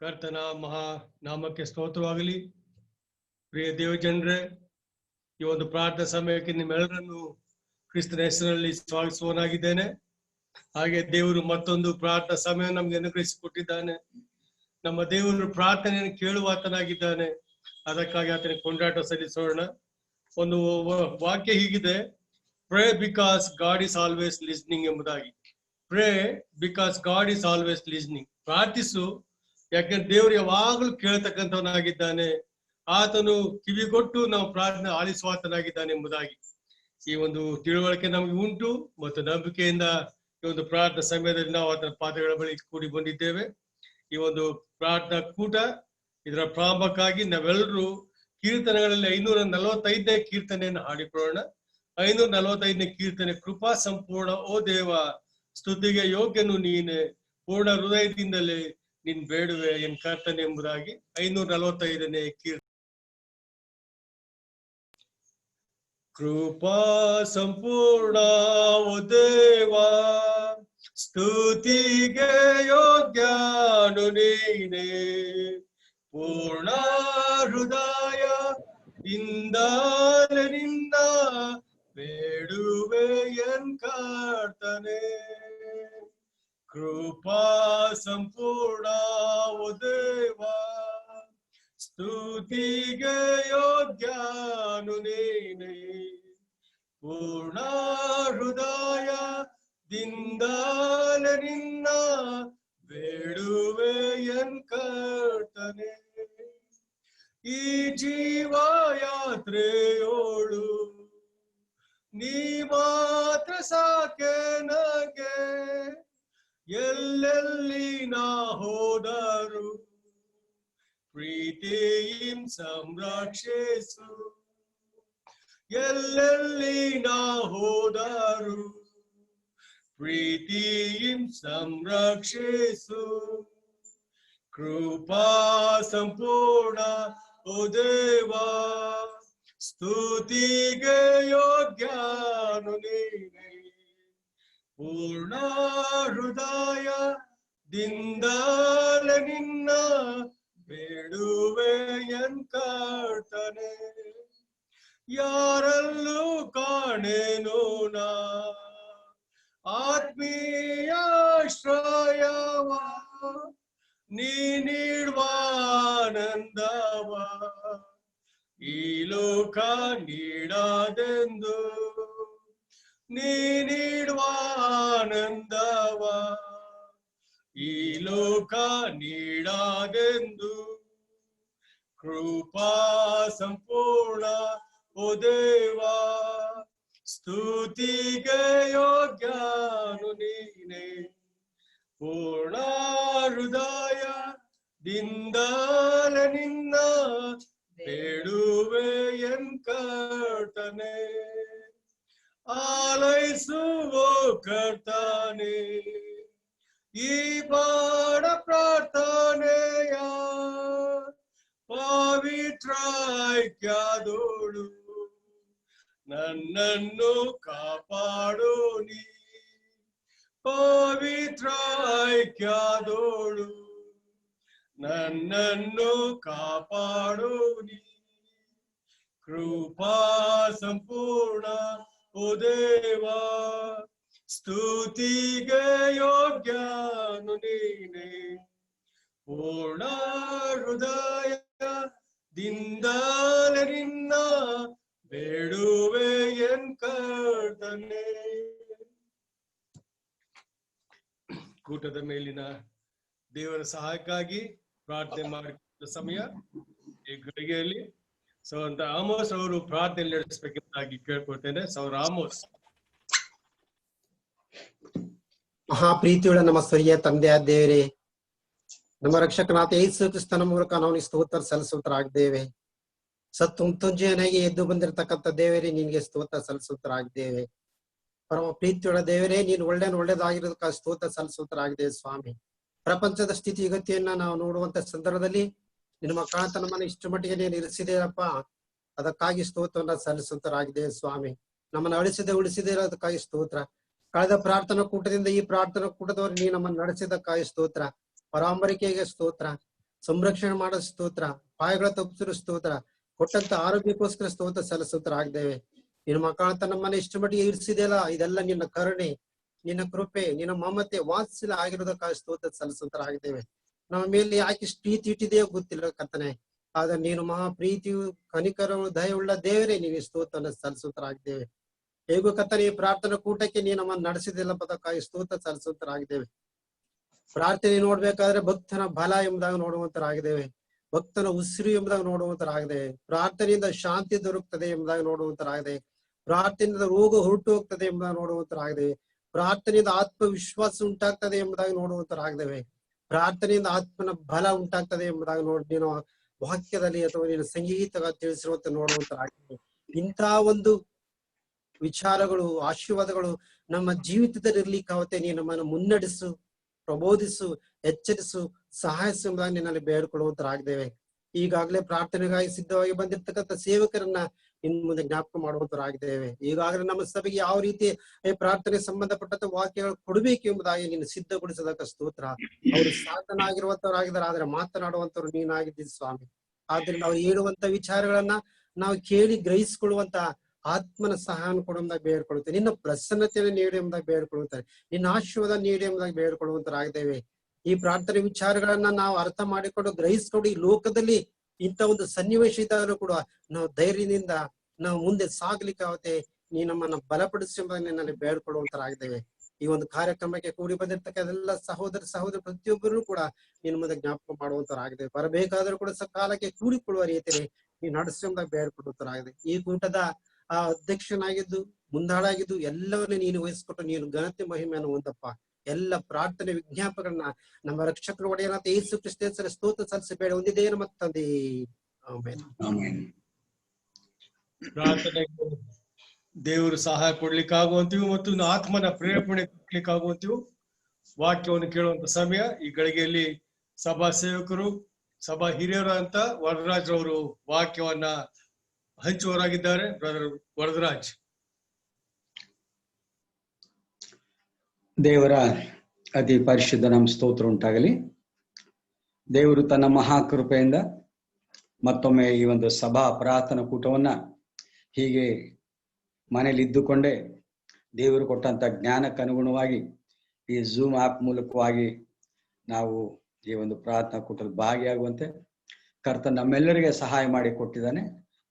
ಕರ್ತನ ಮಹಾ ನಾಮಕ್ಕೆ ಸ್ತೋತ್ರವಾಗಲಿ. ಪ್ರಿಯ ದೇವಜನರೇ, ಈ ಒಂದು ಪ್ರಾರ್ಥನಾ ಸಮಯಕ್ಕೆ ನಿಮ್ಮೆಲ್ಲರನ್ನು ಕ್ರಿಸ್ತನ ಹೆಸರಲ್ಲಿ ಸ್ವಾಗತಿಸುವನಾಗಿದ್ದೇನೆ. ಹಾಗೆ ದೇವರು ಮತ್ತೊಂದು ಪ್ರಾರ್ಥನಾ ಸಮಯ ನಮ್ಗೆ ಅನುಗ್ರಹಿಸಿಕೊಟ್ಟಿದ್ದಾನೆ. ನಮ್ಮ ದೇವರು ಪ್ರಾರ್ಥನೆಯನ್ನು ಕೇಳುವಾತನಾಗಿದ್ದಾನೆ. ಅದಕ್ಕಾಗಿ ಆತನಿಗೆ ಕೊಂಡಾಟ ಸಲ್ಲಿಸೋಣ. ಒಂದು ವಾಕ್ಯ ಹೀಗಿದೆ, pray because God is always listening ಎಂಬುದಾಗಿ. Pray because God is always listening. ಪ್ರಾರ್ಥಿಸು, ಯಾಕೆಂದ್ರೆ ದೇವರು ಯಾವಾಗಲೂ ಕೇಳ್ತಕ್ಕಂಥವನಾಗಿದ್ದಾನೆ. ಆತನು ಕಿವಿಗೊಟ್ಟು ನಾವು ಪ್ರಾರ್ಥನೆ ಆಲಿಸುವಾತನಾಗಿದ್ದಾನೆ ಎಂಬುದಾಗಿ ಈ ಒಂದು ತಿಳುವಳಿಕೆ ನಮಗೆ ಉಂಟು. ಮತ್ತು ನಂಬಿಕೆಯಿಂದ ಈ ಒಂದು ಪ್ರಾರ್ಥನಾ ಸಮಯದಲ್ಲಿ ನಾವು ಆತನ ಪಾದಗಳ ಬಳಿ ಕೂಡಿ ಬಂದಿದ್ದೇವೆ. ಈ ಒಂದು ಪ್ರಾರ್ಥನಾ ಕೂಟ ಇದರ ಪ್ರಾರಂಭಕ್ಕಾಗಿ ನಾವೆಲ್ಲರೂ ಕೀರ್ತನೆಗಳಲ್ಲಿ 545ನೇ ಕೀರ್ತನೆಯನ್ನು ಹಾಡಿಕೊಳ್ಳೋಣ. 545ನೇ ಕೀರ್ತನೆ, ಕೃಪಾ ಸಂಪೂರ್ಣ ಓ ದೇವ, ಸ್ತುತಿಗೆ ಯೋಗ್ಯನು ನೀನೆ, ಪೂರ್ಣ ಹೃದಯದಿಂದಲೇ ನಿನ್ ಬೇಡುವೆ ಎನ್ ಕರ್ತನೆ ಎಂಬುದಾಗಿ 545ನೇ ಕೀರ್ತನೆ. ಕೃಪಾ ಸಂಪೂರ್ಣ ಓ ದೇವ, ಸ್ತುತಿಗೆ ಯೋಗ್ಯನು ನೀನೆ, ಪೂರ್ಣ ಹೃದಯದಿಂದ ನಿನ್ನ ಬೇಡುವೆ ಎನ್ ಕರ್ತನೆ. ಕೃಪಾ ಸಂಪೂರ್ಣ ಓ ದೇವ, ಸ್ತುತಿಗೆ ಯೋಗ್ಯನು ನೀನೆ, ಪೂರ್ಣ ಹೃದಯದಿಂದಲೇ ನಿನ್ನ ಬೇಡುವೆ ಎನ್ ಕರ್ತನೆ. ಈ ಜೀವ ಯಾತ್ರೆಯೋಳು ನೀ ಮಾತ್ರ ಸಾಕೆ ನಗೆ, ಎಲ್ಲೆಲ್ಲಿ ನಾ ಹೋದರು ಪ್ರೀತಿಯಿಂ ಸಂರಕ್ಷಿಸು. ಎಲ್ಲೆಲ್ಲಿ ನಾ ಹೋದರು ಪ್ರೀತಿಯಿಂ ಸಂರಕ್ಷಿಸು. ಕೃಪಾ ಸಂಪೂರ್ಣ ಓ ದೇವ, ಸ್ತುತಿಗೆ ಯೋಗ್ಯನು ನೀನೆ, ಪೂರ್ಣ ಹೃದಯದಿಂದಲೇ ನಿನ್ನ ಬೇಡುವೆ ಎನ್ ಕರ್ತನೆ. ಯಾರಲ್ಲೂ ಕಾಣೆನು ನಾ ಆತ್ಮೀಯಾಶ್ರಯವ, ನೀ ನೀಡುವ ಆನಂದವ ಈ ಲೋಕ ನೀಡದೆಂದು, ನೀ ನೀಡುವ ಆನಂದವ ಈ ಲೋಕ ನೀಡದೆಂದು. ಕೃಪಾ ಸಂಪೂರ್ಣ ಓ ದೇವ, ಸ್ತುತಿಗೆ ಯೋಗ್ಯನು ನೀನೆ, ಪೂರ್ಣ ಹೃದಯದಿಂದಲೇ ನಿನ್ನ ಬೇಡುವೆ ಎನ್ ಕರ್ತನೆ. ಆಲೈಸುವ ಕರ್ತನೆ ಈ ಬಾಡ ಪ್ರಾರ್ಥನೆಯ, ಪವಿತ್ರೈಕ್ಯದೋಳು ನನ್ನನ್ನು ಕಾಪಾಡು ನೀ. ಪವಿತ್ರೈಕ್ಯದೋಳು ನನ್ನನ್ನು ಕಾಪಾಡು ನೀ. ಕೃಪಾ ಸಂಪೂರ್ಣ ಓ ದೇವ, ಸ್ತುತಿಗೆ ಯೋಗ್ಯನು ನೀನೆ, ಪೂರ್ಣ ಹೃದಯದಿಂದಲೇ ನಿನ್ನ ಬೇಡುವೆ ಎನ್ ಕರ್ತನೆ. ಕೂಟದ ಮೇಲಿನ ದೇವರ ಸಹಾಯಕ್ಕಾಗಿ ಪ್ರಾರ್ಥನೆ ಮಾಡಿದ ಸಮಯ ಈ ಗಳಿಗೆಯಲ್ಲಿ ಸೌರ ಆಮೋಸ್ ಅವರು ಪ್ರಾರ್ಥನೆ ನಡೆಸಬೇಕೆಂಬುದಾಗಿ ಕೇಳ್ಕೊಳ್ತೇನೆ. ಸೌರ ಆಮೋಸ್. ಮಹಾಪ್ರೀತಿಯುಳ್ಳ ನಮ್ಮ ಸ್ವರ್ಗೀಯ ತಂದೆಯಾದ ದೇವರೇ, ನಮ್ಮ ರಕ್ಷಕನಾಥ ಯೇಸು ಕ್ರಿಸ್ತನ ಮೂಲಕ ನಾವು ಸ್ತೋತ್ರ ಸಲ್ಲಿಸುತ್ತರಾಗಿದ್ದೇವೆ. ಸತ್ತು ಮುಂಜಾನೆಯಾಗಿ ಎದ್ದು ಬಂದಿರತಕ್ಕಂಥ ದೇವರೇ, ನಿನ್ಗೆ ಸ್ತೋತ್ರ ಸಲ್ಲಿಸುತ್ತರಾಗಿದ್ದೇವೆ. ಪರಮ ಪ್ರೀತಿಯುಳ್ಳ ದೇವರೇ, ನೀನು ಒಳ್ಳೇದಾಗಿರೋದಕ್ಕೆ ಸ್ತೋತ್ರ ಸಲ್ಲಿಸುತ್ತರಾಗಿದ್ದೇವೆ ಸ್ವಾಮಿ. ಪ್ರಪಂಚದ ಸ್ಥಿತಿಗತಿಯನ್ನ ನಾವು ನೋಡುವಂತ ಸಂದರ್ಭದಲ್ಲಿ ನಿನ್ನ ಮಕ್ಕಳಂತ ನಮ್ಮನ್ನು ಇಷ್ಟು ಮಟ್ಟಿಗೆ ನೀನು ಇರಿಸಿದೇರಪ್ಪ, ಅದಕ್ಕಾಗಿ ಸ್ತೋತ್ರವನ್ನ ಸಲ್ಲಿಸುತ್ತರಾಗಿದ್ದೇವೆ ಸ್ವಾಮಿ. ನಮ್ಮನ್ನು ಉಳಿಸಿದೇ ಇರೋದಕ್ಕಾಗಿ ಸ್ತೋತ್ರ. ಕಳೆದ ಪ್ರಾರ್ಥನಾ ಕೂಟದಿಂದ ಈ ಪ್ರಾರ್ಥನಾ ಕೂಟದವರು ನೀ ನಮ್ಮನ್ನು ನಡೆಸಿದಕ್ಕಾಗಿ ಸ್ತೋತ್ರ. ಪರಾಂಬರಿಕೆಗೆ ಸ್ತೋತ್ರ. ಸಂರಕ್ಷಣೆ ಮಾಡೋ ಸ್ತೋತ್ರ, ಪಾಯಗಳ ತಪ್ಪಿಸಿರೋ ಸ್ತೋತ್ರ, ಕೊಟ್ಟಂತ ಆರೋಗ್ಯಕ್ಕೋಸ್ಕರ ಸ್ತೋತ್ರ ಸಲ್ಲಿಸುತ್ತರ ಆಗಿದ್ದೇವೆ. ನಿನ್ನ ಮಕ್ಕಳ ನಮ್ಮನ್ನ ಇಷ್ಟು ಮಟ್ಟಿಗೆ ಇರಿಸಿದೆಯಲ್ಲ, ಇದೆಲ್ಲ ನಿನ್ನ ಕರುಣೆ, ನಿನ್ನ ಕೃಪೆ, ನಿನ್ನ ಮಮತೆ, ವಾತ್ಸಲ್ಯ ಆಗಿರೋದಕ್ಕಾಗಿ ಸ್ತೋತ್ರ ಸಲ್ಲಿಸುತ್ತರ ಆಗಿದ್ದೇವೆ. ನಮ್ಮ ಮೇಲೆ ಯಾಕೆ ಇಷ್ಟು ಪ್ರೀತಿ ಇಟ್ಟಿದೆಯೋ ಗೊತ್ತಿಲ್ಲ ಕರ್ತನೆ, ಆದ್ರೆ ನೀನು ಮಹಾ ಪ್ರೀತಿಯು ಕನಿಕರವು ದಯವುಳ್ಳ ದೇವರೇ, ನೀನು ಸ್ತೋತ್ರನ ಸಲ್ಲಿಸುತ್ತರಾಗಿದ್ದೇವೆ. ಹೇಗೂ ಕರ್ತನೆ ಈ ಪ್ರಾರ್ಥನಾ ಕೂಟಕ್ಕೆ ನೀನು ನಮ್ಮನ್ನು ನಡೆಸಿದೆಲ್ಲ ಪದಕ್ಕಾಗಿ ಸ್ತೋತ್ರ ಸಲ್ಲಿಸುತ್ತರಾಗಿದ್ದೇವೆ. ಪ್ರಾರ್ಥನೆ ನೋಡ್ಬೇಕಾದ್ರೆ ಭಕ್ತನ ಬಲ ಎಂಬುದಾಗಿ ನೋಡುವಂತರಾಗಿದ್ದೇವೆ, ಭಕ್ತನ ಉಸಿರು ಎಂಬುದಾಗಿ ನೋಡುವಂತರಾಗಿದ್ದೇವೆ. ಪ್ರಾರ್ಥನೆಯಿಂದ ಶಾಂತಿ ದೊರಕುತ್ತದೆ ಎಂಬುದಾಗಿ ನೋಡುವಂತರಾಗಿದೆ, ಪ್ರಾರ್ಥನೆಯಿಂದ ರೋಗ ಹೊರಟು ಹೋಗ್ತದೆ ಎಂಬುದಾಗಿ ನೋಡುವಂತರಾಗಿದ್ದೇವೆ, ಪ್ರಾರ್ಥನೆಯಿಂದ ಆತ್ಮವಿಶ್ವಾಸ ಉಂಟಾಗ್ತದೆ ಎಂಬುದಾಗಿ ನೋಡುವಂತರಾಗಿದ್ದೇವೆ, ಪ್ರಾರ್ಥನೆಯಿಂದ ಆತ್ಮನ ಬಲ ಉಂಟಾಗ್ತದೆ ಎಂಬುದಾಗಿ ನೋಡಿ ನೀನು ವಾಕ್ಯದಲ್ಲಿ ಅಥವಾ ನೀನು ಸಂಗೀತ ತಿಳಿಸಿರುವಂತೆ ನೋಡುವಂತರಾಗಿದ್ದೇವೆ. ಇಂತಹ ಒಂದು ವಿಚಾರಗಳು, ಆಶೀರ್ವಾದಗಳು ನಮ್ಮ ಜೀವಿತದಲ್ಲಿ ಇರ್ಲಿಕ್ಕಾವತ್ತೆ ನೀನು ನಮ್ಮನ್ನು ಮುನ್ನಡೆಸು, ಪ್ರಬೋಧಿಸು, ಎಚ್ಚರಿಸು, ಸಹಾಯಿಸು ಎಂಬುದಾಗಿ ನಿನ್ನಲ್ಲಿ ಬೇಡಿಕೊಳ್ಳುವಂತರಾಗಿದ್ದೇವೆ. ಈಗಾಗಲೇ ಪ್ರಾರ್ಥನೆಗಾಗಿ ಸಿದ್ಧವಾಗಿ ಬಂದಿರ್ತಕ್ಕಂಥ ಸೇವಕರನ್ನ ಇನ್ನು ಮುಂದೆ ಜ್ಞಾಪಕ ಮಾಡುವಂತರಾಗಿದ್ದೇವೆ. ಈಗಾಗಲೇ ನಮ್ಮ ಸಭೆಗೆ ಯಾವ ರೀತಿ ಪ್ರಾರ್ಥನೆ ಸಂಬಂಧಪಟ್ಟಂತ ವಾಕ್ಯಗಳು ಕೊಡಬೇಕು ಎಂಬುದಾಗಿ ನೀನು ಸಿದ್ಧಗೊಳಿಸದಕ್ಕ ಸ್ತೋತ್ರ. ಅವರು ಸಾಧನಾಗಿರುವಂತವರಾಗಿದ್ದಾರೆ, ಆದ್ರೆ ಮಾತನಾಡುವಂತವ್ರು ನೀನಾಗಿದ್ದೀವಿ ಸ್ವಾಮಿ. ಆದ್ರಿಂದ ಅವ್ರು ಹೇಳುವಂತ ವಿಚಾರಗಳನ್ನ ನಾವು ಕೇಳಿ ಗ್ರಹಿಸಿಕೊಳ್ಳುವಂತ ಆತ್ಮನ ಸಹಾಯ ಕೊಡುವಂದಾಗ ಬೇಡ್ಕೊಳ್ಳುತ್ತೇವೆ. ನಿನ್ನ ಪ್ರಸನ್ನತೆಯನ್ನು ನೀಡಿ ಎಂಬುದಾಗಿ ಬೇಡ್ಕೊಳ್ಳುತ್ತಾರೆ, ನಿನ್ನ ಆಶೀರ್ವಾದ ನೀಡಿ ಎಂಬುದಾಗಿ ಬೇಡ್ಕೊಳ್ಳುವಂತರಾಗಿದ್ದೇವೆ. ಈ ಪ್ರಾರ್ಥನೆ ವಿಚಾರಗಳನ್ನ ನಾವು ಅರ್ಥ ಮಾಡಿಕೊಂಡು ಗ್ರಹಿಸಿಕೊಂಡು ಈ ಲೋಕದಲ್ಲಿ ಇಂಥ ಒಂದು ಸನ್ನಿವೇಶ ಇದ್ದಾಗಲೂ ಕೂಡ ನಾವು ಧೈರ್ಯದಿಂದ ನಾವು ಮುಂದೆ ಸಾಗ್ಲಿಕ್ಕಾಗತ್ತೆ. ನೀ ನಮ್ಮನ್ನ ಬಲಪಡಿಸಿ ಎಂಬುದಾಗಿ ನಿನ್ನಲ್ಲಿ ಬೇಡ್ಕೊಳ್ಳುವಂತರಾಗಿದ್ದೇವೆ. ಈ ಒಂದು ಕಾರ್ಯಕ್ರಮಕ್ಕೆ ಕೂಡಿ ಬಂದಿರ್ತಕ್ಕ ಎಲ್ಲ ಸಹೋದರ ಪ್ರತಿಯೊಬ್ಬರೂ ಕೂಡ ನಿನ್ನ ಮುಂದೆ ಜ್ಞಾಪಕ ಮಾಡುವಂತರಾಗಿದೆ. ಬರಬೇಕಾದ್ರೂ ಕೂಡ ಸಕಾಲಕ್ಕೆ ಕೂಡಿಕೊಳ್ಳುವ ರೀತಿಯಲ್ಲಿ ನೀ ನಡೆಸಿ ಎಂಬುದಾಗಿ ಬೇಡ್ಕೊಳ್ಳುವಂತರಾಗಿದೆ. ಈ ಕೂಟದ ಅಧ್ಯಕ್ಷನಾಗಿದ್ದು ಮುಂದಾಳಾಗಿದ್ದು ಎಲ್ಲವನ್ನೂ ನೀನು ವಹಿಸ್ಕೊಟ್ಟು ನೀನು ಘನತೆ ಮಹಿಮೆಯನ್ನು ಹೊಂದಪ್ಪ. ಎಲ್ಲ ಪ್ರಾರ್ಥನೆ ವಿಜ್ಞಾಪಗಳನ್ನ ನಮ್ಮ ರಕ್ಷಕರು ಒಡೆಯನಾದ ಯೇಸು ಕ್ರಿಸ್ತನ ಸ್ತೋತ್ರ ಸಲ್ಲಿಸಿ ಬೇಡ ಹೊಂದಿದೆ ನಮ್ಮ ತಂದೆ. ಆಮೆನ್. ಪ್ರಾರ್ಥನೆಗೆ ದೇವರು ಸಹಾಯ ಕೊಡ್ಲಿಕ್ಕಾಗುವಂತೀವಿ ಮತ್ತು ಆತ್ಮನ ಪ್ರೇರಣೆ ಕೊಡ್ಲಿಕ್ಕಾಗುವಂತೀವಿ. ವಾಕ್ಯವನ್ನು ಕೇಳುವಂತ ಸಮಯ ಈ ಗಳಿಗೆಯಲ್ಲಿ ಸಭಾ ಸೇವಕರು, ಸಭಾ ಹಿರಿಯರು ಅಂತ ವರದರಾಜ್ ಅವರು ವಾಕ್ಯವನ್ನ ಹಂಚುವವರಾಗಿದ್ದಾರೆ. ಬ್ರದರ್ ವರದರಾಜ್. ದೇವರ ಅತಿ ಪರಿಶುದ್ಧ ನಮ್ಮ ಸ್ತೋತ್ರ ಉಂಟಾಗಲಿ. ದೇವರು ತನ್ನ ಮಹಾಕೃಪೆಯಿಂದ ಮತ್ತೊಮ್ಮೆ ಈ ಒಂದು ಸಭಾ ಪ್ರಾರ್ಥನಾ ಕೂಟವನ್ನ ಹೀಗೆ ಮನೇಲಿ ಇದ್ದುಕೊಂಡೇ ದೇವರು ಕೊಟ್ಟಂತ ಜ್ಞಾನಕ್ಕೆ ಅನುಗುಣವಾಗಿ ಈ ಝೂಮ್ ಆ್ಯಪ್ ಮೂಲಕವಾಗಿ ನಾವು ಈ ಒಂದು ಪ್ರಾರ್ಥನಾ ಕೂಟದಲ್ಲಿ ಭಾಗಿಯಾಗುವಂತೆ ಕರ್ತ ನಮ್ಮೆಲ್ಲರಿಗೆ ಸಹಾಯ ಮಾಡಿ ಕೊಟ್ಟಿದ್ದಾನೆ.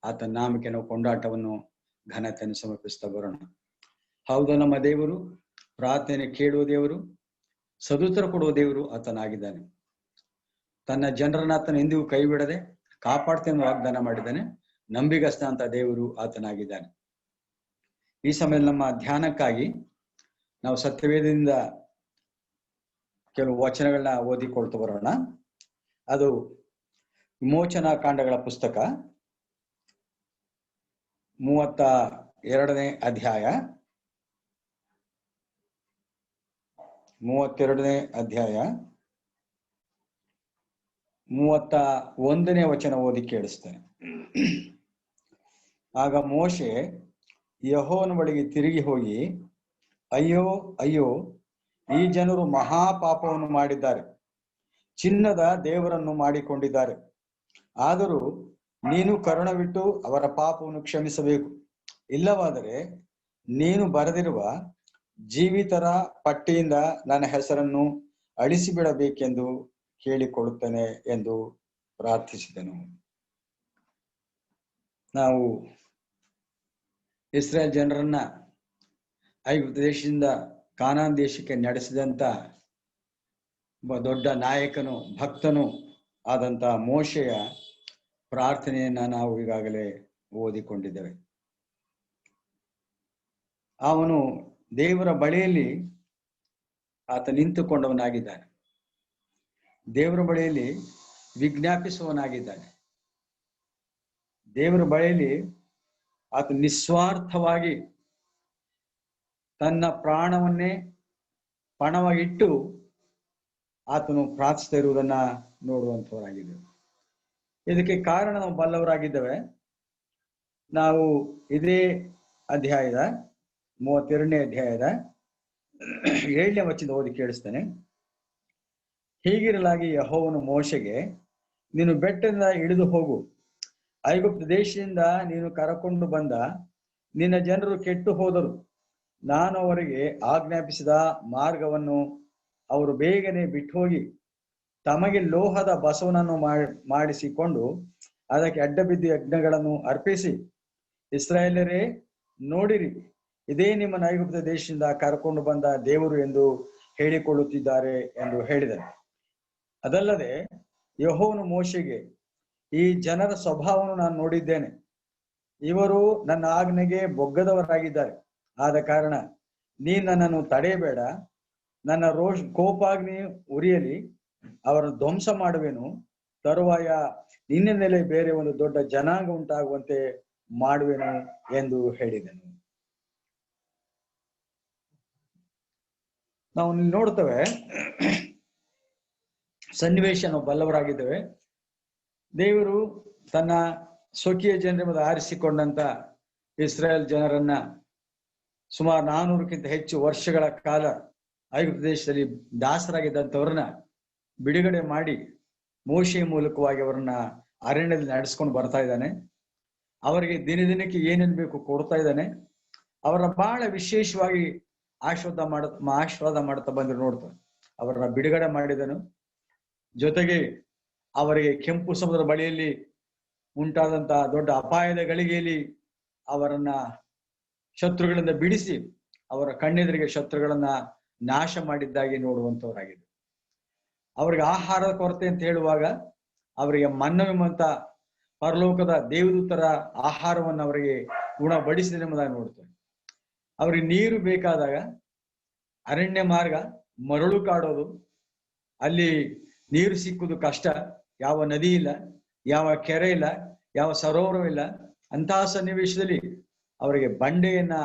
ಆತನ ನಾಮಕ್ಕೆ ನಾವು ಕೊಂಡಾಟವನ್ನು ಘನತೆಯನ್ನು ಸಮರ್ಪಿಸ್ತಾ ಬರೋಣ. ಹೌದು, ನಮ್ಮ ದೇವರು ಪ್ರಾರ್ಥನೆ ಕೇಳುವ ದೇವರು, ಸದುತ್ತರ ಕೊಡುವ ದೇವರು ಆತನಾಗಿದ್ದಾನೆ. ತನ್ನ ಜನರನ್ನ ಆತನ ಎಂದಿಗೂ ಕೈ ಬಿಡದೆ ಕಾಪಾಡ್ತೇನೆ ವಾಗ್ದಾನ ಮಾಡಿದ್ದಾನೆ. ನಂಬಿಗಸ್ತ ಅಂತ ದೇವರು ಆತನಾಗಿದ್ದಾನೆ. ಈ ಸಮಯದಲ್ಲಿ ನಮ್ಮ ಧ್ಯಾನಕ್ಕಾಗಿ ನಾವು ಸತ್ಯವೇದದಿಂದ ಕೆಲವು ವಚನಗಳನ್ನ ಓದಿಕೊಳ್ತಾ ಬರೋಣ. ಅದು ವಿಮೋಚನಾ ಕಾಂಡಗಳ ಪುಸ್ತಕ 32ನೇ ಅಧ್ಯಾಯ 31ನೇ ವಚನ ಓದಿ ಕೇಳಿಸ್ತೇನೆ. ಆಗ ಮೋಶೆ ಯೆಹೋವನ ಬಳಿಗೆ ತಿರುಗಿ ಹೋಗಿ, ಅಯ್ಯೋ ಅಯ್ಯೋ, ಈ ಜನರು ಮಹಾಪಾಪವನ್ನು ಮಾಡಿದ್ದಾರೆ, ಚಿನ್ನದ ದೇವರನ್ನು ಮಾಡಿಕೊಂಡಿದ್ದಾರೆ. ಆದರೂ ನೀನು ಕರುಣವಿಟ್ಟು ಅವರ ಪಾಪವನ್ನು ಕ್ಷಮಿಸಬೇಕು, ಇಲ್ಲವಾದರೆ ನೀನು ಬರೆದಿರುವ ಜೀವಿತರ ಪಟ್ಟಿಯಿಂದ ನನ್ನ ಹೆಸರನ್ನು ಅಳಿಸಿಬಿಡಬೇಕೆಂದು ಕೇಳಿಕೊಳ್ಳುತ್ತೇನೆ ಎಂದು ಪ್ರಾರ್ಥಿಸಿದನು. ನಾವು ಇಸ್ರೇಲ್ ಜನರನ್ನ ಐಗುಪ್ತ ದೇಶದಿಂದ ಕಾನಾನ್ ದೇಶಕ್ಕೆ ನಡೆಸಿದಂತ ದೊಡ್ಡ ನಾಯಕನು, ಭಕ್ತನು ಆದಂತ ಮೋಶೆಯ ಪ್ರಾರ್ಥನೆಯನ್ನ ನಾವು ಈಗಾಗಲೇ ಓದಿಕೊಂಡಿದ್ದೇವೆ. ಅವನು ದೇವರ ಬಳಿಯಲ್ಲಿ ಆತ ನಿಂತುಕೊಂಡವನಾಗಿದ್ದಾನೆ, ದೇವರ ಬಳಿಯಲ್ಲಿ ವಿಜ್ಞಾಪಿಸುವವನಾಗಿದ್ದಾನೆ, ದೇವರ ಬಳಿಯಲ್ಲಿ ಆತ ನಿಸ್ವಾರ್ಥವಾಗಿ ತನ್ನ ಪ್ರಾಣವನ್ನೇ ಪಣವಾಗಿಟ್ಟು ಆತನು ಪ್ರಾರ್ಥಿಸ್ತಾ ಇರುವುದನ್ನ ನೋಡುವಂಥವರಾಗಿದ್ದೇವೆ. ಇದಕ್ಕೆ ಕಾರಣ ನಾವು ಬಲ್ಲವರಾಗಿದ್ದೇವೆ. ನಾವು ಇದೇ ಅಧ್ಯಾಯದ 32ನೇ ಅಧ್ಯಾಯದ 7ನೇ ವಚನ ಓದಿ ಕೇಳಿಸ್ತೇನೆ. ಹೀಗಿರಲಾಗಿ ಯೆಹೋವನು ಮೋಶೆಗೆ, ನೀನು ಬೆಟ್ಟದಿಂದ ಇಳಿದು ಹೋಗು. ಐಗುಪ್ತ ದೇಶದಿಂದ ನೀನು ಕರಕೊಂಡು ಬಂದ ನಿನ್ನ ಜನರು ಕೆಟ್ಟು ಹೋದರು. ನಾನು ಅವರಿಗೆ ಆಜ್ಞಾಪಿಸಿದ ಮಾರ್ಗವನ್ನು ಅವರು ಬೇಗನೆ ಬಿಟ್ಟು ಹೋಗಿ ತಮಗೆ ಲೋಹದ ಬಸವನನ್ನು ಮಾಡಿಸಿಕೊಂಡು ಅದಕ್ಕೆ ಅಡ್ಡಬಿದ್ದು ಯಜ್ಞಗಳನ್ನು ಅರ್ಪಿಸಿ, ಇಸ್ರಾಯೇಲರೇ ನೋಡಿರಿ, ಇದೇ ನಿಮ್ಮ ಐಗುಪ್ತ ದೇಶದಿಂದ ಕರ್ಕೊಂಡು ಬಂದ ದೇವರು ಎಂದು ಹೇಳಿಕೊಳ್ಳುತ್ತಿದ್ದಾರೆ ಎಂದು ಹೇಳಿದರು. ಅದಲ್ಲದೆ ಯೆಹೋವನು ಮೋಶೆಗೆ, ಈ ಜನರ ಸ್ವಭಾವವನ್ನು ನಾನು ನೋಡಿದ್ದೇನೆ. ಇವರು ನನ್ನ ಆಜ್ಞೆಗೆ ಬೊಗ್ಗದವರಾಗಿದ್ದಾರೆ. ಆದ ಕಾರಣ ನೀ ನನ್ನನ್ನು ತಡೆಯಬೇಡ. ನನ್ನ ಕೋಪಾಗ್ನಿ ಉರಿಯಲಿ, ಅವರನ್ನು ಧ್ವಂಸ ಮಾಡುವೆನು. ತರುವಾಯ ನಿನ್ನ ಮೇಲೆ ಬೇರೆ ಒಂದು ದೊಡ್ಡ ಜನಾಂಗ ಉಂಟಾಗುವಂತೆ ಮಾಡುವೆನು ಎಂದು ಹೇಳಿದನು. ನಾವು ನೋಡ್ತೇವೆ, ಸನ್ನಿವೇಶ ನಾವು ಬಲ್ಲವರಾಗಿದ್ದೇವೆ. ದೇವರು ತನ್ನ ಸ್ವಕೀಯ ಜನರಿಂದ ಆರಿಸಿಕೊಂಡಂತ ಇಸ್ರಾಯೇಲ್ ಜನರನ್ನ ಸುಮಾರು 400ಕ್ಕಿಂತ ಹೆಚ್ಚು ವರ್ಷಗಳ ಕಾಲ ಐಗುಪ್ತ ದೇಶದಲ್ಲಿ ದಾಸರಾಗಿದ್ದಂಥವ್ರನ್ನ ಬಿಡುಗಡೆ ಮಾಡಿ ಮೋಶೆಯ ಮೂಲಕವಾಗಿ ಅವರನ್ನ ಅರಣ್ಯದಲ್ಲಿ ನಡೆಸ್ಕೊಂಡು ಬರ್ತಾ ಇದ್ದಾನೆ. ಅವರಿಗೆ ದಿನಕ್ಕೆ ಏನೇನು ಬೇಕು ಕೊಡ್ತಾ ಇದ್ದಾನೆ. ಅವರ ಬಹಳ ವಿಶೇಷವಾಗಿ ಆಶೀರ್ವಾದ ಮಾಡ್ತಾ ಬಂದ್ರು ನೋಡ್ತಾರೆ. ಅವರನ್ನ ಬಿಡುಗಡೆ ಮಾಡಿದನು. ಜೊತೆಗೆ ಅವರಿಗೆ ಕೆಂಪು ಸಮುದ್ರ ಬಳಿಯಲ್ಲಿ ಉಂಟಾದಂತಹ ದೊಡ್ಡ ಅಪಾಯದ ಗಳಿಗೆಯಲ್ಲಿ ಅವರನ್ನ ಶತ್ರುಗಳಿಂದ ಬಿಡಿಸಿ ಅವರ ಕಣ್ಣೆದುರಿಗೆ ಶತ್ರುಗಳನ್ನ ನಾಶ ಮಾಡಿದ್ದಾಗಿ ನೋಡುವಂತವರಾಗಿದೆ. ಅವರಿಗೆ ಆಹಾರದ ಕೊರತೆ ಅಂತ ಹೇಳುವಾಗ ಅವರಿಗೆ ಮನ್ನವೆಂಬಂತ ಪರಲೋಕದ ದೇವದೂತರ ಆಹಾರವನ್ನು ಅವರಿಗೆ ಉಣಬಡಿಸಿದೆ ಎಂಬುದಾಗಿ ನೋಡ್ತೇವೆ. ಅವ್ರಿಗೆ ನೀರು ಬೇಕಾದಾಗ ಅರಣ್ಯ ಮಾರ್ಗ, ಮರಳು ಕಾಡೋದು, ಅಲ್ಲಿ ನೀರು ಸಿಕ್ಕುವುದು ಕಷ್ಟ. ಯಾವ ನದಿ ಇಲ್ಲ, ಯಾವ ಕೆರೆ ಇಲ್ಲ, ಯಾವ ಸರೋವರವಿಲ್ಲ. ಅಂತಹ ಸನ್ನಿವೇಶದಲ್ಲಿ ಅವರಿಗೆ ಬಂಡೆಯನ್ನ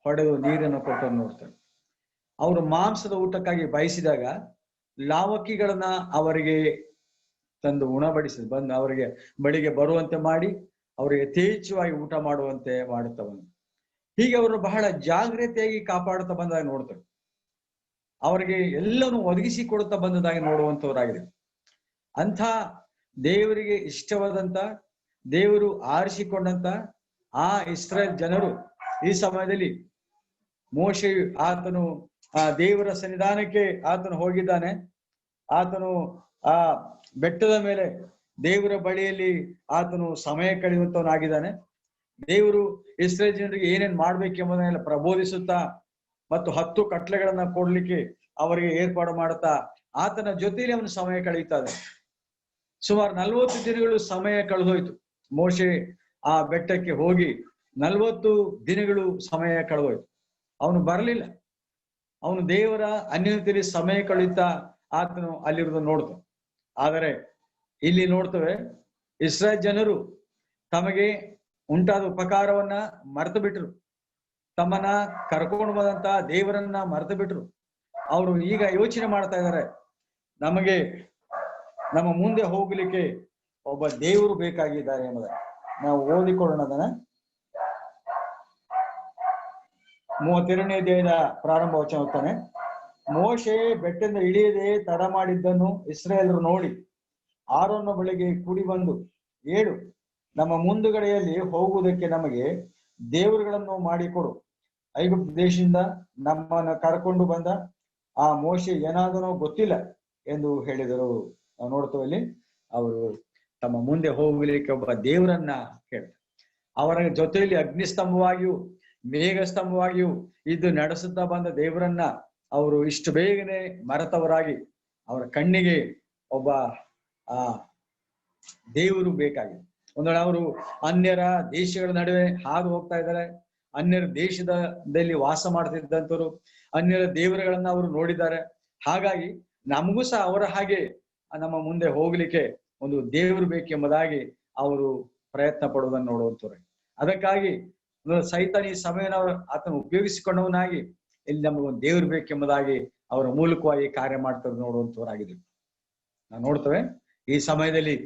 ಹೊಡೆದು ನೀರನ್ನು ಕೊಟ್ಟು ನೋಡ್ತಾರೆ. ಅವರು ಮಾಂಸದ ಊಟಕ್ಕಾಗಿ ಬಯಸಿದಾಗ ಲಾವಕ್ಕಿಗಳನ್ನ ಅವರಿಗೆ ತಂದು ಉಣಬಡಿಸಿದ ಬಂದು ಅವರಿಗೆ ಬಳಿಗೆ ಬರುವಂತೆ ಮಾಡಿ ಅವರಿಗೆ ಯಥೇಚ್ಛವಾಗಿ ಊಟ ಮಾಡುವಂತೆ ಮಾಡುತ್ತವನು. ಹೀಗೆ ಅವರು ಬಹಳ ಜಾಗ್ರತೆಯಾಗಿ ಕಾಪಾಡುತ್ತಾ ಬಂದಾಗ ನೋಡ್ತಾರೆ. ಅವರಿಗೆ ಎಲ್ಲನೂ ಒದಗಿಸಿ ಕೊಡುತ್ತಾ ಬಂದದಾಗಿ ನೋಡುವಂತವರಾಗಿದೆ. ಅಂಥ ದೇವರಿಗೆ ಇಷ್ಟವಾದಂತ, ದೇವರು ಆರಿಸಿಕೊಂಡಂತ ಆ ಇಸ್ರಾಯೇಲ್ ಜನರು ಈ ಸಮಯದಲ್ಲಿ ಮೋಶೆ ಆತನು ಆ ದೇವರ ಸನ್ನಿಧಾನಕ್ಕೆ ಆತನು ಹೋಗಿದ್ದಾನೆ. ಆತನು ಆ ಬೆಟ್ಟದ ಮೇಲೆ ದೇವರ ಬಳಿಯಲ್ಲಿ ಆತನು ಸಮಯ ಕಳೆಯುವಂತವನಾಗಿದ್ದಾನೆ. ದೇವರು ಇಸ್ರಾಯೇಲ್ ಜನರಿಗೆ ಏನೇನ್ ಮಾಡ್ಬೇಕೆಂಬುದನ್ನೆಲ್ಲ ಪ್ರಬೋಧಿಸುತ್ತಾ ಮತ್ತು 10 ಕಟ್ಲೆಗಳನ್ನ ಕೊಡ್ಲಿಕ್ಕೆ ಅವರಿಗೆ ಏರ್ಪಾಡು ಮಾಡುತ್ತಾ ಆತನ ಜೊತೆಯಲ್ಲಿ ಅವನು ಸಮಯ ಕಳೆಯುತ್ತಾರೆ. ಸುಮಾರು 40 ದಿನಗಳು ಸಮಯ ಕಳೆದೋಯ್ತು. ಮೋಶೆ ಆ ಬೆಟ್ಟಕ್ಕೆ ಹೋಗಿ 40 ದಿನಗಳು ಸಮಯ ಕಳೆದೋಯ್ತು. ಅವನು ಬರಲಿಲ್ಲ. ಅವನು ದೇವರ ಅನ್ಯೋನ್ಯತೆಯಲ್ಲಿ ಸಮಯ ಕಳೆಯುತ್ತಾ ಆತನು ಅಲ್ಲಿರುವುದನ್ನು ನೋಡ್ತಾನೆ. ಆದರೆ ಇಲ್ಲಿ ನೋಡ್ತೇವೆ, ಇಸ್ರಾಯೇಲ್ ಜನರು ತಮಗೆ ಉಂಟಾದ ಉಪಕಾರವನ್ನ ಮರೆತು ಬಿಟ್ರು. ತಮ್ಮನ್ನ ಕರ್ಕೊಂಡು ಬಂದಂತ ದೇವರನ್ನ ಮರೆತು ಬಿಟ್ರು. ಅವರು ಈಗ ಯೋಚನೆ ಮಾಡ್ತಾ ಇದ್ದಾರೆ, ನಮಗೆ ನಮ್ಮ ಮುಂದೆ ಹೋಗ್ಲಿಕ್ಕೆ ಒಬ್ಬ ದೇವರು ಬೇಕಾಗಿದ್ದಾರೆ ಎಂಬುದ. ನಾವು ಓದಿಕೊಳ್ಳೋಣ ಅದನ್ನ. 32ನೇ ಅಧ್ಯಾಯದ ಪ್ರಾರಂಭ ವಚನ ಹೋಗ್ತಾನೆ. ಮೋಶೆ ಬೆಟ್ಟದಿಂದ ಇಳಿಯದೆ ತಡ ಮಾಡಿದ್ದನ್ನು ಇಸ್ರಾಯೇಲರು ನೋಡಿ ಆರೋನ ಬಳಿಗೆ ಕೂಡಿ ಬಂದು, ಏಳು, ನಮ್ಮ ಮುಂದುಗಡೆಯಲ್ಲಿ ಹೋಗುವುದಕ್ಕೆ ನಮಗೆ ದೇವರುಗಳನ್ನು ಮಾಡಿಕೊಡು. ಐಗುಪ್ತ ದೇಶದಿಂದ ನಮ್ಮನ್ನು ಕರ್ಕೊಂಡು ಬಂದ ಆ ಮೋಶೆ ಏನಾದನೋ ಗೊತ್ತಿಲ್ಲ ಎಂದು ಹೇಳಿದರು. ನಾವು ನೋಡ್ತೇವೆ ಇಲ್ಲಿ ಅವರು ತಮ್ಮ ಮುಂದೆ ಹೋಗಲಿಕ್ಕೆ ಒಬ್ಬ ದೇವರನ್ನ ಕೇಳ್ತಾರೆ. ಅವರ ಜೊತೆಯಲ್ಲಿ ಅಗ್ನಿಸ್ತಂಭವಾಗಿಯೂ ಮೇಘ ಸ್ತಂಭವಾಗಿಯೂ ಇದ್ದು ನಡೆಸುತ್ತಾ ಬಂದ ದೇವರನ್ನ ಅವರು ಇಷ್ಟು ಬೇಗನೆ ಮರೆತವರಾಗಿ ಅವರ ಕಣ್ಣಿಗೆ ಒಬ್ಬ ಆ ದೇವರು ಬೇಕಾಗಿದೆ. ಒಂದು ವೇಳೆ ಅವರು ಅನ್ಯರ ದೇಶಗಳ ನಡುವೆ ಹಾದು ಹೋಗ್ತಾ ಇದ್ದಾರೆ. ಅನ್ಯರ ದೇಶದಲ್ಲಿ ವಾಸ ಮಾಡ್ತಿದ್ದಂಥವ್ರು ಅನ್ಯರ ದೇವರುಗಳನ್ನ ಅವರು ನೋಡಿದ್ದಾರೆ. ಹಾಗಾಗಿ ನಮಗೂ ಸಹ ಅವರ ಹಾಗೆ ನಮ್ಮ ಮುಂದೆ ಹೋಗ್ಲಿಕ್ಕೆ ಒಂದು ದೇವರು ಬೇಕೆಂಬುದಾಗಿ ಅವರು ಪ್ರಯತ್ನ ಪಡುವುದನ್ನು ನೋಡುವಂತವ್ರೆ. ಅದಕ್ಕಾಗಿ ಸೈತಾನ್ ಈ ಸಮಯನ ಆತನ ಉಪಯೋಗಿಸಿಕೊಂಡವನಾಗಿ ಇಲ್ಲಿ ನಮಗೊಂದು ದೇವರು ಬೇಕೆಂಬುದಾಗಿ ಅವರ ಮೂಲಕವಾಗಿ ಕಾರ್ಯ ಮಾಡ್ತಾರೆ ನೋಡುವಂತವರಾಗಿದ್ರು. ನಾವು ನೋಡ್ತೇವೆ ಈ ಸಮಯದಲ್ಲಿ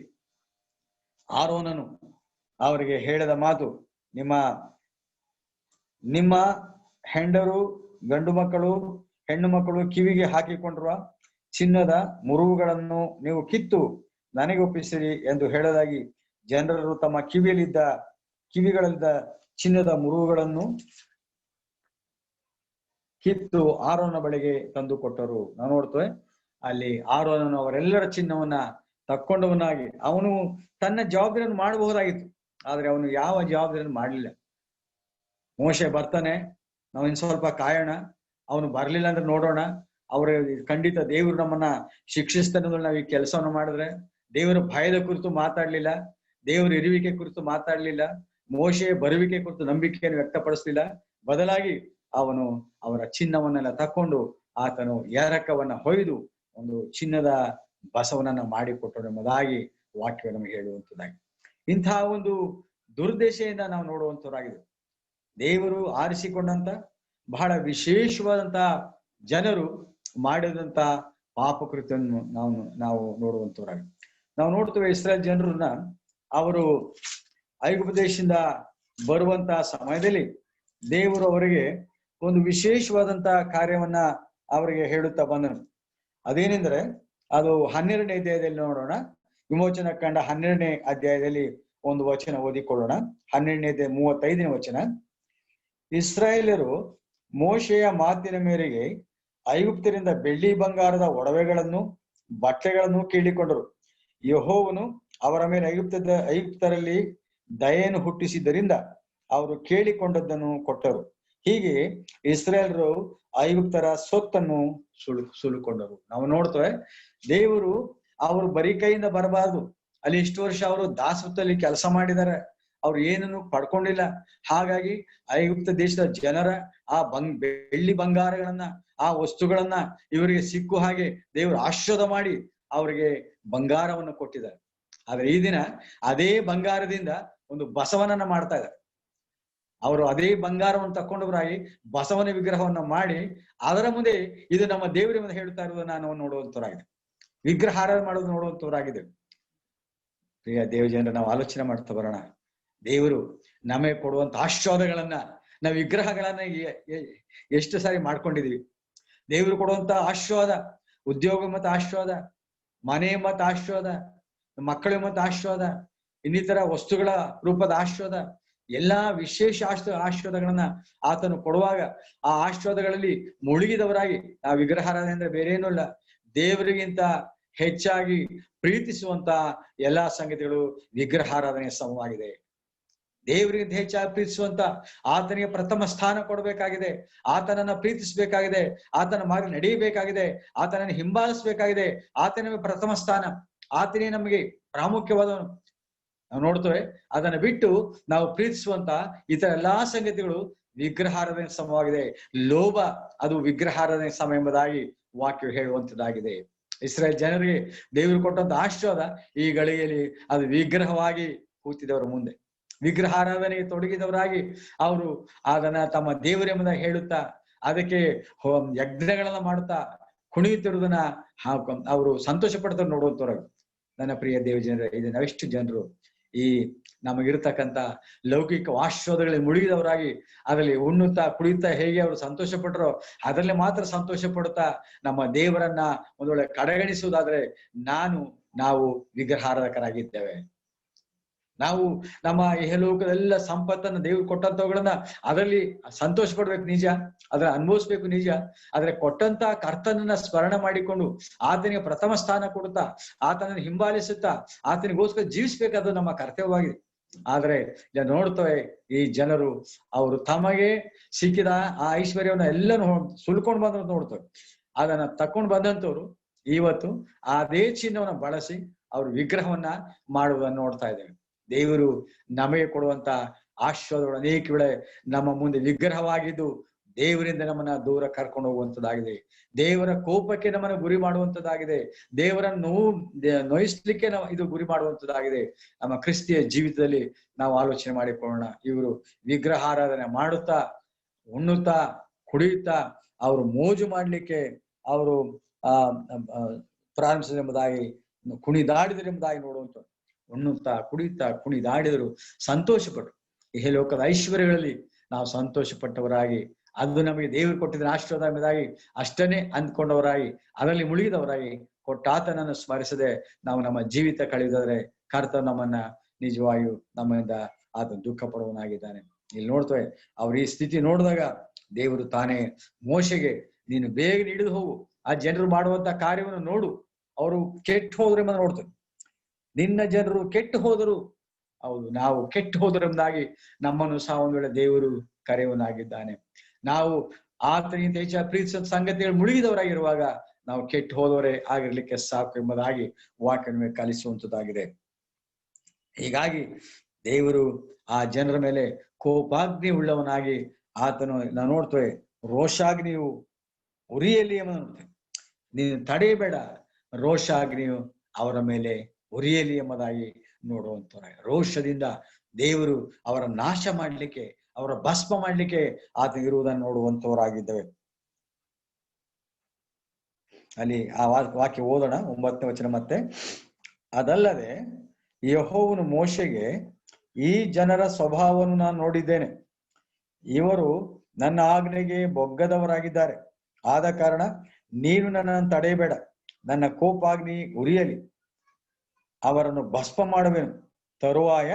ಆರೋನನು ಅವರಿಗೆ ಹೇಳಿದ ಮಾತು, ನಿಮ್ಮ ಹೆಂಡರು, ಗಂಡು ಮಕ್ಕಳು, ಹೆಣ್ಣು ಮಕ್ಕಳು ಕಿವಿಗೆ ಹಾಕಿಕೊಂಡಿರುವ ಚಿನ್ನದ ಮುರುವುಗಳನ್ನು ನೀವು ಕಿತ್ತು ನನಗೆ ಒಪ್ಪಿಸಿರಿ ಎಂದು ಹೇಳಲಾಗಿ ಜನರು ತಮ್ಮ ಕಿವಿಗಳಲ್ಲಿದ್ದ ಚಿನ್ನದ ಮುರುಗಳನ್ನು ಕಿತ್ತು ಆರೋನ ಬಳಿಗೆ ತಂದು ಕೊಟ್ಟರು. ನಾವು ನೋಡ್ತೇವೆ ಅಲ್ಲಿ ಆರೋನನು ಅವರೆಲ್ಲರ ಚಿನ್ನವನ್ನ ತಕ್ಕೊಂಡವನಾಗಿ ಅವನು ತನ್ನ ಜವಾಬ್ದಾರಿಯನ್ನು ಮಾಡಬಹುದಾಗಿತ್ತು, ಆದ್ರೆ ಅವನು ಯಾವ ಜವಾಬ್ದಾರಿಯನ್ನು ಮಾಡಲಿಲ್ಲ. ಮೋಶೆ ಬರ್ತಾನೆ, ನಾವು ಇನ್ ಸ್ವಲ್ಪ ಕಾಯೋಣ, ಅವನು ಬರ್ಲಿಲ್ಲ ಅಂದ್ರೆ ನೋಡೋಣ, ಅವ್ರ ಖಂಡಿತ ದೇವರು ನಮ್ಮನ್ನ ಶಿಕ್ಷಿಸ್ತಾನೆ ನಾವು ಈ ಕೆಲಸವನ್ನು ಮಾಡಿದ್ರೆ. ದೇವರ ಭಯದ ಕುರಿತು ಮಾತಾಡ್ಲಿಲ್ಲ, ದೇವರ ಇರುವಿಕೆ ಕುರಿತು ಮಾತಾಡ್ಲಿಲ್ಲ, ಮೋಶೆ ಬರುವಿಕೆ ಕುರಿತು ನಂಬಿಕೆಯನ್ನು ವ್ಯಕ್ತಪಡಿಸ್ಲಿಲ್ಲ. ಬದಲಾಗಿ ಅವನು ಅವರ ಚಿನ್ನವನ್ನೆಲ್ಲ ತಕ್ಕೊಂಡು ಆತನು ಎರಕವನ್ನ ಹೊಯ್ದು ಒಂದು ಚಿನ್ನದ ಬಸವನನ್ನ ಮಾಡಿಕೊಟ್ಟರು ಎಂಬುದಾಗಿ ವಾಕ್ಯ ನಮಗೆ ಹೇಳುವಂಥದ್ದಾಗಿ. ಇಂತಹ ಒಂದು ದುರ್ದಶೆಯಿಂದ ನಾವು ನೋಡುವಂತವರಾಗಿದೆ. ದೇವರು ಆರಿಸಿಕೊಂಡಂತ ಬಹಳ ವಿಶೇಷವಾದಂತ ಜನರು ಮಾಡಿದಂತ ಪಾಪಕೃತ್ಯವನ್ನು ನಾವು ನೋಡುವಂತವರಾಗಿ ನಾವು ನೋಡ್ತೇವೆ. ಇಸ್ರಾಯೇಲ್ ಜನರನ್ನ ಅವರು ಐಗುಪ್ತ ದೇಶದಿಂದ ಬರುವಂತ ಸಮಯದಲ್ಲಿ ದೇವರು ಅವರಿಗೆ ಒಂದು ವಿಶೇಷವಾದಂತ ಕಾರ್ಯವನ್ನ ಅವರಿಗೆ ಹೇಳುತ್ತಾ ಬಂದನು. ಅದೇನೆಂದ್ರೆ ಅದು 12ನೇ ಅಧ್ಯಾಯದಲ್ಲಿ ನೋಡೋಣ. ವಿಮೋಚನಾ ಕಂಡ 12ನೇ ಅಧ್ಯಾಯದಲ್ಲಿ ಒಂದು ವಚನ ಓದಿಕೊಳ್ಳೋಣ. 12ನೇ ಅಧ್ಯಾಯ 35ನೇ ವಚನ. ಇಸ್ರಾಯೇಲರು ಮೋಶೆಯ ಮಾತಿನ ಮೇರೆಗೆ ಐಗುಪ್ತರಿಂದ ಬೆಳ್ಳಿ ಬಂಗಾರದ ಒಡವೆಗಳನ್ನು ಬಟ್ಟೆಗಳನ್ನು ಕೇಳಿಕೊಂಡರು. ಯೆಹೋವನು ಅವರ ಮೇಲೆ ಐಗುಪ್ತರಲ್ಲಿ ದಯೆಯನ್ನು ಹುಟ್ಟಿಸಿದ್ದರಿಂದ ಅವರು ಕೇಳಿಕೊಂಡದ್ದನ್ನು ಕೊಟ್ಟರು. ಹೀಗೆ ಇಸ್ರಾಯೇಲರು ಐಗುಪ್ತರ ಸೊತ್ತನ್ನು ಸುಲುಕೊಂಡರು. ನಾವು ನೋಡ್ತೇವೆ ದೇವರು ಅವರು ಬರೀ ಕೈಯಿಂದ ಬರಬಾರ್ದು. ಅಲ್ಲಿ ಇಷ್ಟು ವರ್ಷ ಅವರು ದಾಸತ್ವದಲ್ಲಿ ಕೆಲಸ ಮಾಡಿದ್ದಾರೆ, ಅವ್ರು ಏನನ್ನು ಪಡ್ಕೊಂಡಿಲ್ಲ. ಹಾಗಾಗಿ ಐಗುಪ್ತ ದೇಶದ ಜನರ ಆ ಬೆಳ್ಳಿ ಬಂಗಾರಗಳನ್ನ, ಆ ವಸ್ತುಗಳನ್ನ ಇವರಿಗೆ ಸಿಕ್ಕು ಹಾಗೆ ದೇವರು ಆಶೀರ್ವಾದ ಮಾಡಿ ಅವರಿಗೆ ಬಂಗಾರವನ್ನು ಕೊಟ್ಟಿದ್ದಾರೆ. ಆದ್ರೆ ಈ ದಿನ ಅದೇ ಬಂಗಾರದಿಂದ ಒಂದು ಬಸವನನ್ನ ಮಾಡ್ತಾ ಇದ್ದಾರೆ. ಅವರು ಅದೇ ಬಂಗಾರವನ್ನು ತಕೊಂಡವರಾಗಿ ಬಸವನ ವಿಗ್ರಹವನ್ನ ಮಾಡಿ ಅದರ ಮುಂದೆ ಇದು ನಮ್ಮ ದೇವರ ಮುಂದೆ ಹೇಳುತ್ತಾ ಇರುವುದನ್ನು ನಾವು ನೋಡುವಂತವರಾಗಿದೆ. ವಿಗ್ರಹ ಆರಾಧನೆ ಮಾಡೋದು ನೋಡುವಂತವರಾಗಿದೆ. ಪ್ರಿಯ ದೇವ ಜನರ, ನಾವು ಆಲೋಚನೆ ಮಾಡ್ತಾ ಬರೋಣ. ದೇವರು ನಮಗೆ ಕೊಡುವಂತ ಆಶೀರ್ವಾದಗಳನ್ನ ನಾವು ವಿಗ್ರಹಗಳನ್ನ ಎಷ್ಟು ಸಾರಿ ಮಾಡ್ಕೊಂಡಿದೀವಿ. ದೇವರು ಕೊಡುವಂತ ಆಶೀರ್ವಾದ, ಉದ್ಯೋಗ ಮತ್ತು ಆಶೀರ್ವಾದ, ಮನೆ ಮತ್ತು ಆಶೀರ್ವಾದ, ಮಕ್ಕಳ ಮತ್ತು ಆಶೀರ್ವಾದ, ಇನ್ನಿತರ ವಸ್ತುಗಳ ರೂಪದ ಆಶೀರ್ವಾದ, ಎಲ್ಲಾ ವಿಶೇಷ ಆಶೀರ್ವಾದಗಳನ್ನ ಆತನು ಕೊಡುವಾಗ ಆ ಆಶೀರ್ವಾದಗಳಲ್ಲಿ ಮುಳುಗಿದವರಾಗಿ ಆ ವಿಗ್ರಹಾರಾಧನೆ ಅಂದ್ರೆ ಬೇರೆ ಏನೂ ಇಲ್ಲ, ದೇವರಿಗಿಂತ ಹೆಚ್ಚಾಗಿ ಪ್ರೀತಿಸುವಂತ ಎಲ್ಲಾ ಸಂಗತಿಗಳು ವಿಗ್ರಹಾರಾಧನೆಯ ಸಮವಾಗಿದೆ. ದೇವರಿಗಿಂತ ಹೆಚ್ಚಾಗಿ ಪ್ರೀತಿಸುವಂತ ಆತನಿಗೆ ಪ್ರಥಮ ಸ್ಥಾನ ಕೊಡಬೇಕಾಗಿದೆ, ಆತನನ್ನ ಪ್ರೀತಿಸ್ಬೇಕಾಗಿದೆ, ಆತನ ಮಾರ್ಗ ನಡೆಯಬೇಕಾಗಿದೆ, ಆತನನ್ನು ಹಿಂಬಾಲಿಸ್ಬೇಕಾಗಿದೆ. ಆತನ ಪ್ರಥಮ ಸ್ಥಾನ, ಆತನೇ ನಮಗೆ ಪ್ರಾಮುಖ್ಯವಾದವನು. ನಾವು ನೋಡ್ತೇವೆ ಅದನ್ನ ಬಿಟ್ಟು ನಾವು ಪ್ರೀತಿಸುವಂತ ಇತರ ಎಲ್ಲಾ ಸಂಗತಿಗಳು ವಿಗ್ರಹಾರಾಧನೆ ಸಮವಾಗಿದೆ. ಲೋಭ ಅದು ವಿಗ್ರಹಾರಾಧನೆ ಸಮ ಎಂಬುದಾಗಿ ವಾಕ್ಯ ಹೇಳುವಂತದ್ದಾಗಿದೆ. ಇಸ್ರಾಯೇಲ್ ಜನರಿಗೆ ದೇವರು ಕೊಟ್ಟಂತ ಆಶೀರ್ವಾದ ಈ ಗಳಿಗೆಯಲ್ಲಿ ಅದು ವಿಗ್ರಹವಾಗಿ ಕೂತಿದವರ ಮುಂದೆ, ವಿಗ್ರಹಾರಾಧನೆಗೆ ತೊಡಗಿದವರಾಗಿ ಅವರು ಅದನ್ನ ತಮ್ಮ ದೇವರೆಂಬುದಾಗಿ ಹೇಳುತ್ತಾ ಅದಕ್ಕೆ ಯಜ್ಞಗಳನ್ನ ಮಾಡುತ್ತಾ ಕುಣಿಯುತ್ತಿರುವುದನ್ನ ಅವರು ಸಂತೋಷ ಪಡ್ತಾರೆ ನೋಡುವಂತವ್ರಾಗ. ನನ್ನ ಪ್ರಿಯ ದೇವ ಜನರೇ, ಇದು ನಾವೆಷ್ಟು ಜನರು ಈ ನಮಗಿರ್ತಕ್ಕಂಥ ಲೌಕಿಕ ಆಶೀರ್ವಾದಗಳಲ್ಲಿ ಮುಳುಗಿದವರಾಗಿ ಅದರಲ್ಲಿ ಉಣ್ಣುತ್ತಾ ಕುಡಿಯುತ್ತಾ ಹೇಗೆ ಅವರು ಸಂತೋಷ ಪಟ್ಟರೋ ಅದರಲ್ಲಿ ಮಾತ್ರ ಸಂತೋಷ ಪಡುತ್ತಾ ನಮ್ಮ ದೇವರನ್ನ ಒಂದು ವೇಳೆ ಕಡೆಗಣಿಸುವುದಾದ್ರೆ ನಾವು ವಿಗ್ರಹಾರಾಧಕರಾಗಿದ್ದೇವೆ. ನಾವು ನಮ್ಮ ಇಹಲೋಕದೆಲ್ಲ ಸಂಪತ್ತನ್ನ ದೇವ್ರು ಕೊಟ್ಟಂತವುಗಳನ್ನ ಅದರಲ್ಲಿ ಸಂತೋಷ ಪಡ್ಬೇಕು ನಿಜ, ಅದನ್ನ ಅನುಭವಿಸ್ಬೇಕು ನಿಜ. ಆದ್ರೆ ಕೊಟ್ಟಂತ ಕರ್ತನನ್ನ ಸ್ಮರಣೆ ಮಾಡಿಕೊಂಡು ಆತನಿಗೆ ಪ್ರಥಮ ಸ್ಥಾನ ಕೊಡುತ್ತಾ ಆತನನ್ನು ಹಿಂಬಾಲಿಸುತ್ತಾ ಆತನಿಗೋಸ್ಕರ ಜೀವಿಸ್ಬೇಕಾದ ನಮ್ಮ ಕರ್ತವ್ಯವಾಗಿದೆ. ಆದ್ರೆ ನೋಡ್ತೇವೆ ಈ ಜನರು ಅವರು ತಮಗೆ ಸಿಕ್ಕಿದ ಆ ಐಶ್ವರ್ಯವನ್ನ ಎಲ್ಲನೂ ಸುಲ್ಕೊಂಡು ಬಂದ ನೋಡ್ತೇವೆ. ಅದನ್ನ ತಕೊಂಡು ಬಂದಂತವ್ರು ಇವತ್ತು ಅದೇ ಚಿನ್ನವನ್ನ ಬಳಸಿ ಅವ್ರ ವಿಗ್ರಹವನ್ನ ಮಾಡುವುದನ್ನು ನೋಡ್ತಾ ಇದ್ದೇವೆ. ದೇವರು ನಮಗೆ ಕೊಡುವಂತ ಆಶೀರ್ವಾದಗಳು ಅನೇಕ ವೇಳೆ ನಮ್ಮ ಮುಂದೆ ವಿಗ್ರಹವಾಗಿದ್ದು ದೇವರಿಂದ ನಮ್ಮನ್ನ ದೂರ ಕರ್ಕೊಂಡು ಹೋಗುವಂತದ್ದಾಗಿದೆ. ದೇವರ ಕೋಪಕ್ಕೆ ನಮ್ಮನ್ನು ಗುರಿ ಮಾಡುವಂತದ್ದಾಗಿದೆ. ದೇವರನ್ನು ನೋಯಿಸ್ಲಿಕ್ಕೆ ಇದು ಗುರಿ ಮಾಡುವಂತದ್ದಾಗಿದೆ. ನಮ್ಮ ಕ್ರಿಸ್ತಿಯ ಜೀವಿತದಲ್ಲಿ ನಾವು ಆಲೋಚನೆ ಮಾಡಿಕೊಳ್ಳೋಣ. ಇವರು ವಿಗ್ರಹಾರಾಧನೆ ಮಾಡುತ್ತಾ ಉಣ್ಣುತ್ತಾ ಕುಡಿಯುತ್ತಾ ಅವರು ಮೋಜು ಮಾಡ್ಲಿಕ್ಕೆ ಅವರು ಪ್ರಾರಂಭಿಸಿದೆಂಬುದಾಗಿ ಕುಣಿದಾಡಿದರೆಂಬುದಾಗಿ ನೋಡುವಂತ, ಉಣ್ಣುತ್ತಾ ಕುಡಿಯುತ್ತಾ ಕುಣಿದಾಡಿದರು, ಸಂತೋಷ ಪಟ್ಟರು. ಈ ಲೋಕದ ಐಶ್ವರ್ಯಗಳಲ್ಲಿ ನಾವು ಸಂತೋಷ ಪಟ್ಟವರಾಗಿ ಅದು ನಮಗೆ ದೇವರು ಕೊಟ್ಟಿದ್ದ ಆಶೀರ್ವಾದ ಎಂಬುದಾಗಿ ಅಷ್ಟನ್ನೇ ಅಂದ್ಕೊಂಡವರಾಗಿ ಅದರಲ್ಲಿ ಮುಳುಗಿದವರಾಗಿ ಕೊಟ್ಟ ಆತನನ್ನು ಸ್ಮರಿಸದೆ ನಾವು ನಮ್ಮ ಜೀವಿತ ಕಳೆದರೆ ಕರ್ತ ನಮ್ಮನ್ನ ನಿಜವಾಗಿಯೂ ನಮ್ಮಿಂದ ಆತ ದುಃಖ ಪಡುವನಾಗಿದ್ದಾನೆ. ಇಲ್ಲಿ ನೋಡ್ತೇವೆ ಅವ್ರ ಈ ಸ್ಥಿತಿ ನೋಡಿದಾಗ ದೇವರು ತಾನೇ ಮೋಶೆಗೆ ನೀನು ಬೇಗ ಹಿಡಿದು ಹೋಗು, ಆ ಜನರು ಮಾಡುವಂತ ಕಾರ್ಯವನ್ನು ನೋಡು, ಅವರು ಕೆಟ್ಟು ಹೋದ್ರೆ ಎಂಬುದನ್ನು ನೋಡ್ತೇವೆ. ನಿನ್ನ ಜನರು ಕೆಟ್ಟು ಹೋದರು, ಹೌದು ನಾವು ಕೆಟ್ಟು ಹೋದರೆಂಬುದಾಗಿ ನಮ್ಮನ್ನು ಸಹ ಒಂದು ವೇಳೆ ದೇವರು ಕರೆಯವನಾಗಿದ್ದಾನೆ. ನಾವು ಆತನಿಗಿಂತ ಹೆಚ್ಚಾಗಿ ಪ್ರೀತಿಸುವ ಸಂಗತಿಗಳು ಮುಳುಗಿದವರಾಗಿರುವಾಗ ನಾವು ಕೆಟ್ಟು ಹೋದವರೇ ಆಗಿರ್ಲಿಕ್ಕೆ ಸಾಕು ಎಂಬುದಾಗಿ ವಾಕ್ಯವನ್ನು ಕಲಿಸುವಂತದ್ದಾಗಿದೆ. ಹೀಗಾಗಿ ದೇವರು ಆ ಜನರ ಮೇಲೆ ಕೋಪಾಗ್ನಿ ಉಳ್ಳವನಾಗಿ ಆತನು ನಾವು ನೋಡ್ತೇವೆ ರೋಷಾಗ್ನಿಯು ಉರಿಯಲಿ ಎಂಬುದನ್ನು ನೋಡ್ತೇವೆ. ನೀನು ತಡೆಯಬೇಡ, ರೋಷಾಗ್ನಿಯು ಅವರ ಮೇಲೆ ಉರಿಯಲಿ ಎಂಬುದಾಗಿ ನೋಡುವಂತ ರೋಷದಿಂದ ದೇವರು ಅವರ ನಾಶ ಮಾಡ್ಲಿಕ್ಕೆ, ಅವರ ಭಸ್ಮ ಮಾಡ್ಲಿಕ್ಕೆ ಆತ ಇರುವುದನ್ನು ನೋಡುವಂತವರಾಗಿದ್ದೇವೆ. ಅಲ್ಲಿ ಆ ವಾಕ್ಯ ಓದೋಣ, 9ನೇ ವಚನ. ಮತ್ತೆ ಅದಲ್ಲದೆ ಯೆಹೋವನು ಮೋಶೆಗೆ, ಈ ಜನರ ಸ್ವಭಾವವನ್ನು ನಾನು ನೋಡಿದ್ದೇನೆ, ಇವರು ನನ್ನ ಆಜ್ಞೆಗೆ ಬೊಗ್ಗದವರಾಗಿದ್ದಾರೆ, ಆದ ಕಾರಣ ನೀನು ನನ್ನನ್ನು ತಡೆಯಬೇಡ, ನನ್ನ ಕೋಪಾಗ್ನಿ ಉರಿಯಲಿ, ಅವರನ್ನು ಭಸ್ಮ ಮಾಡುವೆನು, ತರುವಾಯ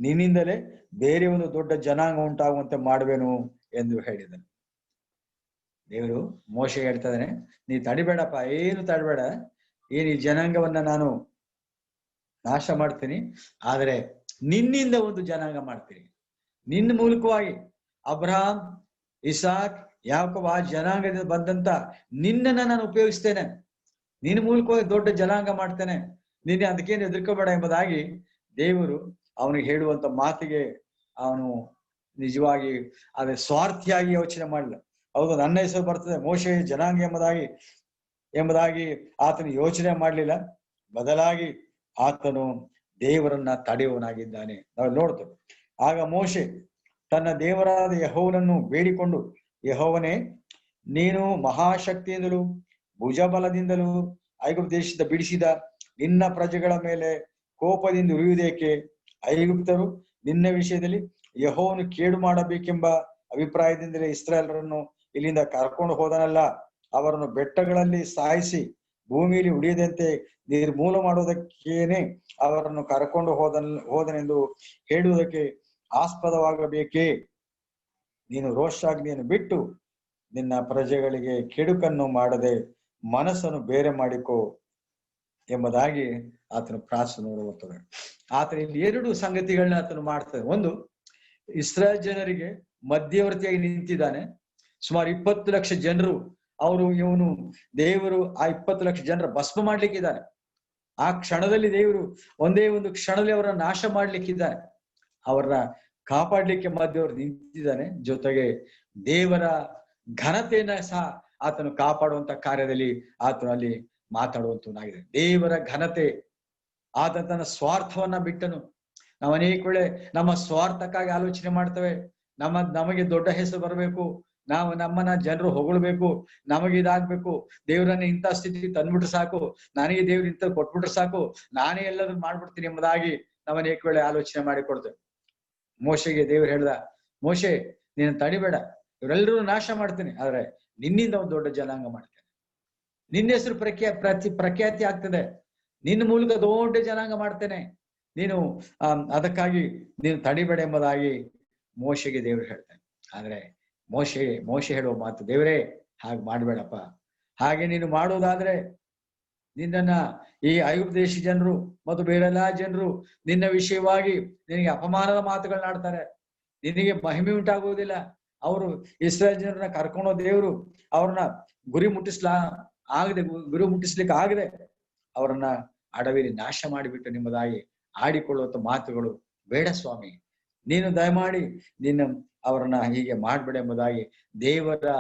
ನಿನ್ನಿಂದಲೇ ಬೇರೆ ಒಂದು ದೊಡ್ಡ ಜನಾಂಗ ಉಂಟಾಗುವಂತೆ ಮಾಡುವೆನು ಎಂದು ಹೇಳಿದನು. ದೇವರು ಮೋಶೆಗೆ ಹೇಳ್ತಾ ಇದ್ದಾನೆ, ನೀ ತಡಿಬೇಡಪ್ಪ, ಏನು ತಡಬೇಡ, ಈ ಜನಾಂಗವನ್ನ ನಾನು ನಾಶ ಮಾಡ್ತೀನಿ, ಆದರೆ ನಿನ್ನಿಂದ ಒಂದು ಜನಾಂಗ ಮಾಡ್ತೀನಿ. ನಿನ್ನ ಮೂಲಕವಾಗಿ ಅಬ್ರಹಾಂ, ಇಸಾಕ್, ಯಾಕೋಬ ಆ ಜನಾಂಗದಿಂದ ಬಂದಂತ ನಿನ್ನನ್ನ ನಾನು ಉಪಯೋಗಿಸ್ತೇನೆ, ನಿನ್ನ ಮೂಲಕವಾಗಿ ದೊಡ್ಡ ಜನಾಂಗ ಮಾಡ್ತೇನೆ, ನೀನೆ ಅದಕ್ಕೇನು ಹೆದರ್ಕೋಬೇಡ ಎಂಬುದಾಗಿ ದೇವರು ಅವನಿಗೆ ಹೇಳುವಂತ ಮಾತಿಗೆ ಅವನು ನಿಜವಾಗಿ ಅದೇ ಸ್ವಾರ್ಥಿಯಾಗಿ ಯೋಚನೆ ಮಾಡಲಿಲ್ಲ. ಹೌದು, ನನ್ನ ಹೆಸರು ಬರ್ತದೆ ಮೋಶೆ ಜನಾಂಗ ಎಂಬುದಾಗಿ ಆತನು ಯೋಚನೆ ಮಾಡಲಿಲ್ಲ. ಬದಲಾಗಿ ಆತನು ದೇವರನ್ನ ತಡೆಯುವನಾಗಿದ್ದಾನೆ. ನಾವು ನೋಡ್ತೇವೆ. ಆಗ ಮೋಶೆ ತನ್ನ ದೇವರಾದ ಯೆಹೋವನನ್ನು ಬೇಡಿಕೊಂಡು, ಯೆಹೋವನೇ, ನೀನು ಮಹಾಶಕ್ತಿಯಿಂದಲೂ ಭುಜಬಲದಿಂದಲೂ ಐಗುಪ್ತ ದೇಶದ ಬಿಡಿಸಿದ ನಿನ್ನ ಪ್ರಜೆಗಳ ಮೇಲೆ ಕೋಪದಿಂದ ಉರಿಯುವುದೇಕೆ? ಐಗುಪ್ತರು ನಿನ್ನ ವಿಷಯದಲ್ಲಿ ಯೆಹೋವನು ಕೇಡು ಮಾಡಬೇಕೆಂಬ ಅಭಿಪ್ರಾಯದಿಂದಲೇ ಇಸ್ರಾಯೇಲರನ್ನು ಇಲ್ಲಿಂದ ಕರ್ಕೊಂಡು ಹೋದನಲ್ಲ, ಅವರನ್ನು ಬೆಟ್ಟಗಳಲ್ಲಿ ಸಾಯಿಸಿ ಭೂಮಿಯಲ್ಲಿ ಉಳಿಯದಂತೆ ನಿರ್ಮೂಲ ಮಾಡುವುದಕ್ಕೇನೆ ಅವರನ್ನು ಕರ್ಕೊಂಡು ಹೋದನೆಂದು ಹೇಳುವುದಕ್ಕೆ ಆಸ್ಪದವಾಗಬೇಕೇ? ನೀನು ರೋಷಾಗ್ನಿಯನ್ನು ಬಿಟ್ಟು ನಿನ್ನ ಪ್ರಜೆಗಳಿಗೆ ಕೆಡುಕನ್ನು ಮಾಡದೆ ಮನಸ್ಸನ್ನು ಬೇರೆ ಮಾಡಿಕೋ ಎಂಬುದಾಗಿ ಆತನು ಪ್ರಾರ್ಥನೆ ನೋಡುತ್ತದೆ. ಆತನ ಇಲ್ಲಿ 2 ಸಂಗತಿಗಳನ್ನ ಆತನು ಮಾಡ್ತಾನೆ. ಒಂದು, ಇಸ್ರಾಯೇಲ್ ಜನರಿಗೆ ಮಧ್ಯವರ್ತಿಯಾಗಿ ನಿಂತಿದ್ದಾನೆ. ಸುಮಾರು 20 ಲಕ್ಷ ಜನರು ಇವನು ದೇವರು ಆ 20 ಲಕ್ಷ ಜನರ ಭಸ್ಮ ಮಾಡ್ಲಿಕ್ಕಿದ್ದಾನೆ. ಆ ಕ್ಷಣದಲ್ಲಿ ದೇವರು ಒಂದೇ ಒಂದು ಕ್ಷಣದಲ್ಲಿ ಅವರನ್ನ ನಾಶ ಮಾಡ್ಲಿಕ್ಕಿದ್ದಾನೆ, ಅವರನ್ನ ಕಾಪಾಡ್ಲಿಕ್ಕೆ ಮಧ್ಯವರ್ತಿ ನಿಂತಿದ್ದಾನೆ. ಜೊತೆಗೆ ದೇವರ ಘನತೆಯನ್ನ ಸಹ ಆತನು ಕಾಪಾಡುವಂತ ಕಾರ್ಯದಲ್ಲಿ ಆತನು ಅಲ್ಲಿ ಮಾತಾಡುವಂತನಾಗಿದೆ. ದೇವರ ಘನತೆ, ಆತ ತನ್ನ ಸ್ವಾರ್ಥವನ್ನ ಬಿಟ್ಟನು. ನಾವು ಅನೇಕ ವೇಳೆ ನಮ್ಮ ಸ್ವಾರ್ಥಕ್ಕಾಗಿ ಆಲೋಚನೆ ಮಾಡ್ತೇವೆ. ನಮಗೆ ದೊಡ್ಡ ಹೆಸರು ಬರಬೇಕು, ನಮ್ಮನ್ನ ಜನರು ಹೊಗಳ್ಬೇಕು, ನಮಗಿದಾಗ್ಬೇಕು, ದೇವರನ್ನ ಇಂಥ ಸ್ಥಿತಿ ತಂದ್ಬಿಟ್ರೆ ಸಾಕು, ನನಗೆ ದೇವ್ರು ಇಂಥ ಕೊಟ್ಬಿಟ್ರೆ ಸಾಕು, ನಾನೇ ಎಲ್ಲದನ್ನು ಮಾಡ್ಬಿಡ್ತೀನಿ ಎಂಬುದಾಗಿ ನಾವು ಅನೇಕ ವೇಳೆ ಆಲೋಚನೆ ಮಾಡಿಕೊಡ್ತೇವೆ. ಮೋಶೆಗೆ ದೇವ್ರು ಹೇಳ್ದ, ಮೋಶೆ ನೀನು ತಡಿಬೇಡ, ಇವರೆಲ್ಲರೂ ನಾಶ ಮಾಡ್ತೇನೆ, ಆದ್ರೆ ನಿನ್ನಿಂದ ಒಂದು ದೊಡ್ಡ ಜನಾಂಗ ಮಾಡ್ತೇನೆ, ನಿನ್ನ ಹೆಸರು ಪ್ರಖ್ಯಾತಿ ಆಗ್ತದೆ, ನಿನ್ನ ಮೂಲಕ ದೊಡ್ಡ ಜನಾಂಗ ಮಾಡ್ತೇನೆ, ನೀನು ಅದಕ್ಕಾಗಿ ನೀನು ತಡಿಬೇಡ ಎಂಬುದಾಗಿ ಮೋಶೆಗೆ ದೇವ್ರು ಹೇಳ್ತಾನೆ. ಆದ್ರೆ ಮೋಶೆ ಹೇಳುವ ಮಾತು, ದೇವರೇ ಹಾಗೆ ಮಾಡ್ಬೇಡಪ್ಪ, ಹಾಗೆ ನೀನು ಮಾಡುವುದಾದ್ರೆ ನಿನ್ನನ್ನ ಈ ಐಗುಪ್ತ ದೇಶ ಜನರು ಮತ್ತು ಬೇರೆಲ್ಲಾ ಜನರು ನಿನ್ನ ವಿಷಯವಾಗಿ ನಿನಗೆ ಅಪಮಾನದ ಮಾತುಗಳನ್ನಾಡ್ತಾರೆ, ನಿನಗೆ ಮಹಿಮೆ ಉಂಟಾಗುವುದಿಲ್ಲ. ಅವರು ಇಸ್ರಾಯೇಲ್ ಜನರನ್ನ ಕರ್ಕೊಂಡೋ ದೇವರು ಅವ್ರನ್ನ ಗುರಿ ಮುಟ್ಟಿಸ್ಲಿಕ್ಕೆ ಆಗದೆ ಅವರನ್ನ ಅಡವಿಲಿ ನಾಶ ಮಾಡಿಬಿಟ್ಟು ನಿಮ್ಮದಾಗಿ ಆಡಿಕೊಳ್ಳುವಂತ ಮಾತುಗಳು ಬೇಡ ಸ್ವಾಮಿ, ನೀನು ದಯಮಾಡಿ ಅವರನ್ನ ಹೀಗೆ ಮಾಡ್ಬೇಡ ಎಂಬುದಾಗಿ ದೇವರ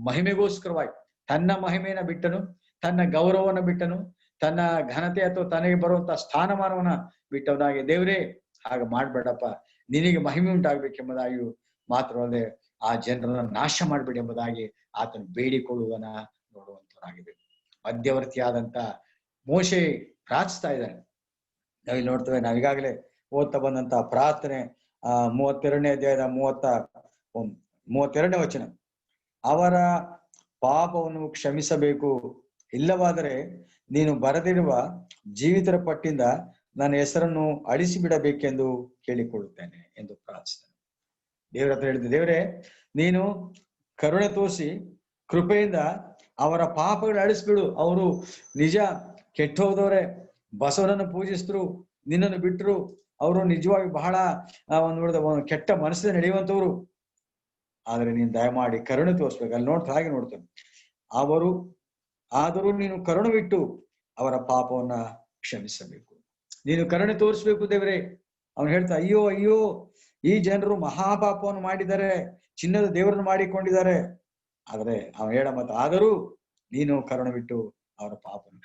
ಮಹಿಮೆಗೋಸ್ಕರವಾಗಿ ತನ್ನ ಮಹಿಮೆಯನ್ನ ಬಿಟ್ಟನು, ತನ್ನ ಗೌರವವನ್ನು ಬಿಟ್ಟನು, ತನ್ನ ಘನತೆ ಅಥವಾ ತನಗೆ ಬರುವಂತ ಸ್ಥಾನಮಾನವನ್ನ ಬಿಟ್ಟವನಾಗಿ, ದೇವರೇ ಹಾಗೆ ಮಾಡ್ಬೇಡಪ್ಪ, ನಿನಗೆ ಮಹಿಮೆ ಉಂಟಾಗ್ಬೇಕೆಂಬುದಾಗಿಯೂ ಮಾತ್ರವಲ್ಲದೆ ಆ ಜನರನ್ನ ನಾಶ ಮಾಡ್ಬೇಡಿ ಎಂಬುದಾಗಿ ಆತನು ಬೇಡಿಕೊಳ್ಳುವನ ನೋಡುವಂತವರಾಗಿದೆ. ಮಧ್ಯವರ್ತಿಯಾದಂತ ಮೋಶೆ ಪ್ರಾರ್ಥಿಸ್ತಾ ಇದ್ದಾನೆ. ನಾವಿಲ್ಲಿ ನೋಡ್ತೇವೆ, ನಾವೀಗಾಗಲೇ ಓದ್ತಾ ಬಂದಂತ ಪ್ರಾರ್ಥನೆ 32ನೇ ಅಧ್ಯಾಯದ 32ನೇ ವಚನ, ಅವರ ಪಾಪವನ್ನು ಕ್ಷಮಿಸಬೇಕು, ಇಲ್ಲವಾದರೆ ನೀನು ಬರೆದಿರುವ ಜೀವಿತರ ಪಟ್ಟಿಂದ ನನ್ನ ಹೆಸರನ್ನು ಅಳಿಸಿ ಬಿಡಬೇಕೆಂದು ಕೇಳಿಕೊಳ್ಳುತ್ತೇನೆ ಎಂದು ಪ್ರಾರ್ಥಿಸಿದನು. ದೇವರ ಹತ್ರ ಹೇಳಿದ, ದೇವರೇ ನೀನು ಕರುಣೆ ತೋರಿಸಿ ಕೃಪೆಯಿಂದ ಅವರ ಪಾಪಗಳು ಅಳಿಸ್ಬಿಡು. ಅವರು ನಿಜ ಕೆಟ್ಟ ಹೋದವರೇ, ಬಸವನನ್ನು ಪೂಜಿಸಿದ್ರು, ನಿನ್ನನ್ನು ಬಿಟ್ಟರು, ಅವರು ನಿಜವಾಗಿ ಬಹಳ ಒಂದು ಕೆಟ್ಟ ಮನಸ್ಸಿನ ನಡೆಯುವಂತವ್ರು. ಆದ್ರೆ ನೀನು ದಯಮಾಡಿ ಕರುಣೆ ತೋರಿಸ್ಬೇಕು. ಅಲ್ಲಿ ಹಾಗೆ ನೋಡ್ತೇನೆ, ಆದರೂ ನೀನು ಕರುಣೆ ಬಿಟ್ಟು ಅವರ ಪಾಪವನ್ನ ಕ್ಷಮಿಸಬೇಕು. ನೀನು ಕರುಣೆ ತೋರಿಸ್ಬೇಕು ದೇವರೇ. ಅವನು ಹೇಳ್ತಾ, ಅಯ್ಯೋ ಅಯ್ಯೋ, ಈ ಜನರು ಮಹಾಪಾಪವನ್ನು ಮಾಡಿದ್ದಾರೆ, ಚಿನ್ನದ ದೇವರನ್ನು ಮಾಡಿಕೊಂಡಿದ್ದಾರೆ. ಆದ್ರೆ ಅವನು ಹೇಳ ಮತ್ತ, ಆದರೂ ನೀನು ಕರುಣೆ ಬಿಟ್ಟು ಅವರ ಪಾಪವನ್ನು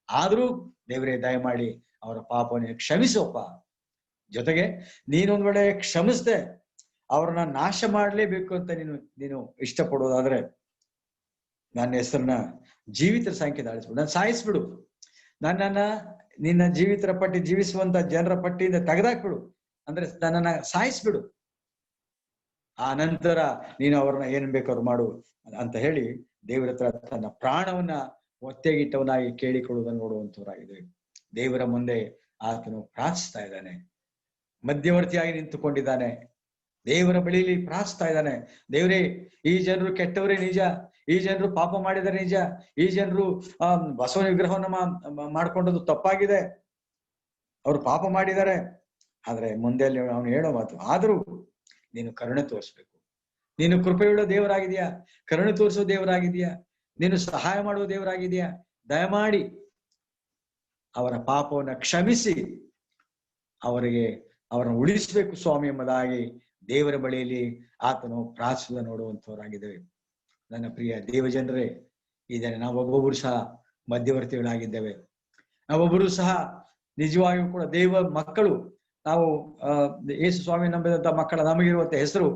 ಆದರೂ ದೇವರೇ ದಯಮಾಡಿ ಅವರ ಪಾಪವನ್ನು ಕ್ಷಮಿಸೋಪ್ಪ. ಜೊತೆಗೆ ನೀನೊಂದ್ ವೇಳೆ ಕ್ಷಮಿಸ್ದೆ ಅವ್ರನ್ನ ನಾಶ ಮಾಡ್ಲೇಬೇಕು ಅಂತ ನೀನು ಇಷ್ಟಪಡೋದಾದ್ರೆ ನನ್ನ ಹೆಸರನ್ನ ಜೀವಿತರ ಸಂಖ್ಯೆ ಅಳಿಸ್ಬಿಡು, ನಾನು ಸಾಯಿಸ್ಬಿಡು, ನನ್ನನ್ನ ನಿನ್ನ ಜೀವಿತರ ಪಟ್ಟಿ ಜೀವಿಸುವಂತ ಜನರ ಪಟ್ಟಿಯಿಂದ ತೆಗೆದಾಕ್ಬಿಡು, ಅಂದ್ರೆ ನನ್ನನ್ನ ಸಾಯಿಸ್ಬಿಡು. ಆ ನಂತರ ನೀನು ಅವ್ರನ್ನ ಏನ್ ಬೇಕಾದ್ರು ಮಾಡು ಅಂತ ಹೇಳಿ ದೇವರ ಹತ್ರ ತನ್ನ ಪ್ರಾಣವನ್ನ ಒತ್ತೆಗಿಟ್ಟವನಾಗಿ ಕೇಳಿಕೊಳ್ಳುವುದನ್ನು ನೋಡುವಂತವರಾಗಿದ್ದೇವೆ. ದೇವರ ಮುಂದೆ ಆತನು ಪ್ರಾರ್ಥಿಸ್ತಾ ಇದ್ದಾನೆ, ಮಧ್ಯವರ್ತಿಯಾಗಿ ನಿಂತುಕೊಂಡಿದ್ದಾನೆ, ದೇವರ ಬಳಿಯಲ್ಲಿ ಪ್ರಾರ್ಥಿಸ್ತಾ ಇದ್ದಾನೆ. ದೇವರೇ, ಈ ಜನರು ಕೆಟ್ಟವರೇ ನಿಜ, ಈ ಜನರು ಪಾಪ ಮಾಡಿದರೆ ನಿಜ, ಈ ಜನರು ಬಸವನ ವಿಗ್ರಹವನ್ನ ಮಾಡ್ಕೊಂಡದ್ದು ತಪ್ಪಾಗಿದೆ, ಅವರು ಪಾಪ ಮಾಡಿದ್ದಾರೆ. ಆದ್ರೆ ಮುಂದೆ ಅವನು ಹೇಳೋ ಮಾತು, ಆದರೂ ನೀನು ಕರುಣೆ ತೋರಿಸ್ಬೇಕು. ನೀನು ಕೃಪೆಯುಳ್ಳ ದೇವರಾಗಿದೆಯಾ, ಕರುಣೆ ತೋರಿಸೋ ದೇವರಾಗಿದೆಯಾ, ನೀನು ಸಹಾಯ ಮಾಡುವ ದೇವರಾಗಿದೆಯಾ, ದಯಮಾಡಿ ಅವರ ಪಾಪವನ್ನ ಕ್ಷಮಿಸಿ ಅವರನ್ನು ಉಳಿಸ್ಬೇಕು ಸ್ವಾಮಿ ಎಂಬುದಾಗಿ ದೇವರ ಬಳಿಯಲ್ಲಿ ಆತನು ಪ್ರಾರ್ಥಿಸುವ ನೋಡುವಂತವರಾಗಿದ್ದೇವೆ. ನನ್ನ ಪ್ರಿಯ ದೇವಜನರೇ, ಇದನ್ನು ನಾವೊಬ್ಬೊಬ್ಬರು ಸಹ ಮಧ್ಯವರ್ತಿಗಳಾಗಿದ್ದೇವೆ. ನಾವೊಬ್ಬರು ಸಹ ನಿಜವಾಗಿಯೂ ಕೂಡ ದೇವ ಮಕ್ಕಳು. ನಾವು ಯೇಸು ಸ್ವಾಮಿ ನಂಬಿದಂತ ಮಕ್ಕಳ ನಮಗಿರುವಂತ ಹೆಸರು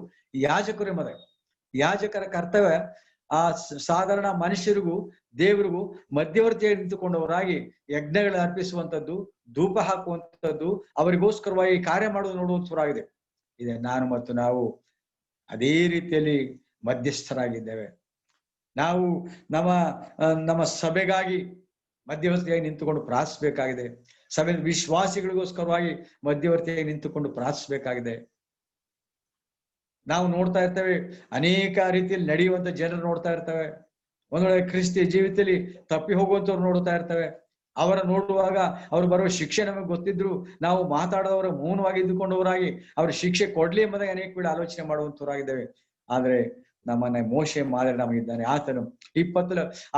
ಯಾಜಕರು ಎಂಬುದೇ. ಯಾಜಕರ ಕರ್ತವ್ಯ ಆ ಸಾಧಾರಣ ಮನುಷ್ಯರಿಗೂ ದೇವರಿಗೂ ಮಧ್ಯವರ್ತಿಯಾಗಿ ನಿಂತುಕೊಂಡವರಾಗಿ ಯಜ್ಞಗಳು ಅರ್ಪಿಸುವಂತದ್ದು, ಧೂಪ ಹಾಕುವಂತದ್ದು, ಅವರಿಗೋಸ್ಕರವಾಗಿ ಕಾರ್ಯ ಮಾಡುವುದು ನೋಡುವಂತವರಾಗಿದೆ. ಇದೆ ನಾನು ಮತ್ತು ನಾವು ಅದೇ ರೀತಿಯಲ್ಲಿ ಮಧ್ಯಸ್ಥರಾಗಿದ್ದೇವೆ. ನಾವು ನಮ್ಮ ಸಭೆಗಾಗಿ ಮಧ್ಯವರ್ತಿಯಾಗಿ ನಿಂತುಕೊಂಡು ಪ್ರಾರ್ಥಿಸಬೇಕಾಗಿದೆ. ಸಭೆ ವಿಶ್ವಾಸಿಗಳಿಗೋಸ್ಕರವಾಗಿ ಮಧ್ಯವರ್ತಿಯಾಗಿ ನಿಂತುಕೊಂಡು ಪ್ರಾರ್ಥಿಸಬೇಕಾಗಿದೆ. ನಾವು ನೋಡ್ತಾ ಇರ್ತೇವೆ, ಅನೇಕ ರೀತಿಯಲ್ಲಿ ನಡೆಯುವಂತ ಜನರು ನೋಡ್ತಾ ಇರ್ತೇವೆ. ಒಂದ್ ವೇಳೆ ಕ್ರಿಸ್ತಿಯ ಜೀವಿತದಲ್ಲಿ ತಪ್ಪಿ ಹೋಗುವಂತವ್ರು ನೋಡ್ತಾ ಇರ್ತೇವೆ. ಅವರ ನೋಡುವಾಗ ಅವ್ರು ಬರುವ ಶಿಕ್ಷೆ ನಮಗೆ ಗೊತ್ತಿದ್ರು ನಾವು ಮಾತಾಡೋರು ಮೌನವಾಗಿ ಇದ್ದುಕೊಂಡವರಾಗಿ ಅವ್ರ ಶಿಕ್ಷೆ ಕೊಡ್ಲಿ ಎಂಬುದಾಗಿ ಅನೇಕ ವೇಳೆ ಆಲೋಚನೆ ಮಾಡುವಂತವರಾಗಿದ್ದೇವೆ. ಆದ್ರೆ ನಮ್ಮನ್ನ ಮೋಶೆ ಮಾದರಿ ನಮಗಿದ್ದಾನೆ.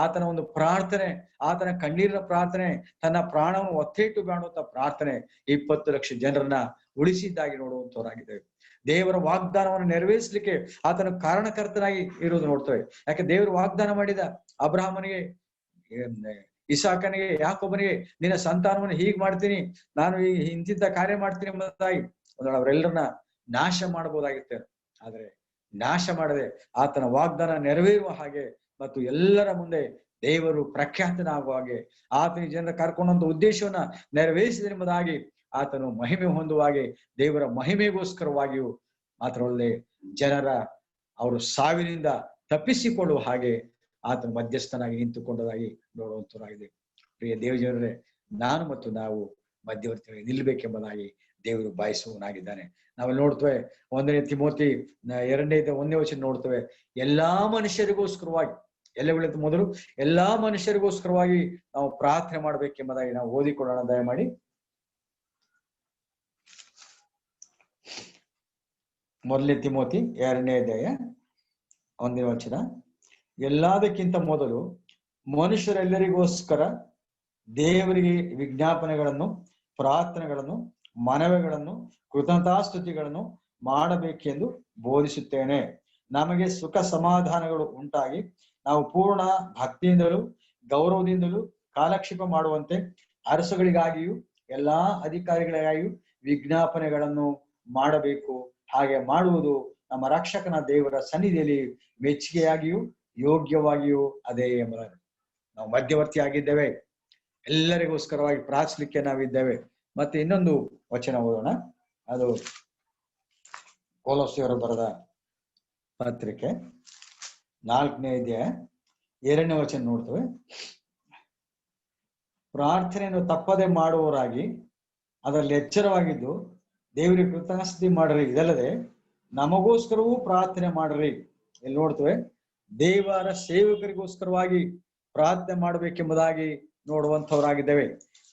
ಆತನ ಒಂದು ಪ್ರಾರ್ಥನೆ, ಆತನ ಕಣ್ಣೀರಿನ ಪ್ರಾರ್ಥನೆ, ತನ್ನ ಪ್ರಾಣವನ್ನು ಒತ್ತೆಯಿಟ್ಟು ಮಾಡುವಂತ ಪ್ರಾರ್ಥನೆ 20 ಲಕ್ಷ ಜನರನ್ನ ಉಳಿಸಿದ್ದಾಗಿ ನೋಡುವಂತವರಾಗಿದ್ದೇವೆ. ದೇವರ ವಾಗ್ದಾನವನ್ನು ನೆರವೇರಿಸಲಿಕ್ಕೆ ಆತನ ಕಾರಣಕರ್ತನಾಗಿ ಇರುವುದು ನೋಡ್ತೇವೆ. ಯಾಕೆ ದೇವರು ವಾಗ್ದಾನ ಮಾಡಿದ ಅಬ್ರಹಾಮನಿಗೆ, ಇಸಾಕನಿಗೆ, ಯಾಕೋಬನಿಗೆ, ನಿನ್ನ ಸಂತಾನವನ್ನು ಹೀಗ್ ಮಾಡ್ತೀನಿ, ನಾನು ಇಂತಿಂತ ಕಾರ್ಯ ಮಾಡ್ತೀನಿ ಎಂಬುದಾಗಿ ಅವರೆಲ್ಲರನ್ನ ನಾಶ ಮಾಡಬಹುದಾಗಿರ್ತೇನೆ. ಆದ್ರೆ ನಾಶ ಮಾಡದೆ ಆತನ ವಾಗ್ದಾನ ನೆರವೇರುವ ಹಾಗೆ ಮತ್ತು ಎಲ್ಲರ ಮುಂದೆ ದೇವರು ಪ್ರಖ್ಯಾತನಾಗುವ ಹಾಗೆ ಆತನ ಜನರ ಕರ್ಕೊಂಡಂತ ಉದ್ದೇಶವನ್ನ ನೆರವೇರಿಸಿದೆಂಬುದಾಗಿ ಆತನು ಮಹಿಮೆ ಹೊಂದುವ ಹಾಗೆ ದೇವರ ಮಹಿಮೆಗೋಸ್ಕರವಾಗಿಯೂ ಮಾತ್ರವಲ್ಲದೆ ಜನರ ಅವರು ಸಾವಿನಿಂದ ತಪ್ಪಿಸಿಕೊಳ್ಳುವ ಹಾಗೆ ಆತನ ಮಧ್ಯಸ್ಥನಾಗಿ ನಿಂತುಕೊಂಡದಾಗಿ ನೋಡುವಂತವರಾಗಿದೆ. ಪ್ರಿಯ ದೇವಜನರೇ, ನಾನು ಮತ್ತು ನಾವು ಮಧ್ಯವರ್ತಿಯಾಗಿ ನಿಲ್ಲಬೇಕೆಂಬುದಾಗಿ ದೇವರು ಬಯಸುವನಾಗಿದ್ದಾನೆ. ನಾವೆಲ್ಲ ನೋಡ್ತೇವೆ, 1 ತಿಮೋತಿ 2:1 ನೋಡ್ತೇವೆ, ಎಲ್ಲಾ ಮನುಷ್ಯರಿಗೋಸ್ಕರವಾಗಿ, ಎಲ್ಲ ಮೊದಲು ಎಲ್ಲಾ ಮನುಷ್ಯರಿಗೋಸ್ಕರವಾಗಿ ನಾವು ಪ್ರಾರ್ಥನೆ ಮಾಡ್ಬೇಕೆಂಬುದಾಗಿ ನಾವು ಓದಿಕೊಳ್ಳೋಣ. ದಯಮಾಡಿ 1 ತಿಮೋತಿ 2:1 ಎಲ್ಲದಕ್ಕಿಂತ ಮೊದಲು ಮನುಷ್ಯರೆಲ್ಲರಿಗೋಸ್ಕರ ದೇವರಿಗೆ ವಿಜ್ಞಾಪನೆಗಳನ್ನು, ಪ್ರಾರ್ಥನೆಗಳನ್ನು, ಮನವಿಗಳನ್ನು, ಕೃತಜ್ಞತಾಸ್ತುತಿಗಳನ್ನು ಮಾಡಬೇಕೆಂದು ಬೋಧಿಸುತ್ತೇನೆ. ನಮಗೆ ಸುಖ ಸಮಾಧಾನಗಳು ಉಂಟಾಗಿ ನಾವು ಪೂರ್ಣ ಭಕ್ತಿಯಿಂದಲೂ ಗೌರವದಿಂದಲೂ ಕಾಲಕ್ಷೇಪ ಮಾಡುವಂತೆ ಅರಸುಗಳಿಗಾಗಿಯೂ ಎಲ್ಲಾ ಅಧಿಕಾರಿಗಳಿಗಾಗಿಯೂ ವಿಜ್ಞಾಪನೆಗಳನ್ನು ಮಾಡಬೇಕು. ಹಾಗೆ ಮಾಡುವುದು ನಮ್ಮ ರಕ್ಷಕನ ದೇವರ ಸನ್ನಿಧಿಯಲ್ಲಿ ಮೆಚ್ಚುಗೆಯಾಗಿಯೂ ಯೋಗ್ಯವಾಗಿಯೂ ಅದೇ ಎಂಬುದಾಗಿ ನಾವು ಮಧ್ಯವರ್ತಿ ಆಗಿದ್ದೇವೆ. ಎಲ್ಲರಿಗೋಸ್ಕರವಾಗಿ ಪ್ರಾರ್ಥಿಸಲಿಕ್ಕೆ ನಾವಿದ್ದೇವೆ. ಮತ್ತೆ ಇನ್ನೊಂದು ವಚನ ಓದೋಣ. ಅದು ಕೊಲೊಸ್ಸೆಯವರು ಬರೆದ ಪತ್ರಿಕೆ 4ನೇ ಅಧ್ಯಾಯ 2ನೇ ವಚನ ನೋಡ್ತೇವೆ. ಪ್ರಾರ್ಥನೆಯನ್ನು ತಪ್ಪದೆ ಮಾಡುವವರಾಗಿ ಅದರಲ್ಲಿ ಎಚ್ಚರವಾಗಿದ್ದು ದೇವರಿಗೆ ಕೃತಜ್ಞತೆ ಮಾಡ್ರಿ. ಇದಲ್ಲದೆ ನಮಗೋಸ್ಕರವೂ ಪ್ರಾರ್ಥನೆ ಮಾಡ್ರಿ. ಇಲ್ಲಿ ನೋಡ್ತೇವೆ, ದೇವರ ಸೇವಕರಿಗೋಸ್ಕರವಾಗಿ ಪ್ರಾರ್ಥನೆ ಮಾಡಬೇಕೆಂಬುದಾಗಿ ನೋಡುವಂತವರಾಗಿದ್ದೇವೆ.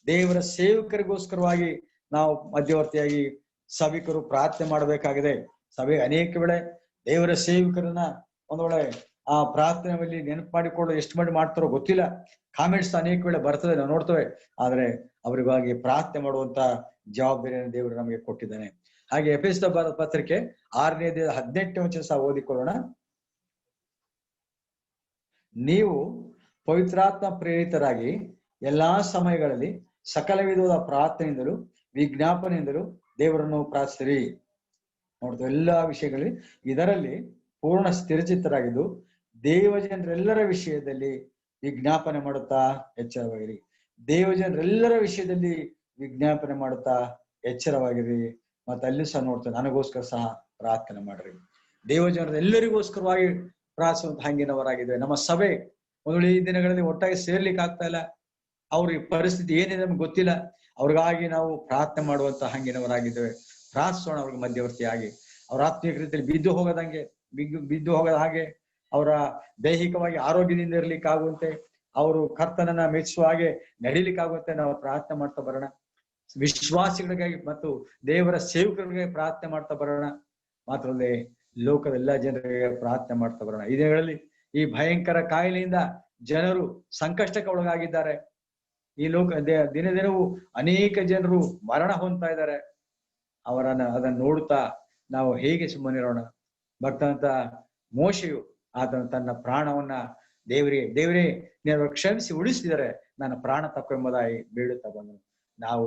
ದೇವರ ಸೇವಕರಿಗೋಸ್ಕರವಾಗಿ ನಾವು ಮಧ್ಯವರ್ತಿಯಾಗಿ ಸಭಿಕರು ಪ್ರಾರ್ಥನೆ ಮಾಡಬೇಕಾಗಿದೆ. ಸಭೆ ಅನೇಕ ವೇಳೆ ದೇವರ ಸೇವಕರನ್ನ ಒಂದ್ ವೇಳೆ ಆ ಪ್ರಾರ್ಥನೆಯಲ್ಲಿ ನೆನಪು ಮಾಡಿಕೊಳ್ಳೋ ಎಷ್ಟು ಮಂದಿ ಮಾಡ್ತಾರೋ ಗೊತ್ತಿಲ್ಲ. ಕಾಮೆಂಟ್ಸ್ ಅನೇಕ ವೇಳೆ ಬರ್ತದೆ, ನಾವು ನೋಡ್ತೇವೆ. ಆದ್ರೆ ಅವರಿಗಾಗಿ ಪ್ರಾರ್ಥನೆ ಮಾಡುವಂತ ಜವಾಬ್ದಾರಿಯನ್ನು ದೇವರು ನಮಗೆ ಕೊಟ್ಟಿದ್ದಾನೆ. ಹಾಗೆ ಎಫೆಸ ಪತ್ರಿಕೆ 6ನೇ ಅಧ್ಯಾಯ 18ನೇ ವಚನ ಸಹ ಓದಿಕೊಳ್ಳೋಣ. ನೀವು ಪವಿತ್ರಾತ್ಮ ಪ್ರೇರಿತರಾಗಿ ಎಲ್ಲಾ ಸಮಯಗಳಲ್ಲಿ ಸಕಲ ವಿಧವಾದ ಪ್ರಾರ್ಥನೆಯಿಂದಲೂ ವಿಜ್ಞಾಪನೆಯಿಂದಲೂ ದೇವರನ್ನು ಪ್ರಾರ್ಥಿಸಿರಿ. ನೋಡ್ತೇವೆ, ಎಲ್ಲಾ ವಿಷಯಗಳಲ್ಲಿ ಇದರಲ್ಲಿ ಪೂರ್ಣ ಸ್ಥಿರಚಿತ್ತರಾಗಿದ್ದು ದೇವಜನರೆಲ್ಲರ ವಿಷಯದಲ್ಲಿ ವಿಜ್ಞಾಪನೆ ಮಾಡುತ್ತಾ ಎಚ್ಚರವಾಗಿರಿ. ದೇವಜನರೆಲ್ಲರ ವಿಷಯದಲ್ಲಿ ವಿಜ್ಞಾಪನೆ ಮಾಡುತ್ತಾ ಎಚ್ಚರವಾಗಿರಿ. ಮತ್ತೆ ಅಲ್ಲಿ ಸಹ ನೋಡ್ತೇವೆ, ನನಗೋಸ್ಕರ ಸಹ ಪ್ರಾರ್ಥನೆ ಮಾಡ್ರಿ. ದೇವಜನರೆಲ್ಲರಿಗೋಸ್ಕರವಾಗಿ ಪ್ರಾರ್ಥಿಸುವಂತ ಹಂಗಿನವರಾಗಿದ್ದೇವೆ. ನಮ್ಮ ಸಭೆ ಒಂದು ಈ ದಿನಗಳಲ್ಲಿ ಒಟ್ಟಾಗಿ ಸೇರ್ಲಿಕ್ಕೆ ಆಗ್ತಾ ಇಲ್ಲ. ಅವ್ರಿಗೆ ಪರಿಸ್ಥಿತಿ ಏನಿದೆ ನಮ್ಗೆ ಗೊತ್ತಿಲ್ಲ. ಅವ್ರಿಗಾಗಿ ನಾವು ಪ್ರಾರ್ಥನೆ ಮಾಡುವಂತ ಹಂಗಿನವರಾಗಿದ್ದೇವೆ. ಪ್ರಾರ್ಥಿಸೋಣ ಅವ್ರಿಗೆ ಮಧ್ಯವರ್ತಿಯಾಗಿ. ಅವ್ರ ಆತ್ಮೀಯ ರೀತಿಯಲ್ಲಿ ಬಿದ್ದು ಹೋಗದ ಹಾಗೆ, ಅವರ ದೈಹಿಕವಾಗಿ ಆರೋಗ್ಯದಿಂದ ಇರ್ಲಿಕ್ಕಾಗುವಂತೆ, ಅವರು ಕರ್ತನನ್ನ ಮೆಚ್ಚುವ ಹಾಗೆ ನಡೀಲಿಕ್ಕಾಗುವಂತೆ ನಾವು ಪ್ರಾರ್ಥನೆ ಮಾಡ್ತಾ ಬರೋಣ. ವಿಶ್ವಾಸಿಗಳಿಗಾಗಿ ಮತ್ತು ದೇವರ ಸೇವಕರಿಗೆ ಪ್ರಾರ್ಥನೆ ಮಾಡ್ತಾ ಬರೋಣ. ಮಾತ್ರವಲ್ಲದೆ ಲೋಕದ ಎಲ್ಲಾ ಜನರಿಗೆ ಪ್ರಾರ್ಥನೆ ಮಾಡ್ತಾ ಬರೋಣ. ಈ ದಿನಗಳಲ್ಲಿ ಈ ಭಯಂಕರ ಕಾಯಿಲೆಯಿಂದ ಜನರು ಸಂಕಷ್ಟಕ್ಕೆ ಒಳಗಾಗಿದ್ದಾರೆ. ಈ ದಿನ ದಿನವೂ ಅನೇಕ ಜನರು ಮರಣ ಹೊಂದ್ತಾ ಇದ್ದಾರೆ. ಅದನ್ನು ನೋಡುತ್ತಾ ನಾವು ಹೇಗೆ ಸುಮ್ಮನಿರೋಣ? ಭಕ್ತಂತ ಮೋಶೆಯು ಆತನು ತನ್ನ ಪ್ರಾಣವನ್ನ ದೇವರೇ ನೀವು ಕ್ಷಮಿಸಿ ಉಳಿಸಿದರೆ ನನ್ನ ಪ್ರಾಣ ತಪ್ಪು ಎಂಬುದಾಗಿ ಬೇಡುತ್ತಾ ಬಂದನು. ನಾವು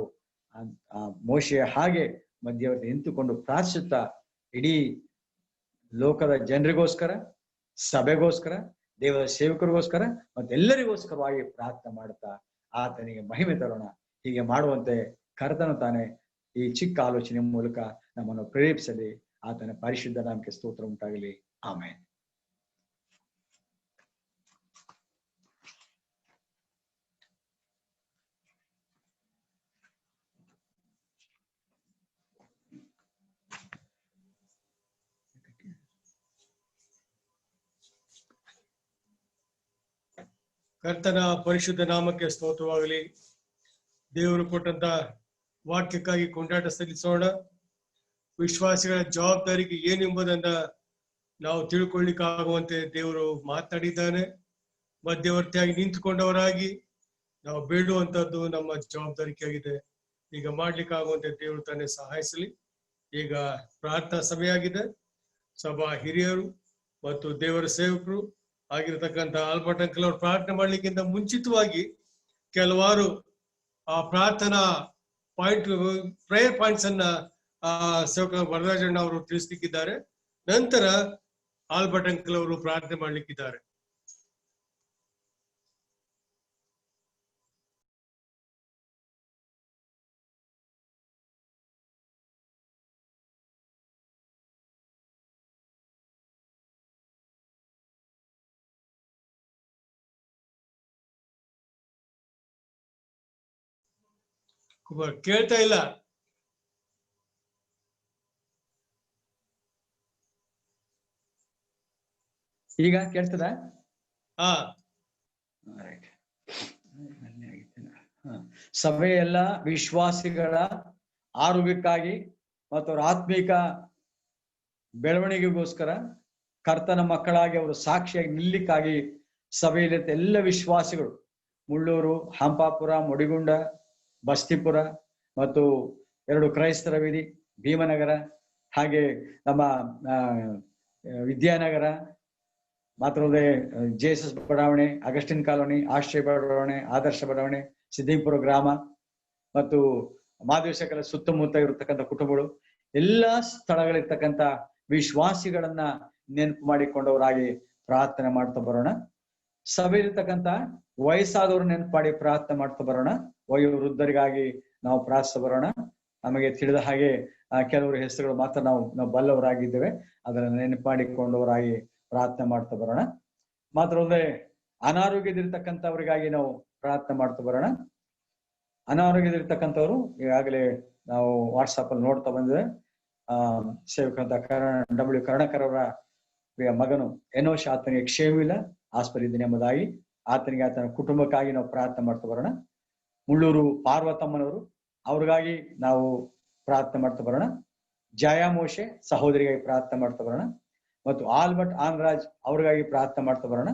ಆ ಮೋಶೆಯ ಹಾಗೆ ಮಧ್ಯವರ್ತಿ ನಿಂತುಕೊಂಡು ಪ್ರಾರ್ಥಿಸುತ್ತಾ ಇಡೀ ಲೋಕದ ಜನರಿಗೋಸ್ಕರ, ಸಭೆಗೋಸ್ಕರ, ದೇವರ ಸೇವಕರಿಗೋಸ್ಕರ ಮತ್ತೆಲ್ಲರಿಗೋಸ್ಕರವಾಗಿ ಪ್ರಾರ್ಥನೆ ಮಾಡುತ್ತಾ ಆತನಿಗೆ ಮಹಿಮೆ ತರೋಣ. ಹೀಗೆ ಮಾಡುವಂತೆ ಕರ್ತನು ತಾನೆ ಈ ಚಿಕ್ಕ ಆಲೋಚನೆ ಮೂಲಕ ನಮ್ಮನ್ನು ಪ್ರೇರೇಪಿಸಲಿ. ಆತನ ಪರಿಶುದ್ಧ ನಾಮಕ್ಕೆ ಸ್ತೋತ್ರ ಉಂಟಾಗಲಿ. ಆಮೆನ್. ಕರ್ತನ ಪರಿಶುದ್ಧ ನಾಮಕ್ಕೆ ಸ್ತೋತ್ರವಾಗಲಿ. ದೇವರು ಕೊಟ್ಟಂತ ವಾಕ್ಯಕ್ಕಾಗಿ ಕೊಂಡಾಟ ಸಲ್ಲಿಸೋಣ. ವಿಶ್ವಾಸಿಗಳ ಜವಾಬ್ದಾರಿಗೆ ಏನೆಂಬುದನ್ನ ನಾವು ತಿಳ್ಕೊಳ್ಳಿಕ್ಕಾಗುವಂತೆ ದೇವರು ಮಾತನಾಡಿದ್ದಾನೆ. ಮಧ್ಯವರ್ತಿಯಾಗಿ ನಿಂತುಕೊಂಡವರಾಗಿ ನಾವು ಬೇಡುವಂತದ್ದು ನಮ್ಮ ಜವಾಬ್ದಾರಿಕೆಯಾಗಿದೆ. ಈಗ ಮಾಡ್ಲಿಕ್ಕಾಗುವಂತೆ ದೇವರು ತಾನೇ ಸಹಾಯಿಸಲಿ. ಈಗ ಪ್ರಾರ್ಥನಾ ಸಮಯ ಆಗಿದೆ. ಸಭಾ ಹಿರಿಯರು ಮತ್ತು ದೇವರ ಸೇವಕರು ಆಗಿರತಕ್ಕಂಥ ಆಲ್ಬರ್ಟ್ ಅಂಕಲ್ ಅವರು ಪ್ರಾರ್ಥನೆ ಮಾಡ್ಲಿಕ್ಕಿಂತ ಮುಂಚಿತವಾಗಿ ಕೆಲವಾರು ಆ ಪ್ರಾರ್ಥನಾ ಪ್ರೇಯರ್ ಪಾಯಿಂಟ್ಸ್ ಅನ್ನ ಸೇವಕ ವರದರಾಜಣ್ಣ ಅವರು ತಿಳಿಸ್ಲಿಕ್ಕಿದ್ದಾರೆ. ನಂತರ ಆಲ್ಬರ್ಟ್ ಅಂಕಲ್ ಅವರು ಪ್ರಾರ್ಥನೆ ಮಾಡ್ಲಿಕ್ಕಿದ್ದಾರೆ. ಕೇಳ್ತಾ ಇಲ್ಲ. ಈಗ ಕೇಳ್ತದ? ಸಭೆಯ ಎಲ್ಲ ವಿಶ್ವಾಸಿಗಳ ಆರೋಗ್ಯಕ್ಕಾಗಿ ಮತ್ತು ಅವರ ಆತ್ಮಿಕ ಬೆಳವಣಿಗೆಗೋಸ್ಕರ ಕರ್ತನ ಮಕ್ಕಳಾಗಿ ಅವರು ಸಾಕ್ಷಿಯಾಗಿ ನಿಲ್ಲಿಕ್ಕಾಗಿ ಸಭೆಯಲ್ಲಿ ಎಲ್ಲ ವಿಶ್ವಾಸಿಗಳು ಮುಳ್ಳೂರು, ಹಂಪಾಪುರ, ಮುಡಿಗುಂಡ, ಬಸ್ತಿಪುರ ಮತ್ತು 2 ಕ್ರೈಸ್ತರ ವೀಧಿ, ಭೀಮನಗರ, ಹಾಗೆ ನಮ್ಮ ವಿದ್ಯಾನಗರ, ಮಾತ್ರವಲ್ಲದೆ ಜೇಸಸ್ ಬಡಾವಣೆ, ಅಗಸ್ಟಿನ್ ಕಾಲೋನಿ, ಆಶ್ರಯ ಬಡಾವಣೆ, ಆದರ್ಶ ಬಡಾವಣೆ, ಸಿದ್ದಿಪುರ ಗ್ರಾಮ ಮತ್ತು ಮಾದೇಶಕರ ಸುತ್ತಮುತ್ತ ಇರತಕ್ಕಂಥ ಕುಟುಂಬಗಳು, ಎಲ್ಲಾ ಸ್ಥಳಗಳಿರ್ತಕ್ಕಂಥ ವಿಶ್ವಾಸಿಗಳನ್ನ ನೆನಪು ಮಾಡಿಕೊಂಡವರಾಗಿ ಪ್ರಾರ್ಥನೆ ಮಾಡ್ತಾ ಬರೋಣ. ಸಭೆಯಲ್ಲಿರ್ತಕ್ಕಂಥ ವಯಸ್ಸಾದವ್ರು ನೆನಪು ಮಾಡಿ ಪ್ರಾರ್ಥನೆ ಮಾಡ್ತಾ ಬರೋಣ. ವಯೋವೃದ್ಧರಿಗಾಗಿ ನಾವು ಪ್ರಾರ್ಥಿಸ್ತಾ ಬರೋಣ. ನಮಗೆ ತಿಳಿದ ಹಾಗೆ ಕೆಲವರು ಹೆಸರುಗಳು ಮಾತ್ರ ನಾವು ಬಲ್ಲವರಾಗಿದ್ದೇವೆ. ಅದನ್ನ ನೆನಪು ಮಾಡಿಕೊಂಡವರಾಗಿ ಪ್ರಾರ್ಥನೆ ಮಾಡ್ತಾ ಬರೋಣ. ಮಾತ್ರವಲ್ಲದೆ ಅನಾರೋಗ್ಯದಿರ್ತಕ್ಕಂಥವ್ರಿಗಾಗಿ ನಾವು ಪ್ರಾರ್ಥನೆ ಮಾಡ್ತಾ ಬರೋಣ. ಅನಾರೋಗ್ಯದಲ್ಲಿರ್ತಕ್ಕಂಥವ್ರು ಈಗಾಗಲೇ ನಾವು ವಾಟ್ಸಪ್ ಅಲ್ಲಿ ನೋಡ್ತಾ ಬಂದಿದೆ. ಸೇವಕಂತ ಡಬ್ಲ್ಯೂ ಕರುಣಾಕರ್ ಅವರ ಮಗನು ಎನೋಶ್, ಆತನಿಗೆ ಕ್ಷೇಮವಿಲ್ಲ, ಆಸ್ಪತ್ರೆ ಎಂಬುದಾಗಿ ಆತನಿಗೆ ಆತನ ಕುಟುಂಬಕ್ಕಾಗಿ ನಾವು ಪ್ರಾರ್ಥನೆ ಮಾಡ್ತಾ ಬರೋಣ. ಮುಳ್ಳೂರು ಪಾರ್ವತಮ್ಮನವರು, ಅವ್ರಿಗಾಗಿ ನಾವು ಪ್ರಾರ್ಥನೆ ಮಾಡ್ತಾ ಬರೋಣ. ಜಯಾಮೋಶೆ ಸಹೋದರಿಗಾಗಿ ಪ್ರಾರ್ಥನೆ ಮಾಡ್ತಾ ಬರೋಣ. ಮತ್ತು ಆಲ್ಬರ್ಟ್ ಆನ್ರಾಜ್ ಅವ್ರಿಗಾಗಿ ಪ್ರಾರ್ಥನೆ ಮಾಡ್ತಾ ಬರೋಣ.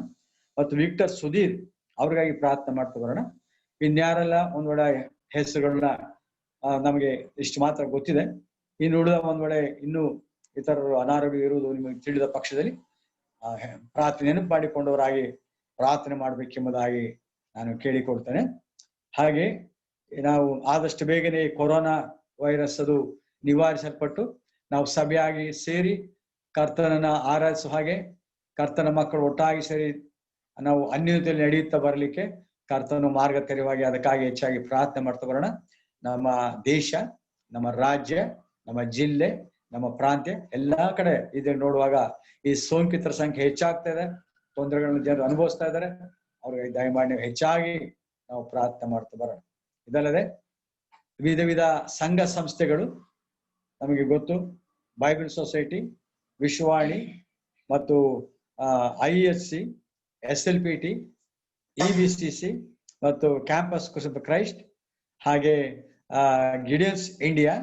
ಮತ್ತು ವಿಕ್ಟರ್ ಸುಧೀರ್ ಅವ್ರಿಗಾಗಿ ಪ್ರಾರ್ಥನೆ ಮಾಡ್ತಾ ಬರೋಣ. ಇನ್ಯಾರೆಲ್ಲ ಒಂದೊಳ್ಳೆ ಹೆಸರುಗಳನ್ನ ನಮಗೆ ಇಷ್ಟು ಮಾತ್ರ ಗೊತ್ತಿದೆ. ಇನ್ನು ಉಳಿದ ಒಂದೊಳ್ಳೆ ಇನ್ನೂ ಇತರರು ಅನಾರೋಗ್ಯ ಇರುವುದು ನಿಮಗೆ ತಿಳಿದ ಪಕ್ಷದಲ್ಲಿ ಪ್ರಾರ್ಥನೆ ನೆನಪು ಮಾಡಿಕೊಂಡವರಾಗಿ ಪ್ರಾರ್ಥನೆ ಮಾಡ್ಬೇಕೆಂಬುದಾಗಿ ನಾನು ಕೇಳಿಕೊಡ್ತೇನೆ. ಹಾಗೆ ನಾವು ಆದಷ್ಟು ಬೇಗನೆ ಕೊರೋನಾ ವೈರಸ್ ಅದು ನಿವಾರಿಸಲ್ಪಟ್ಟು ನಾವು ಸಭೆಯಾಗಿ ಸೇರಿ ಕರ್ತನನ್ನ ಆರಾಧಿಸುವ ಹಾಗೆ, ಕರ್ತನ ಮಕ್ಕಳು ಒಟ್ಟಾಗಿ ಸೇರಿ ನಾವು ಅನ್ಯೋನ್ಯತೆಯಲ್ಲಿ ನಡೆಯುತ್ತಾ ಬರಲಿಕ್ಕೆ ಕರ್ತನು ಮಾರ್ಗ ತೆರೆಯುವಾಗಿ ಅದಕ್ಕಾಗಿ ಹೆಚ್ಚಾಗಿ ಪ್ರಾರ್ಥನೆ ಮಾಡ್ತಾ ಬರೋಣ. ನಮ್ಮ ದೇಶ, ನಮ್ಮ ರಾಜ್ಯ, ನಮ್ಮ ಜಿಲ್ಲೆ, ನಮ್ಮ ಪ್ರಾಂತ್ಯ ಎಲ್ಲಾ ಕಡೆ ಇದನ್ನು ನೋಡುವಾಗ ಈ ಸೋಂಕಿತರ ಸಂಖ್ಯೆ ಹೆಚ್ಚಾಗ್ತಾ ಇದೆ, ತೊಂದರೆಗಳನ್ನು ಜನರು ಅನುಭವಿಸ್ತಾ ಇದ್ದಾರೆ. ಅವ್ರಿಗೆ ದಯಮಾಡಿ ಹೆಚ್ಚಾಗಿ ನಾವು ಪ್ರಾರ್ಥನೆ ಮಾಡ್ತಾ ಬರೋಣ. ಇದಲ್ಲದೆ ವಿಧ ಸಂಘ ಸಂಸ್ಥೆಗಳು ನಮಗೆ ಗೊತ್ತು. ಬೈಬಲ್ ಸೊಸೈಟಿ, ವಿಶ್ವವಾಣಿ ಮತ್ತು ISC, SLPT, EBCC ಮತ್ತು ಕ್ಯಾಂಪಸ್ ಕ್ರೈಸ್ಟ್, ಹಾಗೆ ಗಿಡಿಯನ್ಸ್ ಇಂಡಿಯಾ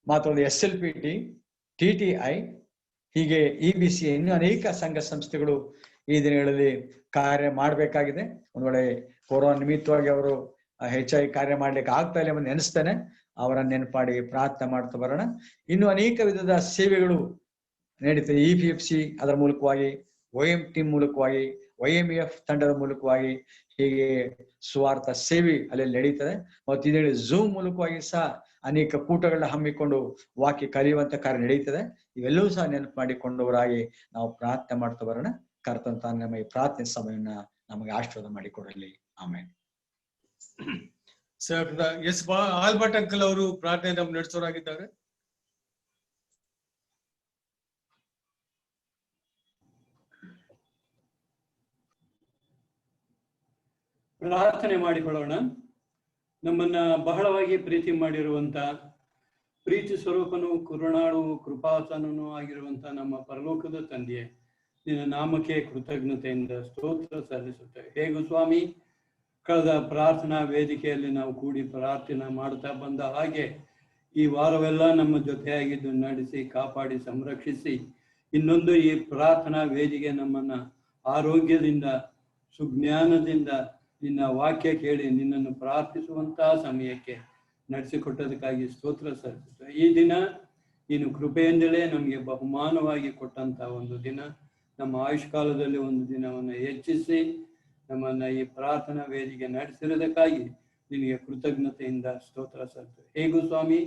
ಮತ್ತು SLPT, TTI, ಹೀಗೆ EBC ಇನ್ನೂ ಅನೇಕ ಸಂಘ ಸಂಸ್ಥೆಗಳು ಈ ದಿನಗಳಲ್ಲಿ ಕಾರ್ಯ ಮಾಡಬೇಕಾಗಿದೆ. ಒಂದ್ ವೇಳೆ ಕೊರೋನಾ ನಿಮಿತ್ತವಾಗಿ ಅವರು ಹೆಚ್ಚಾಗಿ ಕಾರ್ಯ ಮಾಡ್ಲಿಕ್ಕೆ ಆಗ್ತಾ ಇಲ್ಲ ಎಂದು ನೆನೆಸ್ತೇನೆ. ಅವರನ್ನ ನೆನಪಾಡಿ ಪ್ರಾರ್ಥನೆ ಮಾಡ್ತಾ ಬರೋಣ. ಇನ್ನು ಅನೇಕ ವಿಧದ ಸೇವೆಗಳು ನಡೀತದೆ. EPFC ಅದರ ಮೂಲಕವಾಗಿ, OM ಟೀಮ್ ಮೂಲಕವಾಗಿ, YMEF ತಂಡದ ಮೂಲಕವಾಗಿ ಹೀಗೆ ಸುವಾರ್ಥ ಸೇವೆ ಅಲ್ಲಿ ನಡೀತದೆ. ಮತ್ತು ಇದೇ ಝೂಮ್ ಮೂಲಕವಾಗಿ ಸಹ ಅನೇಕ ಕೂಟಗಳನ್ನ ಹಮ್ಮಿಕೊಂಡು ವಾಕ್ಯ ಕಲಿಯುವಂತ ಕಾರ್ಯ ನಡೀತದೆ. ಇವೆಲ್ಲವೂ ಸಹ ನೆನಪು ಮಾಡಿಕೊಂಡವರಾಗಿ ನಾವು ಪ್ರಾರ್ಥನೆ ಮಾಡ್ತಾ ಬರೋಣ. ಕರ್ತನ ತಾನು ನಮ್ಮ ಈ ಪ್ರಾರ್ಥನೆ ಸಮಯವನ್ನ ನಮಗೆ ಆಶೀರ್ವಾದ ಮಾಡಿಕೊಡಲಿ. ಆಮೇಲೆ ಸರ್ ಆಲ್ಬರ್ಟ್ ಅಂಕಲ್ ಅವರು ಪ್ರಾರ್ಥನೆ ನಮ್ಗೆ ನಡೆಸೋರಾಗಿದ್ದಾರೆ. ಪ್ರಾರ್ಥನೆ ಮಾಡಿಕೊಳ್ಳೋಣ. ನಮ್ಮನ್ನ ಬಹಳವಾಗಿ ಪ್ರೀತಿ ಮಾಡಿರುವಂತ ಪ್ರೀತಿ ಸ್ವರೂಪನು, ಕರುಣಾಳು, ಕೃಪಾಸನನು ಆಗಿರುವಂತ ನಮ್ಮ ಪರಲೋಕದ ತಂದೆಯೇ, ನಿನ್ನ ನಾಮಕ್ಕೆ ಕೃತಜ್ಞತೆಯಿಂದ ಸ್ತೋತ್ರ ಸಲ್ಲಿಸುತ್ತೇವೆ. ಹೇಗೂ ಸ್ವಾಮಿ, ಕಳೆದ ಪ್ರಾರ್ಥನಾ ವೇದಿಕೆಯಲ್ಲಿ ನಾವು ಕೂಡಿ ಪ್ರಾರ್ಥನೆ ಮಾಡ್ತಾ ಬಂದ ಹಾಗೆ ಈ ವಾರವೆಲ್ಲ ನಮ್ಮ ಜೊತೆಯಾಗಿದ್ದು ನಡೆಸಿ, ಕಾಪಾಡಿ, ಸಂರಕ್ಷಿಸಿ ಇನ್ನೊಂದು ಈ ಪ್ರಾರ್ಥನಾ ವೇದಿಕೆ ನಮ್ಮನ್ನ ಆರೋಗ್ಯದಿಂದ, ಸುಜ್ಞಾನದಿಂದ ನಿನ್ನ ವಾಕ್ಯ ಕೇಳಿ ನಿನ್ನನ್ನು ಪ್ರಾರ್ಥಿಸುವಂತಹ ಸಮಯಕ್ಕೆ ನಡೆಸಿಕೊಟ್ಟದಕ್ಕಾಗಿ ಸ್ತೋತ್ರ ಸಲ್ಲಿಸುತ್ತೇವೆ. ಈ ದಿನ ನೀನು ಕೃಪೆಯಿಂದಲೇ ನಮಗೆ ಬಹುಮಾನವಾಗಿ ಕೊಟ್ಟಂತ ಒಂದು ದಿನ. ನಮ್ಮ ಆಯುಷ್ಕಾಲದಲ್ಲಿ ಒಂದು ದಿನವನ್ನು ಹೆಚ್ಚಿಸಿ ನಮ್ಮನ್ನ ಈ ಪ್ರಾರ್ಥನಾ ವೇದಿಕೆ ನಡೆಸಿರೋದಕ್ಕಾಗಿ ನಿನಗೆ ಕೃತಜ್ಞತೆಯಿಂದ ಸ್ತೋತ್ರ ಸಲ್ಲಿಸುತ್ತೇವೆ. ಹೇಗೂ ಸ್ವಾಮಿ,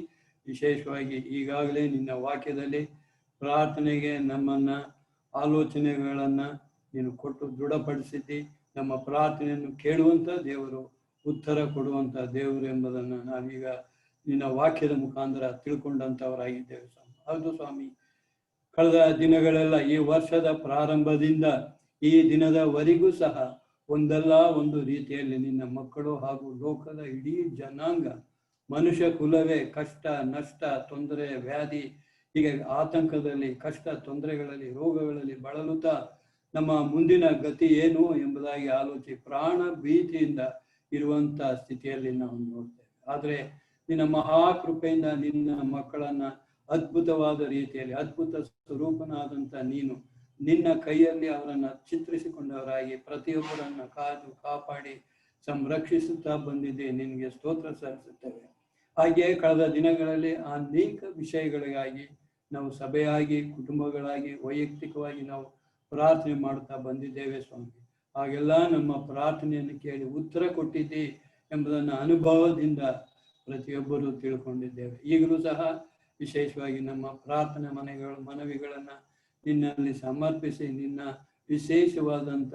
ವಿಶೇಷವಾಗಿ ಈಗಾಗಲೇ ನಿನ್ನ ವಾಕ್ಯದಲ್ಲಿ ಪ್ರಾರ್ಥನೆಗೆ ನಮ್ಮನ್ನ ಆಲೋಚನೆಗಳನ್ನ ನೀನು ಕೊಟ್ಟು ದೃಢಪಡಿಸಿದ್ದಿ. ನಮ್ಮ ಪ್ರಾರ್ಥನೆಯನ್ನು ಕೇಳುವಂತ ದೇವರು, ಉತ್ತರ ಕೊಡುವಂತ ದೇವರು ಎಂಬುದನ್ನು ನಾವೀಗ ನಿನ್ನ ವಾಕ್ಯದ ಮುಖಾಂತರ ತಿಳ್ಕೊಂಡಂತವರಾಗಿದ್ದೇವೆ ಸ್ವಾಮಿ. ಹೌದು ಸ್ವಾಮಿ, ಕಳೆದ ದಿನಗಳೆಲ್ಲ ಈ ವರ್ಷದ ಪ್ರಾರಂಭದಿಂದ ಈ ದಿನದವರೆಗೂ ಸಹ ಒಂದಲ್ಲ ಒಂದು ರೀತಿಯಲ್ಲಿ ನಿನ್ನ ಮಕ್ಕಳು ಹಾಗೂ ಲೋಕದ ಇಡೀ ಜನಾಂಗ, ಮನುಷ್ಯ ಕುಲವೇ ಕಷ್ಟ, ನಷ್ಟ, ತೊಂದರೆ, ವ್ಯಾಧಿ, ಹೀಗೆ ಆತಂಕದಲ್ಲಿ, ಕಷ್ಟ, ತೊಂದರೆಗಳಲ್ಲಿ, ರೋಗಗಳಲ್ಲಿ ಬಳಲುತ್ತಾ ನಮ್ಮ ಮುಂದಿನ ಗತಿ ಏನು ಎಂಬುದಾಗಿ ಆಲೋಚಿಸಿ ಪ್ರಾಣ ಭೀತಿಯಿಂದ ಇರುವಂತ ಸ್ಥಿತಿಯಲ್ಲಿ ನಾವು ನೋಡ್ತೇವೆ. ಆದ್ರೆ ನಿನ್ನ ಮಹಾಕೃಪೆಯಿಂದ ನಿನ್ನ ಮಕ್ಕಳನ್ನ ಅದ್ಭುತವಾದ ರೀತಿಯಲ್ಲಿ, ಅದ್ಭುತ ಸ್ವರೂಪನಾದಂತ ನೀನು ನಿನ್ನ ಕೈಯಲ್ಲಿ ಅವರನ್ನ ಚಿತ್ರಿಸಿಕೊಂಡವರಾಗಿ ಪ್ರತಿಯೊಬ್ಬರನ್ನ ಕಾದು ಕಾಪಾಡಿ ಸಂರಕ್ಷಿಸುತ್ತಾ ಬಂದಿದ್ದೆ. ನಿನಗೆ ಸ್ತೋತ್ರ ಸಲ್ಲಿಸುತ್ತೇವೆ. ಹಾಗೆಯೇ ಕಳೆದ ದಿನಗಳಲ್ಲಿ ಅನೇಕ ವಿಷಯಗಳಿಗಾಗಿ ನಾವು ಸಭೆಯಾಗಿ, ಕುಟುಂಬಗಳಾಗಿ, ವೈಯಕ್ತಿಕವಾಗಿ ನಾವು ಪ್ರಾರ್ಥನೆ ಮಾಡ್ತಾ ಬಂದಿದ್ದೇವೆ ಸ್ವಾಮಿ. ಹಾಗೆಲ್ಲ ನಮ್ಮ ಪ್ರಾರ್ಥನೆಯನ್ನು ಕೇಳಿ ಉತ್ತರ ಕೊಟ್ಟಿದ್ದಿ ಎಂಬುದನ್ನು ಅನುಭವದಿಂದ ಪ್ರತಿಯೊಬ್ಬರು ತಿಳ್ಕೊಂಡಿದ್ದೇವೆ. ಈಗಲೂ ಸಹ ವಿಶೇಷವಾಗಿ ನಮ್ಮ ಪ್ರಾರ್ಥನೆ ಮನವಿಗಳನ್ನ ನಿನ್ನಲ್ಲಿ ಸಮರ್ಪಿಸಿ ನಿನ್ನ ವಿಶೇಷವಾದಂಥ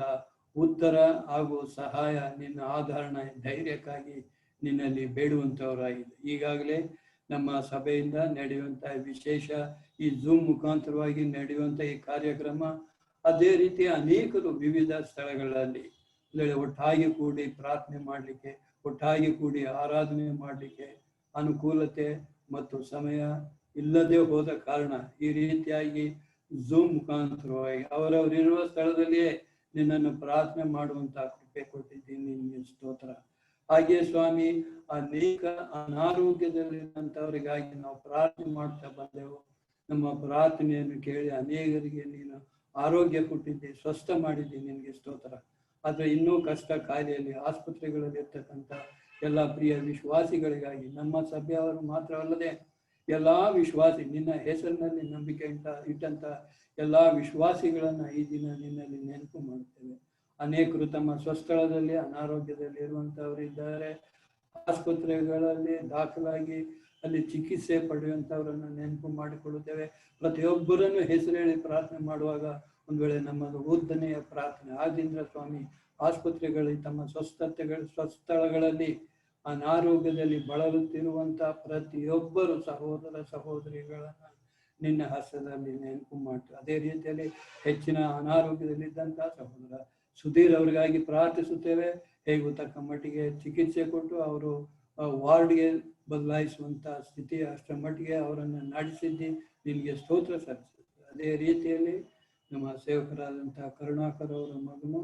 ಉತ್ತರ ಹಾಗೂ ಸಹಾಯ, ನಿನ್ನ ಆಧರಣೆ, ಧೈರ್ಯಕ್ಕಾಗಿ ನಿನ್ನಲ್ಲಿ ಬೇಡುವಂಥವರಾಗಿದೆ. ಈಗಾಗಲೇ ನಮ್ಮ ಸಭೆಯಿಂದ ನಡೆಯುವಂಥ ವಿಶೇಷ ಈ ಝೂಮ್ ಮುಖಾಂತರವಾಗಿ ನಡೆಯುವಂಥ ಈ ಕಾರ್ಯಕ್ರಮ, ಅದೇ ರೀತಿ ಅನೇಕರು ವಿವಿಧ ಸ್ಥಳಗಳಲ್ಲಿ ಒಟ್ಟಾಗಿ ಕೂಡಿ ಪ್ರಾರ್ಥನೆ ಮಾಡಲಿಕ್ಕೆ, ಒಟ್ಟಾಗಿ ಕೂಡಿ ಆರಾಧನೆ ಮಾಡಲಿಕ್ಕೆ ಅನುಕೂಲತೆ ಮತ್ತು ಸಮಯ ಇಲ್ಲದೆ ಹೋದ ಕಾರಣ ಈ ರೀತಿಯಾಗಿ ಝೂಮ್ ಮುಖಾಂತರವಾಗಿ ಅವರವರಿರುವ ಸ್ಥಳದಲ್ಲಿಯೇ ನಿನ್ನನ್ನು ಪ್ರಾರ್ಥನೆ ಮಾಡುವಂತ ಕೃಪೆ ಕೊಟ್ಟಿದ್ದೀನಿ. ನಿನ್ಗೆ ಸ್ತೋತ್ರ. ಹಾಗೆ ಸ್ವಾಮಿ, ಅನೇಕ ಅನಾರೋಗ್ಯದಲ್ಲಿರುವಂತವರಿಗಾಗಿ ನಾವು ಪ್ರಾರ್ಥನೆ ಮಾಡ್ತಾ ಬಂದೆವು. ನಮ್ಮ ಪ್ರಾರ್ಥನೆಯನ್ನು ಕೇಳಿ ಅನೇಕರಿಗೆ ನೀನು ಆರೋಗ್ಯ ಕೊಟ್ಟಿದ್ದೆ, ಸ್ವಸ್ಥ ಮಾಡಿದ್ದೆ. ನಿನ್ಗೆ ಸ್ತೋತ್ರ. ಆದ್ರೆ ಇನ್ನೂ ಕಷ್ಟ ಕಾಯಿಲೆಯಲ್ಲಿ ಆಸ್ಪತ್ರೆಗಳಲ್ಲಿ ಇರ್ತಕ್ಕಂಥ ಎಲ್ಲ ಪ್ರಿಯ ವಿಶ್ವಾಸಿಗಳಿಗಾಗಿ, ನಮ್ಮ ಸಭೆಯವರು ಮಾತ್ರವಲ್ಲದೆ ಎಲ್ಲಾ ವಿಶ್ವಾಸಿ, ನಿನ್ನ ಹೆಸರಿನಲ್ಲಿ ನಂಬಿಕೆ ಇಟ್ಟಂತ ಎಲ್ಲಾ ವಿಶ್ವಾಸಿಗಳನ್ನ ಈ ದಿನ ನಿನ್ನಲ್ಲಿ ನೆನಪು ಮಾಡುತ್ತೇವೆ. ಅನೇಕರು ತಮ್ಮ ಸ್ವಸ್ಥಳದಲ್ಲಿ ಅನಾರೋಗ್ಯದಲ್ಲಿ ಇರುವಂತವರಿದ್ದಾರೆ. ಆಸ್ಪತ್ರೆಗಳಲ್ಲಿ ದಾಖಲಾಗಿ ಅಲ್ಲಿ ಚಿಕಿತ್ಸೆ ಪಡೆಯುವಂತವರನ್ನು ನೆನಪು ಮಾಡಿಕೊಳ್ಳುತ್ತೇವೆ. ಪ್ರತಿಯೊಬ್ಬರನ್ನು ಹೆಸರು ಹೇಳಿ ಪ್ರಾರ್ಥನೆ ಮಾಡುವಾಗ ಒಂದ್ ವೇಳೆ ನಮ್ಮದು ಉದ್ದನೆಯ ಪ್ರಾರ್ಥನೆ ಆದ್ರಿಂದ ಸ್ವಾಮಿ, ಆಸ್ಪತ್ರೆಗಳಲ್ಲಿ ತಮ್ಮ ಸ್ವಸ್ಥಳಗಳಲ್ಲಿ ಅನಾರೋಗ್ಯದಲ್ಲಿ ಬಳಲುತ್ತಿರುವಂತ ಪ್ರತಿಯೊಬ್ಬರು ಸಹೋದರ ಸಹೋದರಿಗಳನ್ನ ನಿನ್ನ ಹಸ್ತದಲ್ಲಿ ನೆನಪು ಮಾಡ್ತು. ಅದೇ ರೀತಿಯಲ್ಲಿ ಹೆಚ್ಚಿನ ಅನಾರೋಗ್ಯದಲ್ಲಿದ್ದಂತಹ ಸಹೋದರ ಸುಧೀರ್ ಅವರಿಗಾಗಿ ಪ್ರಾರ್ಥಿಸುತ್ತೇವೆ. ಹೇಗೂ ತಕ್ಕ ಮಟ್ಟಿಗೆ ಚಿಕಿತ್ಸೆ ಕೊಟ್ಟು ಅವರು ವಾರ್ಡ್ಗೆ ಬದಲಾಯಿಸುವಂತ ಸ್ಥಿತಿ ಅಷ್ಟರ ಮಟ್ಟಿಗೆ ಅವರನ್ನು ನಡೆಸಿದ್ದಿ. ನಿನ್ಗೆ ಸ್ತೋತ್ರ ಸಲ್ಲಿಸುತ್ತೆ. ಅದೇ ರೀತಿಯಲ್ಲಿ ನಮ್ಮ ಸೇವಕರಾದಂತಹ ಕರುಣಾಕರ್ ಅವರ ಮಗನು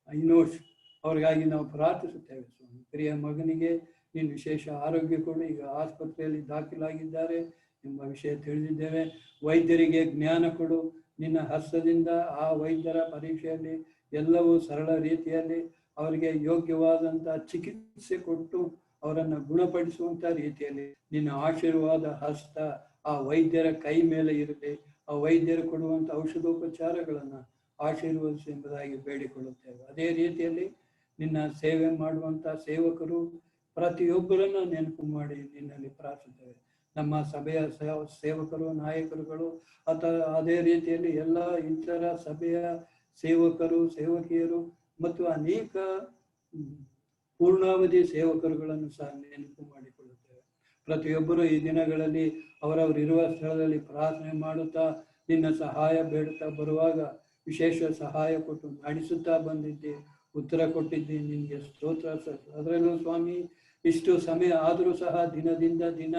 ಐನೋಷ್ ಅವ್ರಿಗಾಗಿ ನಾವು ಪ್ರಾರ್ಥಿಸುತ್ತೇವೆ ಸ್ವಾಮಿ. ಪ್ರಿಯ ಮಗನಿಗೆ ನೀನು ವಿಶೇಷ ಆರೋಗ್ಯ ಕೊಡು. ಈಗ ಆಸ್ಪತ್ರೆಯಲ್ಲಿ ದಾಖಲಾಗಿದ್ದಾರೆ ಎಂಬ ವಿಷಯ ತಿಳಿದಿದ್ದೇವೆ. ವೈದ್ಯರಿಗೆ ಜ್ಞಾನ ಕೊಡು. ನಿನ್ನ ಹಸ್ತದಿಂದ ಆ ವೈದ್ಯರ ಪರೀಕ್ಷೆಯಲ್ಲಿ ಎಲ್ಲವೂ ಸರಳ ರೀತಿಯಲ್ಲಿ ಅವರಿಗೆ ಯೋಗ್ಯವಾದಂತಹ ಚಿಕಿತ್ಸೆ ಕೊಟ್ಟು ಅವರನ್ನು ಗುಣಪಡಿಸುವಂತ ರೀತಿಯಲ್ಲಿ ನಿನ್ನ ಆಶೀರ್ವಾದ ಹಸ್ತ ಆ ವೈದ್ಯರ ಕೈ ಮೇಲೆ ಇರಲಿ. ಆ ವೈದ್ಯರು ಕೊಡುವಂತ ಔಷಧೋಪಚಾರಗಳನ್ನ ಆಶೀರ್ವದಿಸಿ ಎಂಬುದಾಗಿ ಬೇಡಿಕೊಳ್ಳುತ್ತೇವೆ. ಅದೇ ರೀತಿಯಲ್ಲಿ ನಿನ್ನ ಸೇವೆ ಮಾಡುವಂತ ಸೇವಕರು ಪ್ರತಿಯೊಬ್ಬರನ್ನು ನೆನಪು ಮಾಡಿ ನಿನ್ನಲ್ಲಿ ಪ್ರಾರ್ಥಿಸುತ್ತೇವೆ. ನಮ್ಮ ಸಭೆಯ ಸೇವಕರು, ನಾಯಕರುಗಳು ಅದೇ ರೀತಿಯಲ್ಲಿ ಎಲ್ಲ ಇತರ ಸಭೆಯ ಸೇವಕರು, ಸೇವಕಿಯರು ಮತ್ತು ಅನೇಕ ಪೂರ್ಣಾವಧಿ ಸೇವಕರುಗಳನ್ನು ಸಹ ನೆನಪು ಮಾಡಿಕೊಳ್ಳುತ್ತೇವೆ. ಪ್ರತಿಯೊಬ್ಬರು ಈ ದಿನಗಳಲ್ಲಿ ಅವರವರಿರುವ ಸ್ಥಳದಲ್ಲಿ ಪ್ರಾರ್ಥನೆ ಮಾಡುತ್ತಾ ನಿನ್ನ ಸಹಾಯ ಬೇಡುತ್ತಾ ಬರುವಾಗ ವಿಶೇಷ ಸಹಾಯ ಕೊಟ್ಟು ನಡೆಸುತ್ತಾ ಬಂದಿದ್ದೆ, ಉತ್ತರ ಕೊಟ್ಟಿದ್ದೆ. ನಿನ್ಗೆ ಸ್ತೋತ್ರ. ಅದರಲ್ಲೂ ಸ್ವಾಮಿ, ಇಷ್ಟು ಸಮಯ ಆದರೂ ಸಹ ದಿನದಿಂದ ದಿನ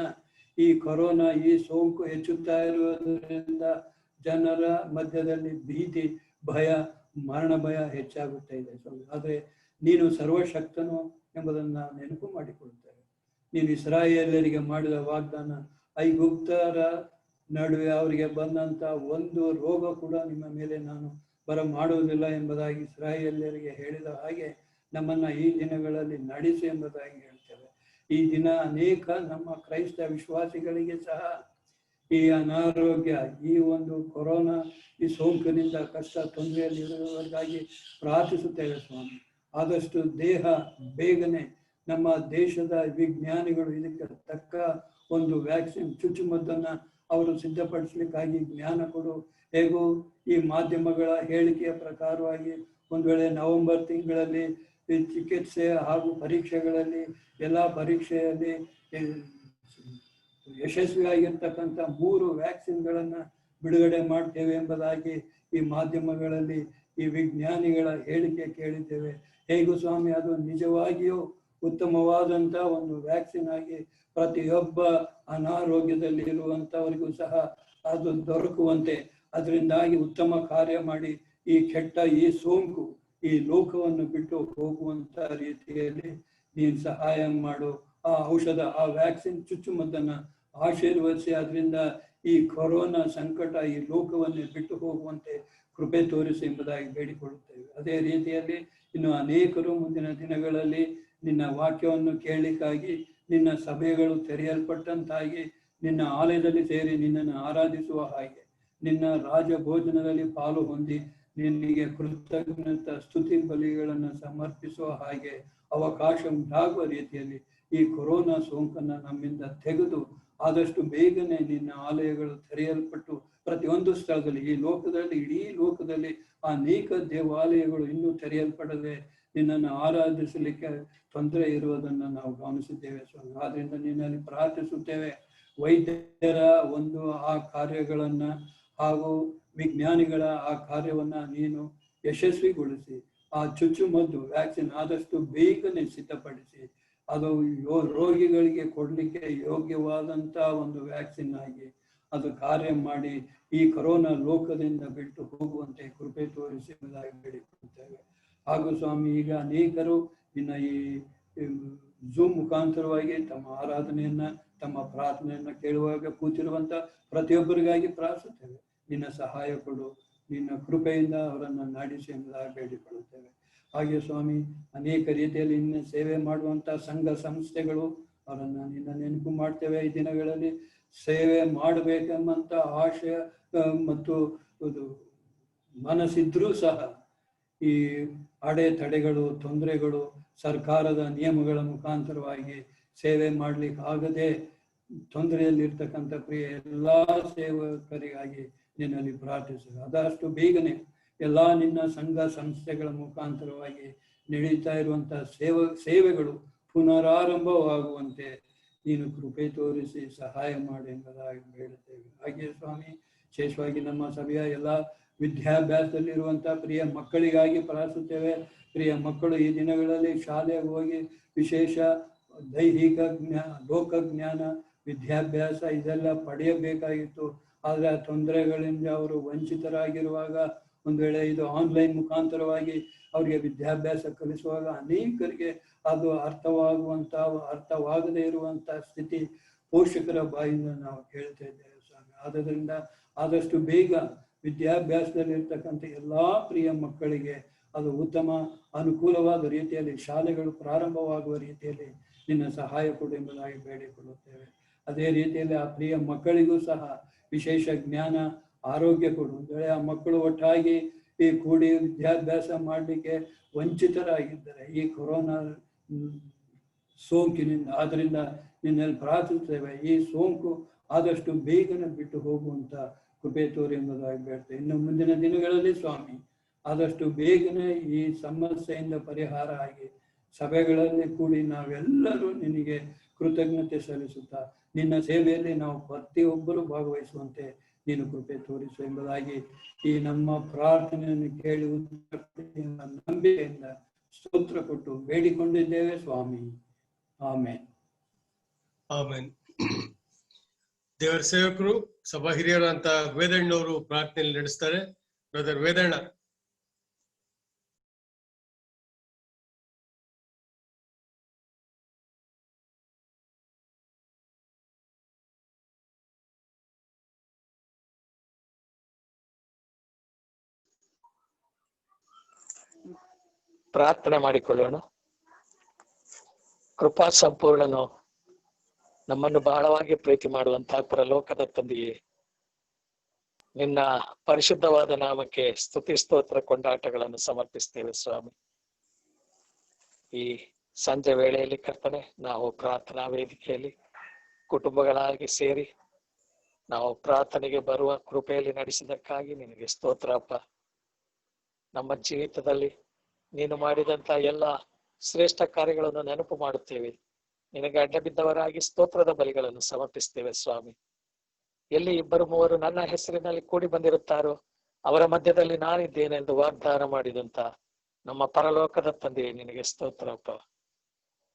ಈ ಕೊರೋನಾ, ಈ ಸೋಂಕು ಹೆಚ್ಚುತ್ತಾ ಇರುವುದರಿಂದ ಜನರ ಮಧ್ಯದಲ್ಲಿ ಭೀತಿ, ಭಯ, ಮರಣ ಭಯ ಹೆಚ್ಚಾಗುತ್ತಾ ಇದೆ ಸ್ವಾಮಿ. ಆದರೆ ನೀನು ಸರ್ವಶಕ್ತನು ಎಂಬುದನ್ನು ನೆನಪು ಮಾಡಿಕೊಳ್ಳುತ್ತೇವೆ. ನೀನು ಇಸ್ರಾಯೇಲರಿಗೆ ಮಾಡಿದ ವಾಗ್ದಾನ, ಐಗುಪ್ತರ ನಡುವೆ ಅವರಿಗೆ ಬಂದಂತ ಒಂದು ರೋಗ ಕೂಡ ನಿಮ್ಮ ಮೇಲೆ ನಾನು ಬರ ಮಾಡುವುದಿಲ್ಲ ಎಂಬುದಾಗಿ ಇಸ್ರಾಯೇಲರಿಗೆ ಹೇಳಿದ ಹಾಗೆ ನಮ್ಮನ್ನ ಈ ದಿನಗಳಲ್ಲಿ ನಡೆಸು ಎಂಬುದಾಗಿ ಹೇಳ್ತೇವೆ. ಈ ದಿನ ಅನೇಕ ನಮ್ಮ ಕ್ರೈಸ್ತ ವಿಶ್ವಾಸಿಗಳಿಗೆ ಸಹ ಈ ಅನಾರೋಗ್ಯ, ಈ ಒಂದು ಕೊರೋನಾ, ಈ ಸೋಂಕಿನಿಂದ ಕಷ್ಟ ತೊಂದರೆಯಲ್ಲಿ ಇರುವವರಿಗಾಗಿ ಪ್ರಾರ್ಥಿಸುತ್ತೇವೆ ಸ್ವಾಮಿ. ಆದಷ್ಟು ದೇಹ ಬೇಗನೆ ನಮ್ಮ ದೇಶದ ವಿಜ್ಞಾನಿಗಳು ಇದಕ್ಕೆ ತಕ್ಕ ಒಂದು ವ್ಯಾಕ್ಸಿನ್, ಚುಚ್ಚುಮದ್ದನ್ನ ಅವರು ಸಿದ್ಧಪಡಿಸಲಿಕ್ಕಾಗಿ ಜ್ಞಾನ ಕೊಡು. ಹೇಗೂ ಈ ಮಾಧ್ಯಮಗಳ ಹೇಳಿಕೆಯ ಪ್ರಕಾರವಾಗಿ ಒಂದು ವೇಳೆ ನವೆಂಬರ್ ತಿಂಗಳಲ್ಲಿ ಚಿಕಿತ್ಸೆ ಹಾಗೂ ಪರೀಕ್ಷೆಗಳಲ್ಲಿ ಎಲ್ಲ ಪರೀಕ್ಷೆಯಲ್ಲಿ ಯಶಸ್ವಿಯಾಗಿರ್ತಕ್ಕಂಥ 3 ವ್ಯಾಕ್ಸಿನ್ಗಳನ್ನ ಬಿಡುಗಡೆ ಮಾಡ್ತೇವೆ ಎಂಬುದಾಗಿ ಈ ಮಾಧ್ಯಮಗಳಲ್ಲಿ ಈ ವಿಜ್ಞಾನಿಗಳ ಹೇಳಿಕೆ ಕೇಳಿದ್ದೇವೆ. ಹೇಗೂ ಸ್ವಾಮಿ, ಅದು ನಿಜವಾಗಿಯೂ ಉತ್ತಮವಾದಂತ ಒಂದು ವ್ಯಾಕ್ಸಿನ್ ಆಗಿ ಪ್ರತಿಯೊಬ್ಬ ಅನಾರೋಗ್ಯದಲ್ಲಿ ಇರುವಂತವರಿಗೂ ಸಹ ಅದು ದೊರಕುವಂತೆ, ಅದರಿಂದಾಗಿ ಉತ್ತಮ ಕಾರ್ಯ ಮಾಡಿ ಈ ಕೆಟ್ಟ ಈ ಸೋಂಕು ಈ ಲೋಕವನ್ನು ಬಿಟ್ಟು ಹೋಗುವಂತ ರೀತಿಯಲ್ಲಿ ನೀನು ಸಹಾಯ ಮಾಡು. ಆ ಔಷಧ, ಆ ವ್ಯಾಕ್ಸಿನ್ ಚುಚ್ಚುಮದ್ದನ್ನ ಆಶೀರ್ವದಿಸಿ ಅದರಿಂದ ಈ ಕೊರೋನಾ ಸಂಕಟ ಈ ಲೋಕವನ್ನೇ ಬಿಟ್ಟು ಹೋಗುವಂತೆ ಕೃಪೆ ತೋರಿಸಿ ಎಂಬುದಾಗಿ ಬೇಡಿಕೊಳ್ಳುತ್ತೇವೆ. ಅದೇ ರೀತಿಯಲ್ಲಿ ಇನ್ನು ಅನೇಕರು ಮುಂದಿನ ದಿನಗಳಲ್ಲಿ ನಿನ್ನ ವಾಕ್ಯವನ್ನು ಕೇಳಲಿಕ್ಕಾಗಿ ನಿನ್ನ ಸಭೆಗಳು ತೆರೆಯಲ್ಪಟ್ಟಂತಾಗಿ ನಿನ್ನ ಆಲಯದಲ್ಲಿ ಸೇರಿ ನಿನ್ನನ್ನು ಆರಾಧಿಸುವ ಹಾಗೆ, ನಿನ್ನ ರಾಜ ಭೋಜನದಲ್ಲಿ ಪಾಲು ಹೊಂದಿ ನಿನಗೆ ಕೃತಜ್ಞತಾ ಸ್ತುತಿ ಬಲಿಗಳನ್ನು ಸಮರ್ಪಿಸುವ ಹಾಗೆ ಅವಕಾಶ ಉಂಟಾಗುವ ರೀತಿಯಲ್ಲಿ ಈ ಕೊರೋನಾ ಸೋಂಕನ್ನು ನಮ್ಮಿಂದ ತೆಗೆದು ಆದಷ್ಟು ಬೇಗನೆ ನಿನ್ನ ಆಲಯಗಳು ತೆರೆಯಲ್ಪಟ್ಟು ಪ್ರತಿಯೊಂದು ಸ್ಥಳದಲ್ಲಿ ಈ ಲೋಕದಲ್ಲಿ, ಇಡೀ ಲೋಕದಲ್ಲಿ ಅನೇಕ ದೇವಾಲಯಗಳು ಇನ್ನೂ ತೆರೆಯಲ್ಪಡದೆ ನಿನ್ನನ್ನು ಆರಾಧಿಸಲಿಕ್ಕೆ ತೊಂದರೆ ಇರುವುದನ್ನು ನಾವು ಗಮನಿಸಿದ್ದೇವೆ ಸ್ವಾಮಿ. ಆದ್ರಿಂದ ನಿನ್ನಲ್ಲಿ ಪ್ರಾರ್ಥಿಸುತ್ತೇವೆ. ವೈದ್ಯರ ಒಂದು ಆ ಕಾರ್ಯಗಳನ್ನ ಹಾಗೂ ವಿಜ್ಞಾನಿಗಳ ಆ ಕಾರ್ಯವನ್ನ ನೀನು ಯಶಸ್ವಿಗೊಳಿಸಿ ಆ ಚುಚ್ಚುಮದ್ದು ವ್ಯಾಕ್ಸಿನ್ ಆದಷ್ಟು ಬೇಗನೆ ಸಿದ್ಧಪಡಿಸಿ ಅದು ರೋಗಿಗಳಿಗೆ ಕೊಡ್ಲಿಕ್ಕೆ ಯೋಗ್ಯವಾದಂತ ಒಂದು ವ್ಯಾಕ್ಸಿನ್ ಆಗಿ ಅದು ಕಾರ್ಯ ಮಾಡಿ ಈ ಕೊರೋನಾ ಲೋಕದಿಂದ ಬಿಟ್ಟು ಹೋಗುವಂತೆ ಕೃಪೆ ತೋರಿಸಿ ಬೇಡಿಕೊಳ್ಳುತ್ತೇವೆ. ಹಾಗೂ ಸ್ವಾಮಿ, ಈಗ ಅನೇಕರು ಇನ್ನು ಈ ಝೂಮ್ ಮುಖಾಂತರವಾಗಿ ತಮ್ಮ ಆರಾಧನೆಯನ್ನ, ತಮ್ಮ ಪ್ರಾರ್ಥನೆಯನ್ನ ಕೇಳುವಾಗ ಕೂತಿರುವಂತ ಪ್ರತಿಯೊಬ್ಬರಿಗಾಗಿ ಪ್ರಾರ್ಥಿಸುತ್ತೇವೆ. ನಿನ್ನ ಸಹಾಯ ಕೊಡು, ನಿನ್ನ ಕೃಪೆಯಿಂದ ಅವರನ್ನು ನಡೆಸಿ ಎಂಬುದಾಗಿ ಬೇಡಿಕೊಳ್ಳುತ್ತೇವೆ. ಹಾಗೆ ಸ್ವಾಮಿ, ಅನೇಕ ರೀತಿಯಲ್ಲಿ ನಿನ್ನ ಸೇವೆ ಮಾಡುವಂತ ಸಂಘ ಸಂಸ್ಥೆಗಳು ಅವರನ್ನ ನಿನ್ನ ನೆನಪು ಮಾಡ್ತೇವೆ. ಈ ದಿನಗಳಲ್ಲಿ ಸೇವೆ ಮಾಡಬೇಕೆಂಬಂತ ಆಶಯ ಮತ್ತು ಮನಸ್ಸಿದ್ರೂ ಸಹ ಈ ಅಡೆತಡೆಗಳು, ತೊಂದರೆಗಳು, ಸರ್ಕಾರದ ನಿಯಮಗಳ ಮುಖಾಂತರವಾಗಿ ಸೇವೆ ಮಾಡ್ಲಿಕ್ಕೆ ಆಗದೆ ತೊಂದರೆಯಲ್ಲಿರ್ತಕ್ಕಂಥ ಪ್ರಿಯ ಎಲ್ಲಾ ಸೇವಕರಿಗಾಗಿ ನಿನ್ನಲ್ಲಿ ಪ್ರಾರ್ಥಿಸುವ. ಆದಷ್ಟು ಬೇಗನೆ ಎಲ್ಲಾ ನಿನ್ನ ಸಂಘ ಸಂಸ್ಥೆಗಳ ಮುಖಾಂತರವಾಗಿ ನಡೀತಾ ಇರುವಂತಹ ಸೇವೆಗಳು ಪುನರಾರಂಭವಾಗುವಂತೆ ನೀನು ಕೃಪೆ ತೋರಿಸಿ ಸಹಾಯ ಮಾಡಿ ಎಂಬುದಾಗಿ ಬೇಡುತ್ತೇವೆ. ಹಾಗೆ ಸ್ವಾಮಿ, ವಿಶೇಷವಾಗಿ ನಮ್ಮ ಸಭೆಯ ಎಲ್ಲ ವಿದ್ಯಾಭ್ಯಾಸದಲ್ಲಿರುವಂತಹ ಪ್ರಿಯ ಮಕ್ಕಳಿಗಾಗಿ ಪ್ರಾರ್ಥಿಸುತ್ತೇವೆ. ಪ್ರಿಯ ಮಕ್ಕಳು ಈ ದಿನಗಳಲ್ಲಿ ಶಾಲೆಗೆ ಹೋಗಿ ವಿಶೇಷ ದೈಹಿಕ ಲೋಕ ಜ್ಞಾನ, ವಿದ್ಯಾಭ್ಯಾಸ ಇದೆಲ್ಲ ಪಡೆಯಬೇಕಾಗಿತ್ತು. ಆದರೆ ಆ ತೊಂದರೆಗಳಿಂದ ಅವರು ವಂಚಿತರಾಗಿರುವಾಗ, ಒಂದು ವೇಳೆ ಇದು ಆನ್ಲೈನ್ ಮುಖಾಂತರವಾಗಿ ಅವರಿಗೆ ವಿದ್ಯಾಭ್ಯಾಸ ಕಲಿಸುವಾಗ ಅನೇಕರಿಗೆ ಅದು ಅರ್ಥವಾಗದೇ ಇರುವಂತಹ ಸ್ಥಿತಿ ಪೋಷಕರ ಬಾಯಿಂದ ನಾವು ಕೇಳ್ತಾ ಇದ್ದೇವೆ ಸ್ವಾಮಿ. ಆದ್ದರಿಂದ ಆದಷ್ಟು ಬೇಗ ವಿದ್ಯಾಭ್ಯಾಸದಲ್ಲಿರ್ತಕ್ಕಂಥ ಎಲ್ಲಾ ಪ್ರಿಯ ಮಕ್ಕಳಿಗೆ ಅದು ಉತ್ತಮ ಅನುಕೂಲವಾದ ರೀತಿಯಲ್ಲಿ ಶಾಲೆಗಳು ಪ್ರಾರಂಭವಾಗುವ ರೀತಿಯಲ್ಲಿ ನಿನ್ನ ಸಹಾಯ ಕೊಡು ಎಂಬುದಾಗಿ ಬೇಡಿಕೊಳ್ಳುತ್ತೇವೆ. ಅದೇ ರೀತಿಯಲ್ಲಿ ಆ ಪ್ರಿಯ ಮಕ್ಕಳಿಗೂ ಸಹ ವಿಶೇಷ ಜ್ಞಾನ, ಆರೋಗ್ಯ ಕೊಡು. ಒಂದು ವೇಳೆ ಆ ಮಕ್ಕಳು ಒಟ್ಟಾಗಿ ಈ ಕೂಡಿ ವಿದ್ಯಾಭ್ಯಾಸ ಮಾಡಲಿಕ್ಕೆ ವಂಚಿತರಾಗಿದ್ದಾರೆ ಈ ಕೊರೋನಾ ಸೋಂಕಿನಿಂದ. ಆದ್ರಿಂದ ನಿನ್ನಲ್ಲಿ ಪ್ರಾರ್ಥಿಸುತ್ತೇವೆ, ಈ ಸೋಂಕು ಆದಷ್ಟು ಬೇಗನೆ ಬಿಟ್ಟು ಹೋಗುವಂತ ಕೃಪೆ ತೋರಿ ಎಂಬುದಾಗಿ ಬೇಡ್ತೇವೆ. ಇನ್ನು ಮುಂದಿನ ದಿನಗಳಲ್ಲಿ ಸ್ವಾಮಿ, ಆದಷ್ಟು ಬೇಗನೆ ಈ ಸಮಸ್ಯೆಯಿಂದ ಪರಿಹಾರ ಆಗಿ ಸಭೆಗಳಲ್ಲಿ ಕೂಡಿ ನಾವೆಲ್ಲರೂ ನಿನಗೆ ಕೃತಜ್ಞತೆ ಸಲ್ಲಿಸುತ್ತಾ ನಿನ್ನ ಸೇವೆಯಲ್ಲಿ ನಾವು ಪ್ರತಿಯೊಬ್ಬರು ಭಾಗವಹಿಸುವಂತೆ ನೀನು ಕೃಪೆ ತೋರಿಸು ಎಂಬುದಾಗಿ ಈ ನಮ್ಮ ಪ್ರಾರ್ಥನೆಯನ್ನು ಕೇಳಿ ನಂಬಿಕೆಯಿಂದ ಸ್ತೋತ್ರ ಕೊಟ್ಟು ಬೇಡಿಕೊಂಡಿದ್ದೇವೆ ಸ್ವಾಮಿ. ಆಮೇನ್. ಆಮೇನ್. ದೇವರ ಸೇವಕರು, ಸಭಾ ಹಿರಿಯರಂತ ವೇದಣ್ಣವರು ಪ್ರಾರ್ಥನೆಯಲ್ಲಿ ನಡೆಸ್ತಾರೆ. ಬ್ರದರ್ ವೇದಣ್ಣ. ಪ್ರಾರ್ಥನೆ ಮಾಡಿಕೊಳ್ಳೋಣ. ಕೃಪಾ ಸಂಪೂರ್ಣನು, ನಮ್ಮನ್ನು ಬಹಳವಾಗಿ ಪ್ರೀತಿ ಮಾಡುವಂತಹ ಪರಲೋಕದ ತಂದೆಯೇ, ನಿನ್ನ ಪರಿಶುದ್ಧವಾದ ನಾಮಕ್ಕೆ ಸ್ತುತಿ ಸ್ತೋತ್ರ ಕೊಂಡಾಟಗಳನ್ನು ಸಮರ್ಪಿಸ್ತೇವೆ ಸ್ವಾಮಿ. ಈ ಸಂಜೆ ವೇಳೆಯಲ್ಲಿ ಕರ್ತನೆ, ನಾವು ಪ್ರಾರ್ಥನಾ ವೇದಿಕೆಯಲ್ಲಿ ಕುಟುಂಬಗಳಾಗಿ ಸೇರಿ ನಾವು ಪ್ರಾರ್ಥನೆಗೆ ಬರುವ ಕೃಪೆಯಲ್ಲಿ ನಡೆಸಿದಕ್ಕಾಗಿ ನಿನಗೆ ಸ್ತೋತ್ರ ಅಪ್ಪ. ನಮ್ಮ ಜೀವಿತದಲ್ಲಿ ನೀನು ಮಾಡಿದಂತ ಎಲ್ಲ ಶ್ರೇಷ್ಠ ಕಾರ್ಯಗಳನ್ನು ನೆನಪು ಮಾಡುತ್ತೇವೆ. ನಿನಗೆ ಅಡ್ಡ ಬಿದ್ದವರಾಗಿ ಸ್ತೋತ್ರದ ಬಲಿಗಳನ್ನು ಸಮರ್ಪಿಸ್ತೇವೆ ಸ್ವಾಮಿ. ಎಲ್ಲಿ ಇಬ್ಬರು ಮೂವರು ನನ್ನ ಹೆಸರಿನಲ್ಲಿ ಕೂಡಿ ಬಂದಿರುತ್ತಾರೋ ಅವರ ಮಧ್ಯದಲ್ಲಿ ನಾನಿದ್ದೇನೆಂದು ವಾಗ್ದಾನ ಮಾಡಿದಂತ ನಮ್ಮ ಪರಲೋಕದ ತಂದೆಯೇ, ನಿನಗೆ ಸ್ತೋತ್ರಪ್ಪ.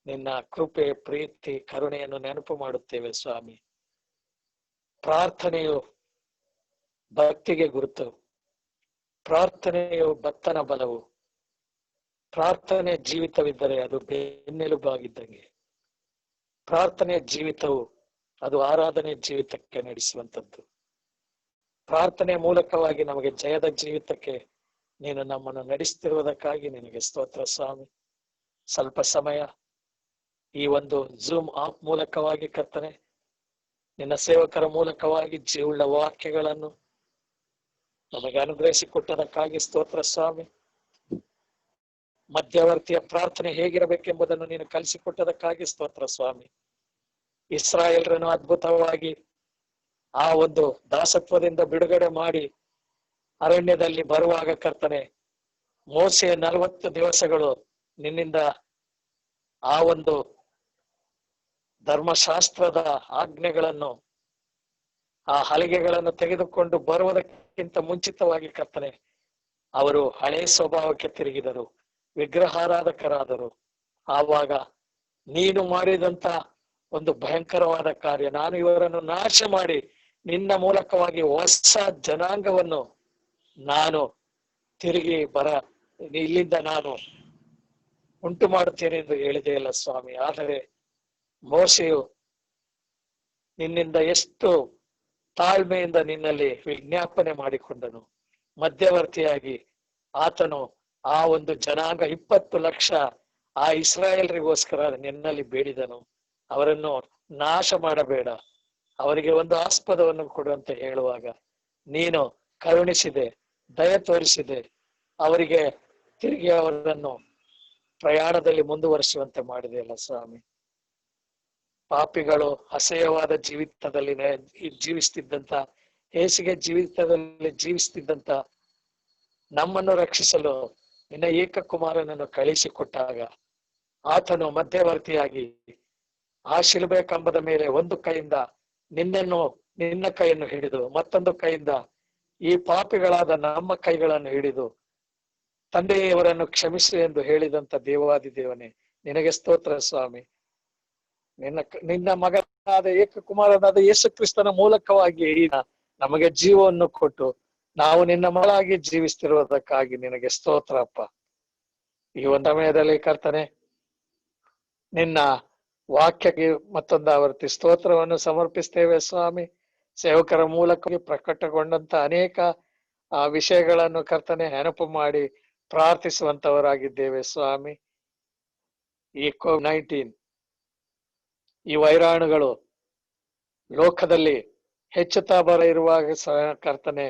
ನಿನ್ನ ಕೃಪೆ, ಪ್ರೀತಿ, ಕರುಣೆಯನ್ನು ನೆನಪು ಮಾಡುತ್ತೇವೆ ಸ್ವಾಮಿ. ಪ್ರಾರ್ಥನೆಯು ಭಕ್ತಿಗೆ ಗುರುತು, ಪ್ರಾರ್ಥನೆಯು ಭಕ್ತನ ಬಲವು, ಪ್ರಾರ್ಥನೆ ಜೀವಿತವಿದ್ದರೆ ಅದು ಬೆನ್ನೆಲುಬಾಗಿದ್ದಂಗೆ. ಪ್ರಾರ್ಥನೆಯ ಜೀವಿತವು ಅದು ಆರಾಧನೆ ಜೀವಿತಕ್ಕೆ ನಡೆಸುವಂಥದ್ದು. ಪ್ರಾರ್ಥನೆಯ ಮೂಲಕವಾಗಿ ನಮಗೆ ಜಯದ ಜೀವಿತಕ್ಕೆ ನೀನು ನಮ್ಮನ್ನು ನಡೆಸ್ತಿರುವುದಕ್ಕಾಗಿ ನಿನಗೆ ಸ್ತೋತ್ರ ಸ್ವಾಮಿ. ಸ್ವಲ್ಪ ಸಮಯ ಈ ಒಂದು ಝೂಮ್ ಆಪ್ ಮೂಲಕವಾಗಿ ಕರ್ತನೆ, ನಿನ್ನ ಸೇವಕರ ಮೂಲಕವಾಗಿ ಜೀವಳ ವಾಕ್ಯಗಳನ್ನು ನಮಗೆ ಅನುಗ್ರಹಿಸಿಕೊಟ್ಟದಕ್ಕಾಗಿ ಸ್ತೋತ್ರ ಸ್ವಾಮಿ. ಮಧ್ಯವರ್ತಿಯ ಪ್ರಾರ್ಥನೆ ಹೇಗಿರಬೇಕೆಂಬುದನ್ನು ನೀನು ಕಲಿಸಿಕೊಟ್ಟದಕ್ಕಾಗಿ ಸ್ತೋತ್ರ ಸ್ವಾಮಿ. ಇಸ್ರಾಯೇಲರನ್ನು ಅದ್ಭುತವಾಗಿ ಆ ಒಂದು ದಾಸತ್ವದಿಂದ ಬಿಡುಗಡೆ ಮಾಡಿ ಅರಣ್ಯದಲ್ಲಿ ಬರುವಾಗ ಕರ್ತನೆ, ಮೋಸೆ 40 ದಿವಸಗಳು ನಿನ್ನಿಂದ ಆ ಒಂದು ಧರ್ಮಶಾಸ್ತ್ರದ ಆಜ್ಞೆಗಳನ್ನು, ಆ ಹಲಿಗೆಗಳನ್ನು ತೆಗೆದುಕೊಂಡು ಬರುವುದಕ್ಕಿಂತ ಮುಂಚಿತವಾಗಿ ಕರ್ತನೆ, ಅವರು ಹಳೆ ಸ್ವಭಾವಕ್ಕೆ ತಿರುಗಿದರು, ವಿಗ್ರಹಾರಾಧಕರಾದರು. ಆವಾಗ ನೀನು ಮಾಡಿದಂತ ಒಂದು ಭಯಂಕರವಾದ ಕಾರ್ಯ. ನಾನು ಇವರನ್ನು ನಾಶ ಮಾಡಿ ನಿನ್ನ ಮೂಲಕವಾಗಿ ಹೊಸ ಜನಾಂಗವನ್ನು ನಾನು ತಿರುಗಿ ಇಲ್ಲಿಂದ ನಾನು ಉಂಟು ಮಾಡುತ್ತೇನೆ ಎಂದು ಹೇಳಿದೆಯಲ್ಲ ಸ್ವಾಮಿ. ಆದರೆ ಮೋಶೆಯು ನಿನ್ನಿಂದ ಎಷ್ಟು ತಾಳ್ಮೆಯಿಂದ ನಿನ್ನಲ್ಲಿ ವಿಜ್ಞಾಪನೆ ಮಾಡಿಕೊಂಡನು. ಮಧ್ಯವರ್ತಿಯಾಗಿ ಆತನು ಆ ಒಂದು ಜನಾಂಗ 20 ಲಕ್ಷ ಆ ಇಸ್ರಾಯೇಲರಿಗೋಸ್ಕರ ನಿನ್ನಲ್ಲಿ ಬೇಡಿದನು. ಅವರನ್ನು ನಾಶ ಮಾಡಬೇಡ, ಅವರಿಗೆ ಒಂದು ಆಸ್ಪದವನ್ನು ಕೊಡು ಅಂತ ಹೇಳುವಾಗ ನೀನು ಕರುಣಿಸಿದೆ, ದಯ ತೋರಿಸಿದೆ. ಅವರಿಗೆ ತಿರುಗಿ ಅವರನ್ನು ಪ್ರಯಾಣದಲ್ಲಿ ಮುಂದುವರಿಸುವಂತೆ ಮಾಡಿದೆಯಲ್ಲ ಸ್ವಾಮಿ. ಪಾಪಿಗಳು ಅಸಹ್ಯವಾದ ಜೀವಿತದಲ್ಲಿ ಜೀವಿಸ್ತಿದ್ದಂತ, ಹೇಸಿಗೆ ಜೀವಿತದಲ್ಲಿ ಜೀವಿಸ್ತಿದ್ದಂತ ನಮ್ಮನ್ನು ರಕ್ಷಿಸಲು ನಿನ್ನ ಏಕಕುಮಾರನನ್ನು ಕಳಿಸಿಕೊಟ್ಟಾಗ ಆತನು ಮಧ್ಯವರ್ತಿಯಾಗಿ ಆ ಶಿಲುಬೆ ಕಂಬದ ಮೇಲೆ ಒಂದು ಕೈಯಿಂದ ನಿನ್ನ ಕೈಯನ್ನು ಹಿಡಿದು ಮತ್ತೊಂದು ಕೈಯಿಂದ ಈ ಪಾಪಿಗಳಾದ ನಮ್ಮ ಕೈಗಳನ್ನು ಹಿಡಿದು ತಂದೆಯವರನ್ನು ಕ್ಷಮಿಸು ಎಂದು ಹೇಳಿದಂತ ದೇವಾದಿದೇವನೇ, ನಿನಗೆ ಸ್ತೋತ್ರ ಸ್ವಾಮಿ. ನಿನ್ನ ಮಗನಾದ ಏಕಕುಮಾರನಾದ ಯೇಸು ಕ್ರಿಸ್ತನ ಮೂಲಕವಾಗಿ ನಮಗೆ ಜೀವವನ್ನು ಕೊಟ್ಟು ನಾವು ನಿನ್ನ ಮಗಳಾಗಿ ಜೀವಿಸ್ತಿರುವುದಕ್ಕಾಗಿ ನಿನಗೆ ಸ್ತೋತ್ರ ಅಪ್ಪ. ಈ ಒಂದು ಸಮಯದಲ್ಲಿ ಕರ್ತನೆ, ನಿನ್ನ ವಾಕ್ಯಕ್ಕೆ ಮತ್ತೊಂದು ಆವರ್ತಿ ಸ್ತೋತ್ರವನ್ನು ಸಮರ್ಪಿಸ್ತೇವೆ ಸ್ವಾಮಿ. ಸೇವಕರ ಮೂಲಕ ಪ್ರಕಟಗೊಂಡಂತ ಅನೇಕ ವಿಷಯಗಳನ್ನು ಕರ್ತನೆ ನೆನಪು ಮಾಡಿ ಪ್ರಾರ್ಥಿಸುವಂತವರಾಗಿದ್ದೇವೆ ಸ್ವಾಮಿ. ಈ COVID-19 ಈ ವೈರಾಣುಗಳು ಲೋಕದಲ್ಲಿ ಹೆಚ್ಚುತ್ತಾ ಇರುವಾಗ ಕರ್ತನೆ,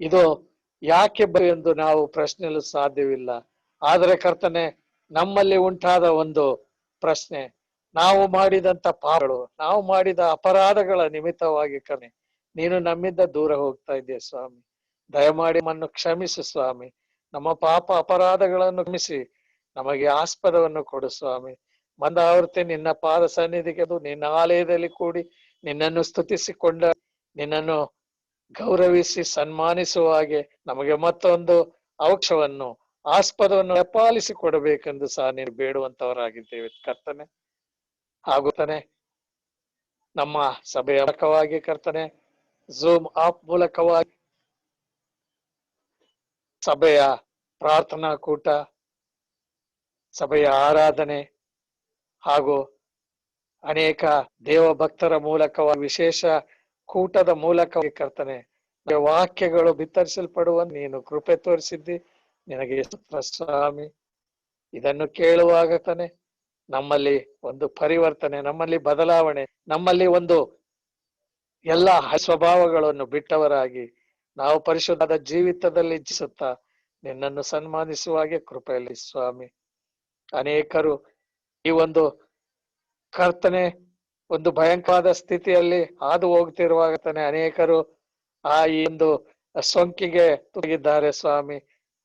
ಇದು ಯಾಕೆ ಎಂದು ನಾವು ಪ್ರಶ್ನೆಯಲು ಸಾಧ್ಯವಿಲ್ಲ. ಆದರೆ ಕರ್ತನೆ, ನಮ್ಮಲ್ಲಿ ಉಂಟಾದ ಒಂದು ಪ್ರಶ್ನೆ, ನಾವು ಮಾಡಿದಂತ ಪಾಪಗಳು, ನಾವು ಮಾಡಿದ ಅಪರಾಧಗಳ ನಿಮಿತ್ತವಾಗಿ ಕರ್ನೆ ನೀನು ನಮ್ಮಿಂದ ದೂರ ಹೋಗ್ತಾ ಇದ್ದೀಯ ಸ್ವಾಮಿ. ದಯಮಾಡಿ ನಮ್ಮನ್ನು ಕ್ಷಮಿಸು ಸ್ವಾಮಿ. ನಮ್ಮ ಪಾಪ ಅಪರಾಧಗಳನ್ನು ಕ್ಷಮಿಸಿ ನಮಗೆ ಆಸ್ಪದವನ್ನು ಕೊಡು ಸ್ವಾಮಿ. ಮಂದಾವರ್ತಿ ನಿನ್ನ ಪಾದ ಸನ್ನಿಧಿಗೆ ನಿನ್ನ ಆಲಯದಲ್ಲಿ ಕೂಡಿ ನಿನ್ನನ್ನು ಸ್ತುತಿಸಿಕೊಂಡ, ನಿನ್ನನ್ನು ಗೌರವಿಸಿ ಸನ್ಮಾನಿಸುವ ಹಾಗೆ ನಮಗೆ ಮತ್ತೊಂದು ಅವಕಾಶವನ್ನು ಆಸ್ಪದವನ್ನು ಪಾಲಿಸಿ ಕೊಡಬೇಕೆಂದು ಸಹ ನೀನು ಬೇಡುವಂತವರಾಗಿದ್ದೇವೆ ಕರ್ತನೆ. ಹಾಗೂ ತಾನೆ ನಮ್ಮ ಸಭೆಯ ಮೂಲಕವಾಗಿ ಕರ್ತನೆ, ಝೂಮ್ ಆಪ್ ಮೂಲಕವಾಗಿ ಸಭೆಯ ಪ್ರಾರ್ಥನಾ ಕೂಟ, ಸಭೆಯ ಆರಾಧನೆ ಹಾಗೂ ಅನೇಕ ದೇವ ಭಕ್ತರ ಮೂಲಕವಾಗಿ ವಿಶೇಷ ಕೂಟದ ಮೂಲಕ ಕರ್ತನೆ ವಾಕ್ಯಗಳು ಬಿತ್ತರಿಸಲ್ಪಡುವ ನೀನು ಕೃಪೆ ತೋರಿಸಿದ್ದಿ, ನಿನಗೆ ಸ್ವಾಮಿ. ಇದನ್ನು ಕೇಳುವಾಗ ತಾನೆ ನಮ್ಮಲ್ಲಿ ಒಂದು ಪರಿವರ್ತನೆ, ನಮ್ಮಲ್ಲಿ ಬದಲಾವಣೆ, ನಮ್ಮಲ್ಲಿ ಒಂದು ಎಲ್ಲ ಸ್ವಭಾವಗಳನ್ನು ಬಿಟ್ಟವರಾಗಿ ನಾವು ಪರಿಶುದ್ಧದ ಜೀವಿತದಲ್ಲಿ ಜೀವಿಸುತ್ತಾ ನಿನ್ನನ್ನು ಸನ್ಮಾನಿಸುವ ಹಾಗೆ ಕೃಪೆಯಲ್ಲಿ ಸ್ವಾಮಿ. ಅನೇಕರು ಈ ಒಂದು ಕರ್ತನೆ ಒಂದು ಭಯಂಕರವಾದ ಸ್ಥಿತಿಯಲ್ಲಿ ಹಾದು ಹೋಗ್ತಿರುವಾಗ ತಾನೆ ಅನೇಕರು ಈ ಒಂದು ಸೋಂಕಿಗೆ ತುಗಿದ್ದಾರೆ ಸ್ವಾಮಿ.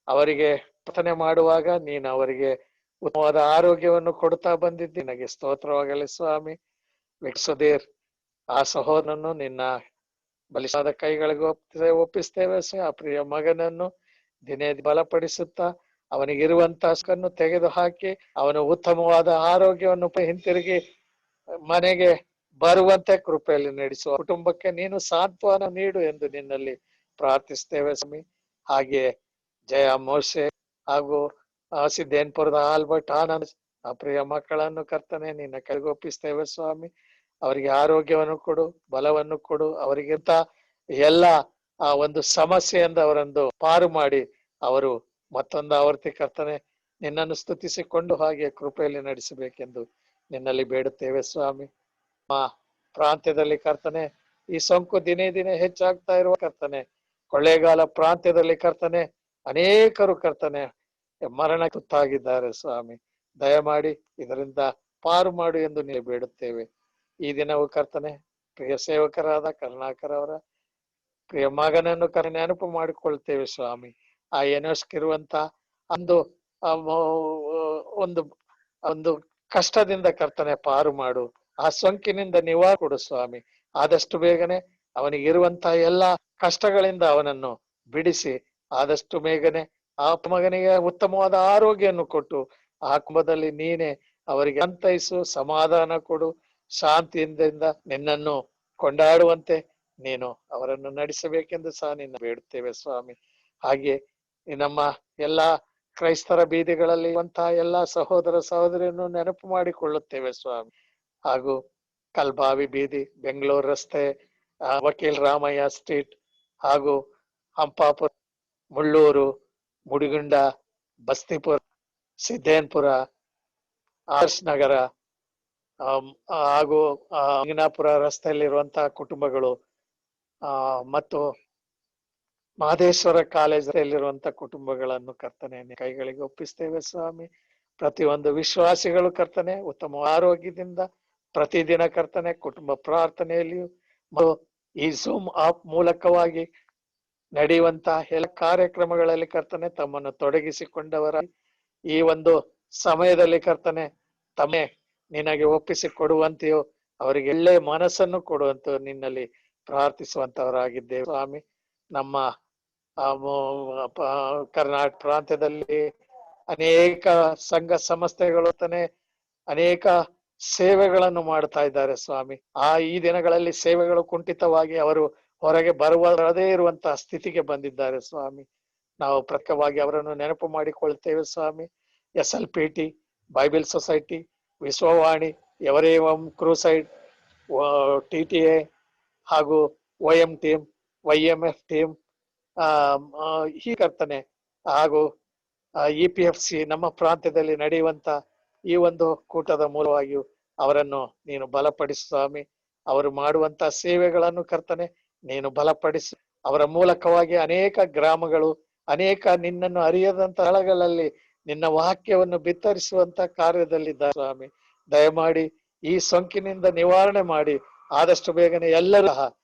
ಅವರಿಗೆ ಪ್ರಾರ್ಥನೆ ಮಾಡುವಾಗ ನೀನು ಅವರಿಗೆ ಉತ್ತಮವಾದ ಆರೋಗ್ಯವನ್ನು ಕೊಡ್ತಾ ಬಂದಿದ್ದಿ, ನನಗೆ ಸ್ತೋತ್ರವಾಗಲಿ ಸ್ವಾಮಿ. ವಿಕ್ಸುದೀರ್ ಆ ಸಹೋದರನನ್ನು ನಿನ್ನ ಬಲಿಷ್ಠವಾದ ಕೈಗಳಿಗೆ ಒಪ್ಪಿಸ್ತೇವೆ. ಆ ಪ್ರಿಯ ಮಗನನ್ನು ದಿನೇ ಬಲಪಡಿಸುತ್ತಾ ಅವನಿಗಿರುವಂತಹನ್ನು ತೆಗೆದು ಹಾಕಿ ಅವನು ಉತ್ತಮವಾದ ಆರೋಗ್ಯವನ್ನು ಹಿಂತಿರುಗಿ ಮನೆಗೆ ಬರುವಂತೆ ಕೃಪೆಯಲ್ಲಿ ನಡೆಸುವ ಕುಟುಂಬಕ್ಕೆ ನೀನು ಸಾಂತ್ವನ ನೀಡು ಎಂದು ನಿನ್ನಲ್ಲಿ ಪ್ರಾರ್ಥಿಸ್ತೇವೆ ಸ್ವಾಮಿ. ಹಾಗೆ ಜಯ ಮೋಸೆ ಹಾಗೂ ಸಿದ್ದೇನ್ಪುರದ ಆಲ್ಬರ್ಟ್ ಆನಂದ್ ಆ ಪ್ರಿಯ ಮಕ್ಕಳನ್ನು ಕರ್ತನೆ ನಿನ್ನ ಕೈಗೊಪ್ಪಿಸ್ತೇವೆ ಸ್ವಾಮಿ. ಅವರಿಗೆ ಆರೋಗ್ಯವನ್ನು ಕೊಡು, ಬಲವನ್ನು ಕೊಡು. ಅವರಿಗಿಂತ ಎಲ್ಲ ಆ ಒಂದು ಸಮಸ್ಯೆಯಿಂದ ಅವರೊಂದು ಪಾರು ಮಾಡಿ ಅವರು ಮತ್ತೊಂದು ಆವರ್ತಿ ಕರ್ತನೆ ನಿನ್ನನ್ನು ಸ್ತುತಿಸಿಕೊಂಡು ಹಾಗೆ ಕೃಪೆಯಲ್ಲಿ ನಡೆಸಬೇಕೆಂದು ನಿನ್ನಲ್ಲಿ ಬೇಡುತ್ತೇವೆ ಸ್ವಾಮಿ. ಪ್ರಾಂತ್ಯದಲ್ಲಿ ಕರ್ತನೆ ಈ ಸೋಂಕು ದಿನೇ ದಿನೇ ಹೆಚ್ಚಾಗ್ತಾ ಇರುವ ಕರ್ತನೆ, ಕೊಳ್ಳೇಗಾಲ ಪ್ರಾಂತ್ಯದಲ್ಲಿ ಕರ್ತನೆ ಅನೇಕರು ಕರ್ತನೆ ಮರಣ ತುತ್ತಾಗಿದ್ದಾರೆ ಸ್ವಾಮಿ. ದಯಮಾಡಿ ಇದರಿಂದ ಪಾರು ಮಾಡು ಎಂದು ನೀವು ಬೇಡುತ್ತೇವೆ. ಈ ದಿನವೂ ಕರ್ತನೆ ಪ್ರಿಯ ಸೇವಕರಾದ ಕರುಣಾಕರ್ ಅವರ ಪ್ರಿಯ ಮಗನನ್ನು ನೆನಪು ಮಾಡಿಕೊಳ್ತೇವೆ ಸ್ವಾಮಿ. ಆ ಎನೋಸ್ಕಿರುವಂತ ಒಂದು ಒಂದು ಒಂದು ಕಷ್ಟದಿಂದ ಕರ್ತನೆ ಪಾರು ಮಾಡು, ಆ ಸೋಂಕಿನಿಂದ ನಿವಾರ ಕೊಡು ಸ್ವಾಮಿ. ಆದಷ್ಟು ಬೇಗನೆ ಅವನಿಗಿರುವಂತ ಎಲ್ಲಾ ಕಷ್ಟಗಳಿಂದ ಅವನನ್ನು ಬಿಡಿಸಿ ಆದಷ್ಟು ಬೇಗನೆ ಆ ಮಗನಿಗೆ ಉತ್ತಮವಾದ ಆರೋಗ್ಯವನ್ನು ಕೊಟ್ಟು ಆ ಕುಟುಂಬದಲ್ಲಿ ನೀನೆ ಅವರಿಗೆ ಸಂತೈಸು, ಸಮಾಧಾನ ಕೊಡು, ಶಾಂತಿಯಿಂದ ನಿನ್ನನ್ನು ಕೊಂಡಾಡುವಂತೆ ನೀನು ಅವರನ್ನು ನಡೆಸಬೇಕೆಂದು ಸಹ ನಿನ್ನ ಬೇಡುತ್ತೇವೆ ಸ್ವಾಮಿ. ಹಾಗೆ ನಮ್ಮ ಎಲ್ಲಾ ಕ್ರೈಸ್ತರ ಬೀದಿಗಳಲ್ಲಿ ಇರುವಂತಹ ಎಲ್ಲಾ ಸಹೋದರ ಸಹೋದರಿಯನ್ನು ನೆನಪು ಮಾಡಿಕೊಳ್ಳುತ್ತೇವೆ ಸ್ವಾಮಿ. ಹಾಗೂ ಕಲ್ಬಾವಿ ಬೀದಿ, ಬೆಂಗಳೂರು ರಸ್ತೆ, ವಕೀಲ್ ರಾಮಯ್ಯ ಸ್ಟ್ರೀಟ್, ಹಾಗೂ ಹಂಪಾಪುರ, ಮುಳ್ಳೂರು, ಮುಡಿಗುಂಡ, ಬಸ್ತಿಪುರ, ಸಿದ್ದೇನ್ಪುರ, ಆರ್ಸ್ ನಗರ, ಹಾಗೂ ಅಂಗನಾಪುರ ರಸ್ತೆಯಲ್ಲಿರುವಂತಹ ಕುಟುಂಬಗಳು, ಮತ್ತು ಮಹದೇಶ್ವರ ಕಾಲೇಜಲ್ಲಿರುವಂತಹ ಕುಟುಂಬಗಳನ್ನು ಕರ್ತನೆ ಕೈಗಳಿಗೆ ಒಪ್ಪಿಸ್ತೇವೆ ಸ್ವಾಮಿ. ಪ್ರತಿಯೊಂದು ವಿಶ್ವಾಸಿಗಳು ಕರ್ತನೆ ಉತ್ತಮ ಆರೋಗ್ಯದಿಂದ ಪ್ರತಿದಿನ ಕರ್ತನೆ ಕುಟುಂಬ ಪ್ರಾರ್ಥನೆಯಲ್ಲಿಯೂ ಈ ಝೂಮ್ ಆಪ್ ಮೂಲಕವಾಗಿ ನಡೆಯುವಂತಹ ಎಲ್ಲ ಕಾರ್ಯಕ್ರಮಗಳಲ್ಲಿ ಕರ್ತನೆ ತಮ್ಮನ್ನು ತೊಡಗಿಸಿಕೊಂಡವರ ಈ ಒಂದು ಸಮಯದಲ್ಲಿ ಕರ್ತನೆ ತಮ್ಮೇ ನಿನಗೆ ಒಪ್ಪಿಸಿ ಕೊಡುವಂತೆಯೋ ಅವರಿಗೆ ಒಳ್ಳೆ ಮನಸ್ಸನ್ನು ಕೊಡುವಂತ ನಿನ್ನಲ್ಲಿ ಪ್ರಾರ್ಥಿಸುವಂತವರಾಗಿದ್ದೇವೆ ಸ್ವಾಮಿ. ನಮ್ಮ ಕರ್ನಾಟಕ ಪ್ರಾಂತ್ಯದಲ್ಲಿ ಅನೇಕ ಸಂಘ ಸಂಸ್ಥೆಗಳು ಅನೇಕ ಸೇವೆಗಳನ್ನು ಮಾಡ್ತಾ ಇದ್ದಾರೆ ಸ್ವಾಮಿ. ಈ ದಿನಗಳಲ್ಲಿ ಸೇವೆಗಳು ಕುಂಠಿತವಾಗಿ ಅವರು ಹೊರಗೆ ಬರದೇ ಇರುವಂತಹ ಸ್ಥಿತಿಗೆ ಬಂದಿದ್ದಾರೆ ಸ್ವಾಮಿ. ನಾವು ಪ್ರತ್ಯೇಕವಾಗಿ ಅವರನ್ನು ನೆನಪು ಮಾಡಿಕೊಳ್ತೇವೆ ಸ್ವಾಮಿ. SLPT, Bible Society, Vishwavani, Every Home Crusade, TTA ಹಾಗೂ OM ಟೀಮ್, YMF ಟೀಮ್, ಈ ಕರ್ತನೆ ಹಾಗೂ EPFC ನಮ್ಮ ಪ್ರಾಂತ್ಯದಲ್ಲಿ ನಡೆಯುವಂತ ಈ ಒಂದು ಕೂಟದ ಮೂಲವಾಗಿಯೂ ಅವರನ್ನು ನೀನು ಬಲಪಡಿಸು ಸ್ವಾಮಿ. ಅವರು ಮಾಡುವಂತ ಸೇವೆಗಳನ್ನು ಕರ್ತನೆ ನೀನು ಬಲಪಡಿಸು. ಅವರ ಮೂಲಕವಾಗಿ ಅನೇಕ ಗ್ರಾಮಗಳು, ಅನೇಕ ನಿನ್ನನ್ನು ಅರಿಯದಂತ ಸ್ಥಳಗಳಲ್ಲಿ ನಿನ್ನ ವಾಕ್ಯವನ್ನು ಬಿತ್ತರಿಸುವಂತ ಕಾರ್ಯದಲ್ಲಿದ್ದಾರೆ ಸ್ವಾಮಿ. ದಯಮಾಡಿ ಈ ಸೋಂಕಿನಿಂದ ನಿವಾರಣೆ ಮಾಡಿ ಆದಷ್ಟು ಬೇಗನೆ ಎಲ್ಲರೂ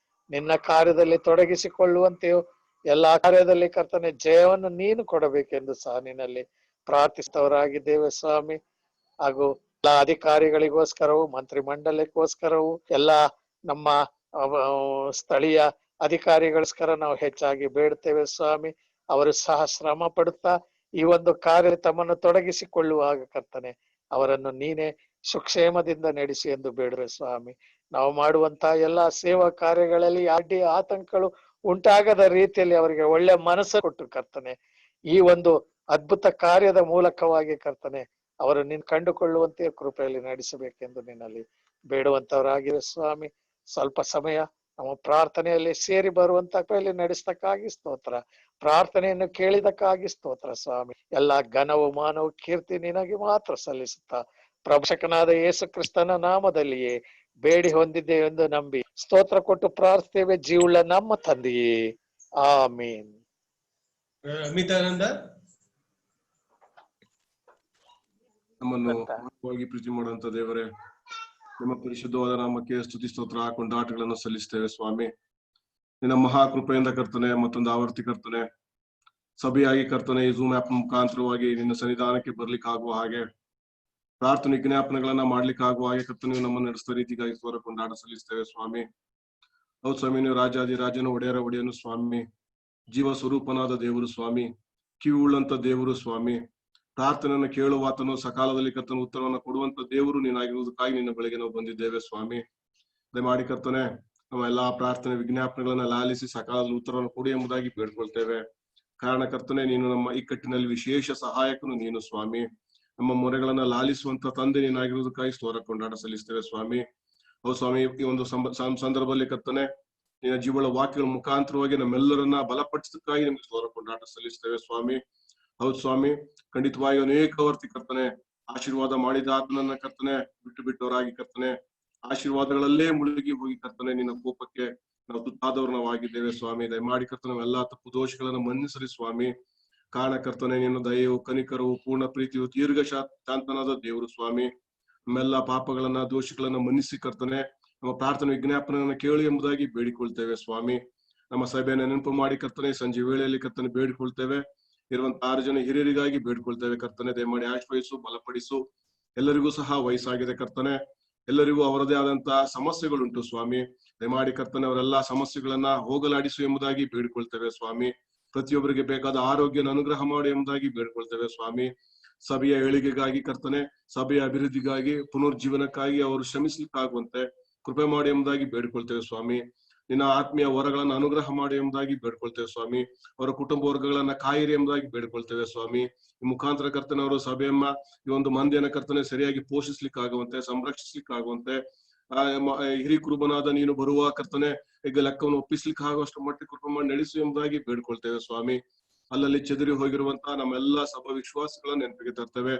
ನಿನ್ನ ಕಾರ್ಯದಲ್ಲಿ ತೊಡಗಿಸಿಕೊಳ್ಳುವಂತೆಯೋ ಎಲ್ಲಾ ಕಾರ್ಯದಲ್ಲಿ ಕರ್ತನೆ ಜಯವನ್ನು ನೀನು ಕೊಡಬೇಕೆಂದು ಸಹ ನಿನ್ನಲ್ಲಿ ಪ್ರಾರ್ಥಿಸಿದವರಾಗಿದ್ದೇವೆ ಸ್ವಾಮಿ. ಹಾಗೂ ಎಲ್ಲಾ ಅಧಿಕಾರಿಗಳಿಗೋಸ್ಕರವು, ಮಂತ್ರಿ ಮಂಡಲಕ್ಕೋಸ್ಕರವು, ಎಲ್ಲಾ ನಮ್ಮ ಸ್ಥಳೀಯ ಅಧಿಕಾರಿಗೋಸ್ಕರ ನಾವು ಹೆಚ್ಚಾಗಿ ಬೇಡ್ತೇವೆ ಸ್ವಾಮಿ. ಅವರು ಸಹ ಶ್ರಮ ಪಡುತ್ತಾ ಈ ಒಂದು ಕಾರ್ಯ ತಮ್ಮನ್ನು ತೊಡಗಿಸಿಕೊಳ್ಳುವಾಗ ಕರ್ತನೆ ಅವರನ್ನು ನೀನೇ ಸುಕ್ಷೇಮದಿಂದ ನಡೆಸಿ ಎಂದು ಬೇಡುವೆ ಸ್ವಾಮಿ. ನಾವು ಮಾಡುವಂತಹ ಎಲ್ಲಾ ಸೇವಾ ಕಾರ್ಯಗಳಲ್ಲಿ ಅಡ್ಡಿ ಆತಂಕಗಳು ಉಂಟಾಗದ ರೀತಿಯಲ್ಲಿ ಅವರಿಗೆ ಒಳ್ಳೆ ಮನಸ್ಸು ಕೊಟ್ಟು ಕರ್ತನೆ ಈ ಒಂದು ಅದ್ಭುತ ಕಾರ್ಯದ ಮೂಲಕವಾಗಿ ಕರ್ತನೆ ಅವರು ನಿನ್ ಕಂಡುಕೊಳ್ಳುವಂತೆ ಕೃಪೆಯಲ್ಲಿ ನಡೆಸಬೇಕೆಂದು ನಿನ್ನಲ್ಲಿ ಬೇಡುವಂತವರಾಗಿವೆ ಸ್ವಾಮಿ. ಸ್ವಲ್ಪ ಸಮಯ ನಮ್ಮ ಪ್ರಾರ್ಥನೆಯಲ್ಲಿ ಸೇರಿ ಬರುವಂತ ಕೃಪೆಯಲ್ಲಿ ನಡೆಸತಕ್ಕಾಗಿ ಸ್ತೋತ್ರ. ಪ್ರಾರ್ಥನೆಯನ್ನು ಕೇಳಿದಕ್ಕಾಗಿ ಸ್ತೋತ್ರ ಸ್ವಾಮಿ. ಎಲ್ಲಾ ಘನವು ಮಾನವು ಕೀರ್ತಿ ನಿನಗೆ ಮಾತ್ರ ಸಲ್ಲಿಸುತ್ತಾ ಪ್ರಭುಶಕನಾದ ಯೇಸು ಕ್ರಿಸ್ತನ ನಾಮದಲ್ಲಿಯೇ ಬೇಡಿ ಹೊಂದಿದ್ದೇವೆ ಎಂದು ನಂಬಿ ಸ್ತೋತ್ರ ಕೊಟ್ಟು ಪ್ರಾರ್ಥಿಸ್ತೇವೆ ಜೀವುಳ್ಳ ನಮ್ಮ ತಂದೆಯೇ, ಆಮೀನ್. ಅಮಿತಾನಂದ ನಮ್ಮನ್ನು ಪ್ರೀತಿ ಮಾಡುವಂತ ದೇವರೇ, ನಿಮ್ಮ ಪರಿಶುದ್ಧವಾದ ನಾಮಕ್ಕೆ ಸ್ತುತಿ ಸ್ತೋತ್ರ ಕೊಂಡಾಟಗಳನ್ನು ಸಲ್ಲಿಸ್ತೇವೆ ಸ್ವಾಮಿ. ನಿನ್ನ ಮಹಾಕೃಪೆಯಿಂದ ಕರ್ತನೆ ಮತ್ತೊಂದು ಆವರ್ತಿ ಕರ್ತನೆ ಸಭೆಯಾಗಿ ಕರ್ತನೆ ಈ ಝೂಮ್ ಆಪ್ ಮುಖಾಂತರವಾಗಿ ನಿನ್ನ ಸನ್ನಿಧಾನಕ್ಕೆ ಬರ್ಲಿಕ್ಕೆ ಆಗುವ ಹಾಗೆ ಪ್ರಾರ್ಥನೆ ಜ್ಞಾಪನೆಗಳನ್ನ ಮಾಡ್ಲಿಕ್ಕೆ ಆಗುವ ಹಾಗೆ ಕರ್ತನೆ ನೀವು ನಮ್ಮನ್ನು ನಡೆಸಿದ ರೀತಿಗಾಗಿ ಸ್ವರ ಕೊಂಡಾಟ ಸಲ್ಲಿಸ್ತೇವೆ ಸ್ವಾಮಿ. ಹೌದು ಸ್ವಾಮಿ, ನೀವು ರಾಜಾದಿರಾಜನು ಒಡೆಯನು ಸ್ವಾಮಿ, ಜೀವ ಸ್ವರೂಪನಾದ ದೇವರು ಸ್ವಾಮಿ, ಕಿವಿ ಉಳ್ಳಂತ ದೇವರು ಸ್ವಾಮಿ, ಪ್ರಾರ್ಥನೆಯನ್ನು ಕೇಳುವಾತನು ಸಕಾಲದಲ್ಲಿ ಕರ್ತನ ಉತ್ತರವನ್ನು ಕೊಡುವಂತ ದೇವರು ನೀನಾಗಿರುವುದಕ್ಕಾಗಿ ನಿನ್ನ ಬಳಿಗೆ ನಾವು ಬಂದಿದ್ದೇವೆ ಸ್ವಾಮಿ. ದಯಮಾಡಿ ಕರ್ತನೆ ನಮ್ಮ ಎಲ್ಲಾ ಪ್ರಾರ್ಥನೆ ವಿಜ್ಞಾಪನೆಗಳನ್ನ ಲಾಲಿಸಿ ಸಕಾಲದಲ್ಲಿ ಉತ್ತರವನ್ನು ಕೊಡಿ ಎಂಬುದಾಗಿ ಬೇಡ್ಕೊಳ್ತೇವೆ. ಕಾರಣ ಕರ್ತನೆ ನೀನು ನಮ್ಮ ಇಕ್ಕಟ್ಟಿನಲ್ಲಿ ವಿಶೇಷ ಸಹಾಯಕನು ನೀನು ಸ್ವಾಮಿ. ನಮ್ಮ ಮೊರೆಗಳನ್ನ ಲಾಲಿಸುವಂತ ತಂದೆ ನೀನಾಗಿರುವುದಕ್ಕಾಗಿ ಸ್ತೋತ್ರ ಕೊಂಡಾಟ ಸಲ್ಲಿಸ್ತೇವೆ ಸ್ವಾಮಿ. ಹೌದು ಸ್ವಾಮಿ, ಈ ಒಂದು ಸಂದರ್ಭದಲ್ಲಿ ಕರ್ತನೆ ನಿನ್ನ ಜೀವಳ ವಾಕ್ಯಗಳ ಮುಖಾಂತರವಾಗಿ ನಮ್ಮೆಲ್ಲರನ್ನ ಬಲಪಡಿಸೋದಕ್ಕಾಗಿ ನಿಮ್ಗೆ ಸ್ತೋತ್ರ ಕೊಂಡಾಟ ಸಲ್ಲಿಸ್ತೇವೆ ಸ್ವಾಮಿ. ಹೌದು ಸ್ವಾಮಿ, ಖಂಡಿತವಾಗಿ ಅನೇಕ ವರ್ತಿ ಕರ್ತನೆ ಆಶೀರ್ವಾದ ಮಾಡಿದ ಆತನನ್ನ ಕರ್ತನೆ ಬಿಟ್ಟು ಬಿಟ್ಟವರಾಗಿ ಕರ್ತನೆ ಆಶೀರ್ವಾದಗಳಲ್ಲೇ ಮುಳುಗಿ ಹೋಗಿ ಕರ್ತನೆ ನಿನ್ನ ಕೋಪಕ್ಕೆ ನಾವು ತುತ್ತಾದವರು ನಾವಾಗಿದ್ದೇವೆ ಸ್ವಾಮಿ. ದಯಮಾಡಿ ಕರ್ತನೆ ಎಲ್ಲಾ ತಪ್ಪು ದೋಷಗಳನ್ನು ಮನ್ನಿಸಲಿ ಸ್ವಾಮಿ. ಕಾರಣ ಕರ್ತನೆ ನಿನ್ನ ದಯೆಯು ಕನಿಕರವು ಪೂರ್ಣ ಪ್ರೀತಿಯು ದೀರ್ಘ ಶಾಂತನಾದ ದೇವರು ಸ್ವಾಮಿ. ನಮ್ಮೆಲ್ಲಾ ಪಾಪಗಳನ್ನ ದೋಷಗಳನ್ನ ಮನ್ನಿಸಿ ಕರ್ತನೆ ನಮ್ಮ ಪ್ರಾರ್ಥನೆ ವಿಜ್ಞಾಪನೆಗಳನ್ನ ಕೇಳಿ ಎಂಬುದಾಗಿ ಬೇಡಿಕೊಳ್ತೇವೆ ಸ್ವಾಮಿ. ನಮ್ಮ ಸಭೆಯನ್ನು ನೆನಪು ಮಾಡಿ ಕರ್ತನೆ ಸಂಜೆ ವೇಳೆಯಲ್ಲಿ ಕರ್ತನೆ ಬೇಡಿಕೊಳ್ತೇವೆ. ಇರುವಂತ 6 ಜನ ಹಿರಿಯರಿಗಾಗಿ ಬೇಡ್ಕೊಳ್ತೇವೆ ಕರ್ತನೆ. ದಯಮಾಡಿ ಆಶ್ರಯಿಸು, ಬಲಪಡಿಸು. ಎಲ್ಲರಿಗೂ ಸಹ ವಯಸ್ಸಾಗಿದೆ ಕರ್ತನೆ, ಎಲ್ಲರಿಗೂ ಅವರದೇ ಆದಂತಹ ಸಮಸ್ಯೆಗಳುಂಟು ಸ್ವಾಮಿ. ದಯಮಾಡಿ ಕರ್ತನೆ ಅವರೆಲ್ಲಾ ಸಮಸ್ಯೆಗಳನ್ನ ಹೋಗಲಾಡಿಸು ಎಂಬುದಾಗಿ ಬೇಡ್ಕೊಳ್ತೇವೆ ಸ್ವಾಮಿ. ಪ್ರತಿಯೊಬ್ಬರಿಗೆ ಬೇಕಾದ ಆರೋಗ್ಯನ ಅನುಗ್ರಹ ಮಾಡಿ ಎಂಬುದಾಗಿ ಬೇಡ್ಕೊಳ್ತೇವೆ ಸ್ವಾಮಿ. ಸಭೆಯ ಏಳಿಗೆಗಾಗಿ ಕರ್ತನೆ, ಸಭೆಯ ಅಭಿವೃದ್ಧಿಗಾಗಿ, ಪುನರ್ಜೀವನಕ್ಕಾಗಿ ಅವರು ಶ್ರಮಿಸಲಿಕ್ಕಾಗುವಂತೆ ಕೃಪೆ ಮಾಡಿ ಎಂಬುದಾಗಿ ಬೇಡಿಕೊಳ್ತೇವೆ ಸ್ವಾಮಿ. ನಿನ್ನ ಆತ್ಮೀಯ ವರಗಳನ್ನು ಅನುಗ್ರಹ ಮಾಡಿ ಎಂಬುದಾಗಿ ಬೇಡ್ಕೊಳ್ತೇವೆ ಸ್ವಾಮಿ. ಅವರ ಕುಟುಂಬ ವರ್ಗಗಳನ್ನ ಕಾಯಿರಿ ಎಂಬುದಾಗಿ ಬೇಡ್ಕೊಳ್ತೇವೆ ಸ್ವಾಮಿ. ಈ ಮುಖಾಂತರ ಕರ್ತನೆ ಅವರು ಸಭೆಯನ್ನ, ಈ ಒಂದು ಮಂದಿಯನ್ನ ಕರ್ತನೆ ಸರಿಯಾಗಿ ಪೋಷಿಸ್ಲಿಕ್ಕಾಗುವಂತೆ, ಸಂರಕ್ಷಿಸ್ಲಿಕ್ಕಾಗುವಂತೆ, ಹಿರಿ ಕುರುಬನಾದ ನೀನು ಬರುವ ಕರ್ತನೆ ಈಗ ಲೆಕ್ಕವನ್ನು ಒಪ್ಪಿಸ್ಲಿಕ್ಕೆ ಆಗುವಷ್ಟು ಮಟ್ಟಿಗೆ ಕೃಪೆ ಮಾಡಿ ನಡೆಸು ಎಂಬುದಾಗಿ ಬೇಡ್ಕೊಳ್ತೇವೆ ಸ್ವಾಮಿ. ಅಲ್ಲಲ್ಲಿ ಚೆದರಿ ಹೋಗಿರುವಂತಹ ನಮ್ಮೆಲ್ಲಾ ಸಭಾ ವಿಶ್ವಾಸಗಳನ್ನ ನೆನಪಿಗೆ ತರ್ತೇವೆ.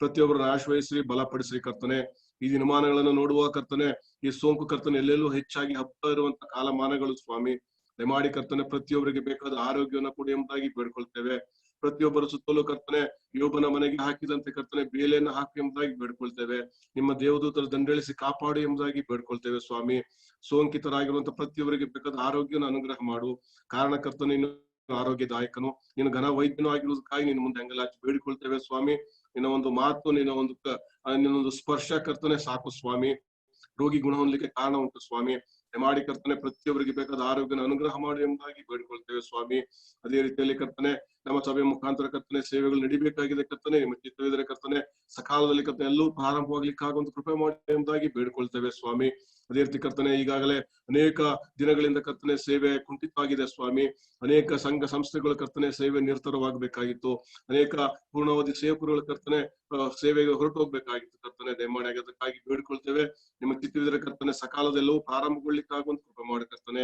ಪ್ರತಿಯೊಬ್ಬರನ್ನ ಆಶ್ರಯಿಸಿ ಬಲಪಡಿಸಿ ಕರ್ತನೆ. ಈ ದಿನಮಾನಗಳನ್ನು ನೋಡುವ ಕರ್ತನೆ, ಈ ಸೋಂಕು ಕರ್ತನೆ ಎಲ್ಲೆಲ್ಲೂ ಹೆಚ್ಚಾಗಿ ಹಬ್ಬ ಇರುವಂತಹ ಕಾಲಮಾನಗಳು ಸ್ವಾಮಿ. ದಯಮಾಡಿ ಕರ್ತನೆ ಪ್ರತಿಯೊಬ್ಬರಿಗೆ ಬೇಕಾದ ಆರೋಗ್ಯವನ್ನು ಕೊಡಿ ಎಂಬುದಾಗಿ ಬೇಡ್ಕೊಳ್ತೇವೆ. ಪ್ರತಿಯೊಬ್ಬರ ಸುತ್ತಲೂ ಕರ್ತನೆ ಯೋಬನ ಮನೆಗೆ ಹಾಕಿದಂತೆ ಕರ್ತನೆ ಬೇಲೆಯನ್ನು ಹಾಕಿ ಎಂಬುದಾಗಿ ಬೇಡ್ಕೊಳ್ತೇವೆ. ನಿಮ್ಮ ದೇವದೂತರ ದಂಡೆಳಿಸಿ ಕಾಪಾಡಿ ಎಂಬುದಾಗಿ ಬೇಡ್ಕೊಳ್ತೇವೆ ಸ್ವಾಮಿ. ಸೋಂಕಿತರಾಗಿರುವಂತಹ ಪ್ರತಿಯೊಬ್ಬರಿಗೆ ಬೇಕಾದ ಆರೋಗ್ಯನ ಅನುಗ್ರಹ ಮಾಡು. ಕಾರಣ ಕರ್ತನೆ ಆರೋಗ್ಯದಾಯಕನು, ನೀನು ಘನ ವೈದ್ಯನು ಆಗಿರುವುದಕ್ಕಾಗಿ ನಿನ್ನ ಮುಂದೆ ಅಂಗಲಾಚಿ ಬೇಡಿಕೊಳ್ತೇವೆ ಸ್ವಾಮಿ. ನಿನ್ನ ಒಂದು ಮಾತು, ನಿನ್ನೊಂದು ಸ್ಪರ್ಶ ಕರ್ತನೆ ಸಾಕು ಸ್ವಾಮಿ. ರೋಗಿ ಗುಣ ಹೊಂದಲಿಕ್ಕೆ ಕಾರಣ ಉಂಟು ಸ್ವಾಮಿ. ಮಾಡಿ ಕರ್ತನೆ ಪ್ರತಿಯೊಬ್ಬರಿಗೆ ಬೇಕಾದ ಆರೋಗ್ಯನ ಅನುಗ್ರಹ ಮಾಡಿ ಎಂಬುದಾಗಿ ಬೇಡಿಕೊಳ್ತೇವೆ ಸ್ವಾಮಿ. ಅದೇ ರೀತಿಯಲ್ಲಿ ಕರ್ತನೆ ನಮ್ಮ ಸಭೆಯ ಮುಖಾಂತರ ಕರ್ತನೆ ಸೇವೆಗಳು ನಡಿಬೇಕಾಗಿದೆ ಕರ್ತನೆ. ನಿಮ್ಮ ಚಿತ್ತವಿದರೆ ಕರ್ತನೆ ಸಕಾಲದಲ್ಲಿ ಕರ್ತನೆ ಎಲ್ಲೂ ಪ್ರಾರಂಭವಾಗ್ಲಿಕ್ಕೆ ಆಗುವಂತ ಕೃಪೆ ಮಾಡಿ ಎಂಬುದಾಗಿ ಬೇಡಿಕೊಳ್ತೇವೆ ಸ್ವಾಮಿ. ಅದೇ ರೀತಿ ಕರ್ತನೆ ಈಗಾಗಲೇ ಅನೇಕ ದಿನಗಳಿಂದ ಕರ್ತನೆ ಸೇವೆ ಕುಂಠಿತವಾಗಿದೆ ಸ್ವಾಮಿ. ಅನೇಕ ಸಂಘ ಸಂಸ್ಥೆಗಳು ಕರ್ತನೆ ಸೇವೆ ನಿರತರವಾಗಬೇಕಾಗಿತ್ತು. ಅನೇಕ ಪೂರ್ಣಾವಧಿ ಸೇವಕರುಗಳ ಕರ್ತನೆ ಸೇವೆಗೆ ಹೊರಟು ಹೋಗ್ಬೇಕಾಗಿತ್ತು ಕರ್ತನೆ. ದಯಮಾಡಿ ಅದಕ್ಕಾಗಿ ಬೇಡಿಕೊಳ್ತೇವೆ. ನಿಮ್ಮ ಚಿತ್ತವಿದರೆ ಕರ್ತನೆ ಸಕಾಲದೆಲ್ಲವೂ ಪ್ರಾರಂಭಗೊಳ್ಳಿಕ್ಕೆ ಆಗುವಂತ ಕೃಪೆ ಮಾಡಿ ಕರ್ತನೆ.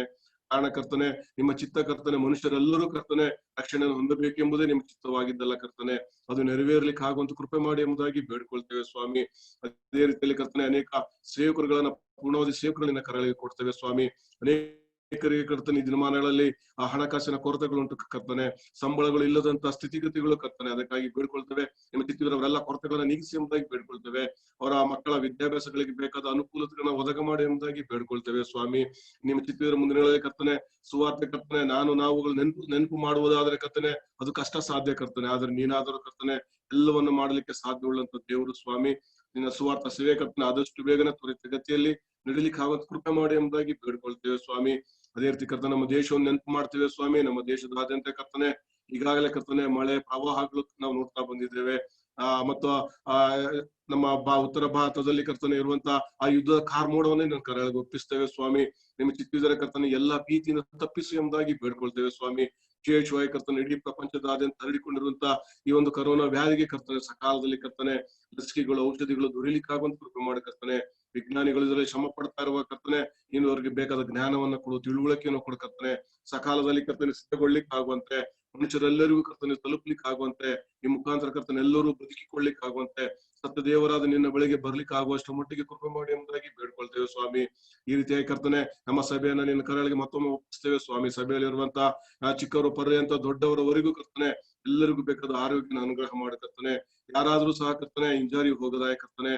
ಕಾರಣ ಕರ್ತನೆ ನಿಮ್ಮ ಚಿತ್ತ ಕರ್ತನೆ ಮನುಷ್ಯರೆಲ್ಲರೂ ಕರ್ತನೆ ರಕ್ಷಣೆಯನ್ನು ಹೊಂದಬೇಕೆಂಬುದೇ ನಿಮ್ಮ ಚಿತ್ತವಾಗಿದ್ದಲ್ಲ ಕರ್ತನೆ. ಅದು ನೆರವೇರ್ಲಿಕ್ಕೆ ಆಗುವಂತ ಕೃಪೆ ಮಾಡಿ ಎಂಬುದಾಗಿ ಬೇಡ್ಕೊಳ್ತೇವೆ ಸ್ವಾಮಿ. ಅದೇ ರೀತಿಯಲ್ಲಿ ಕರ್ತನೆ ಅನೇಕ ಸೇವಕರುಗಳನ್ನ ಪೂರ್ಣಾವಧಿ ಸೇವಕರನ್ನ ಕರಳಿಗೆ ಕೊಡ್ತೇವೆ ಸ್ವಾಮಿ. ಅನೇಕರಿಗೆ ಕರ್ತನೆ ಈ ದಿನಮಾನಗಳಲ್ಲಿ ಆ ಹಣಕಾಸಿನ ಕೊರತೆಗಳುಂಟು ಕರ್ತನೆ. ಸಂಬಳಗಳು ಇಲ್ಲದಂತ ಸ್ಥಿತಿಗತಿಗಳು ಕರ್ತನೆ. ಅದಕ್ಕಾಗಿ ಬೇಡ್ಕೊಳ್ತೇವೆ. ನಿಮ್ಮ ಚಿತ್ತವಿದ್ರೆ ಅವರೆಲ್ಲ ಕೊರತೆಗಳನ್ನ ನೀಗಿಸಿ ಎಂಬುದಾಗಿ ಬೇಡ್ಕೊಳ್ತೇವೆ. ಅವರ ಮಕ್ಕಳ ವಿದ್ಯಾಭ್ಯಾಸಗಳಿಗೆ ಬೇಕಾದ ಅನುಕೂಲತೆಗಳನ್ನ ಒದಗ ಮಾಡಿ ಎಂಬುದಾಗಿ ಬೇಡ್ಕೊಳ್ತೇವೆ ಸ್ವಾಮಿ. ನಿಮ್ಮ ಚಿತ್ತವಿದ್ರೆ ಮುಂದಿನ ಕರ್ತನೆ ಸುವಾರ್ತೆ ಕರ್ತನೆ ನಾವುಗಳು ನೆನಪು ಮಾಡುವುದಾದ್ರೆ ಕರ್ತನೆ ಅದು ಕಷ್ಟ ಸಾಧ್ಯ ಕರ್ತನೆ. ಆದ್ರೆ ನೀನಾದರೂ ಕರ್ತನೆ ಎಲ್ಲವನ್ನು ಮಾಡ್ಲಿಕ್ಕೆ ಸಾಧ್ಯವುಳ್ಳಂತ ದೇವರು ಸ್ವಾಮಿ. ನಿನ್ನ ಸುವಾರ್ಥ ಸೇವೆ ಕರ್ತನೆ ಆದಷ್ಟು ಬೇಗನೆ ತ್ವರಿತಗತಿಯಲ್ಲಿ ನಡಿಲಿಕ್ಕೆ ಆಗುವಂತ ಕೃಪೆ ಮಾಡಿ ಎಂಬುದಾಗಿ ಬೇಡ್ಕೊಳ್ತೇವೆ ಸ್ವಾಮಿ. ಅದೇ ರೀತಿ ಕರ್ತನೆ ನಮ್ಮ ದೇಶವನ್ನು ನೆನಪು ಮಾಡ್ತೇವೆ ಸ್ವಾಮಿ. ನಮ್ಮ ದೇಶದಾದ್ಯಂತ ಕರ್ತನೆ ಈಗಾಗಲೇ ಕರ್ತನೆ ಮಳೆ ಪ್ರವಾಹಗಳು ನಾವು ನೋಡ್ತಾ ಬಂದಿದ್ದೇವೆ. ಮತ್ತು ನಮ್ಮ ಉತ್ತರ ಭಾರತದಲ್ಲಿ ಕರ್ತನೆ ಇರುವಂತ ಆ ಯುದ್ಧದ ಕಾರ್ಮೋಡವನ್ನೇ ನನ್ನ ಕರೆಗೆ ಒಪ್ಪಿಸ್ತೇವೆ ಸ್ವಾಮಿ. ನಿಮ್ಮ ಚಿತ್ತಿದರೆ ಕರ್ತನೆ ಎಲ್ಲಾ ಭೀತಿಯಿಂದ ತಪ್ಪಿಸಿ ಎಂಬುದಾಗಿ ಬೇಡ್ಕೊಳ್ತೇವೆ ಸ್ವಾಮಿ. ವಿಶೇಷವಾಗಿ ಕರ್ತನೆ ಇಡೀ ಪ್ರಪಂಚದಾದ್ಯಂತ ಹರಡಿಕೊಂಡಿರುವಂತ ಈ ಒಂದು ಕರೋನಾ ವ್ಯಾಧಿಗೆ ಕರ್ತನೆ ಸಕಾಲದಲ್ಲಿ ಕರ್ತನೆ ಲಸಿಕೆಗಳು ಔಷಧಿಗಳು ದೊರೆಯಲಿಕ್ಕಾಗುವಂತ ಕೃಪೆ ಮಾಡಿ ಕರ್ತನೆ. ವಿಜ್ಞಾನಿಗಳು ಇದರಲ್ಲಿ ಶ್ರಮ ಪಡ್ತಾ ಇರುವ ಕರ್ತನೆ ನೀನು ಅವರಿಗೆ ಬೇಕಾದ ಜ್ಞಾನವನ್ನ ಕೊಡು, ತಿಳುವಳಿಕೆಯನ್ನು ಕೊಡು ಕರ್ತನೆ. ಸಕಾಲದಲ್ಲಿ ಕರ್ತನೆ ಸಿದ್ಧಗೊಳ್ಳಿಕ್ ಆಗುವಂತೆ, ಮನುಷ್ಯರೆಲ್ಲರಿಗೂ ಕರ್ತನೆ ತಲುಪ್ಲಿಕ್ಕೆ ಆಗುವಂತೆ, ಈ ಮುಖಾಂತರ ಕರ್ತನೆ ಎಲ್ಲರೂ ಬದುಕಿಕೊಳ್ಳಿಕ್ ಆಗುವಂತೆ, ಸತ್ಯ ದೇವರಾದ ನಿನ್ನ ಬಳಿಗೆ ಬರ್ಲಿಕ್ಕೆ ಆಗುವಷ್ಟು ಮಟ್ಟಿಗೆ ಕೃಪೆ ಮಾಡಿ ಎಂಬುದಾಗಿ ಬೇಡ್ಕೊಳ್ತೇವೆ ಸ್ವಾಮಿ. ಈ ರೀತಿಯಾಗಿ ಕರ್ತನೆ ನಮ್ಮ ಸಭೆಯನ್ನ ನಿನ್ನ ಕರಳಿಗೆ ಮತ್ತೊಮ್ಮೆ ಒಪ್ಪಿಸ್ತೇವೆ ಸ್ವಾಮಿ. ಸಭೆಯಲ್ಲಿ ಇರುವಂತಹ ಚಿಕ್ಕವರು ಪರ್ಯಂತ ದೊಡ್ಡವರವರೆಗೂ ಕರ್ತನೆ ಎಲ್ಲರಿಗೂ ಬೇಕಾದ ಆರೋಗ್ಯನ ಅನುಗ್ರಹ ಮಾಡಿ ಕರ್ತನೆ. ಯಾರಾದ್ರೂ ಸಹ ಕರ್ತನೆ ಇಂಜಾರಿ ಹೋಗದಾಯ ಕರ್ತನೆ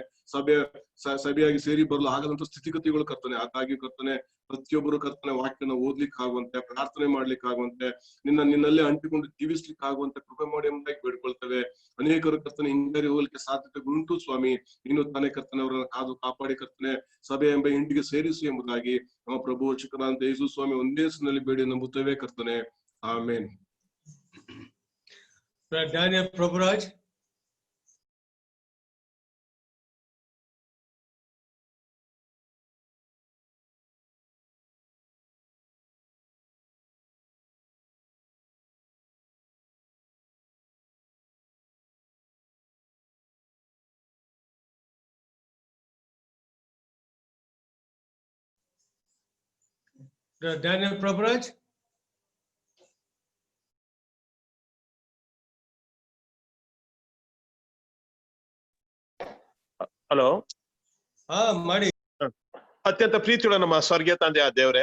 ಸಭೆಯಾಗಿ ಸೇರಿ ಬರಲು ಆಗದಂತ ಸ್ಥಿತಿಗತಿಗಳು ಕರ್ತನೆ. ಹಾಗಾಗಿ ಕರ್ತನೆ ಪ್ರತಿಯೊಬ್ಬರು ಕರ್ತನೆ ವಾಕ್ಯನ ಓದ್ಲಿಕ್ಕೆ ಆಗುವಂತೆ, ಪ್ರಾರ್ಥನೆ ಮಾಡ್ಲಿಕ್ಕೆ ಆಗುವಂತೆ, ನಿನ್ನಲ್ಲೇ ಅಂಟಿಕೊಂಡು ಜೀವಿಸ್ಲಿಕ್ಕೆ ಆಗುವಂತೆ ಕೃಪೆ ಮಾಡಿ ಎಂಬುದಾಗಿ ಬೇಡ್ಕೊಳ್ತೇವೆ. ಅನೇಕರು ಕರ್ತನೆ ಹಿಂಜಾರಿ ಹೋಗ್ಲಿಕ್ಕೆ ಸಾಧ್ಯತೆ ಉಂಟು ಸ್ವಾಮಿ. ನೀನು ತಾನೇ ಕರ್ತನೆ ಅವರನ್ನ ಕಾದು ಕಾಪಾಡಿ ಕರ್ತನೆ ಸಭೆ ಎಂಬ ಇಂಡಿಗೆ ಸೇರಿಸು ಎಂಬುದಾಗಿ ನಮ್ಮ ಪ್ರಭು ಶಿಖರಾಂತ ಯೇಸು ಸ್ವಾಮಿ ಒಂದೇ ಹೆಸರಿನಲ್ಲಿ ಬೇಡಿ ನಂಬುತ್ತೇವೆ ಕರ್ತನೆ. ಆಮೇನ್. Daniel Prabhuraj. Daniel Prabhuraj. Hello. ಮಾಡಿ. ಅತ್ಯಂತ ಪ್ರೀತಿಯುಳ್ಳ ನಮ್ಮ ಸ್ವರ್ಗೀಯ ತಂದೆಯ ದೇವ್ರೆ,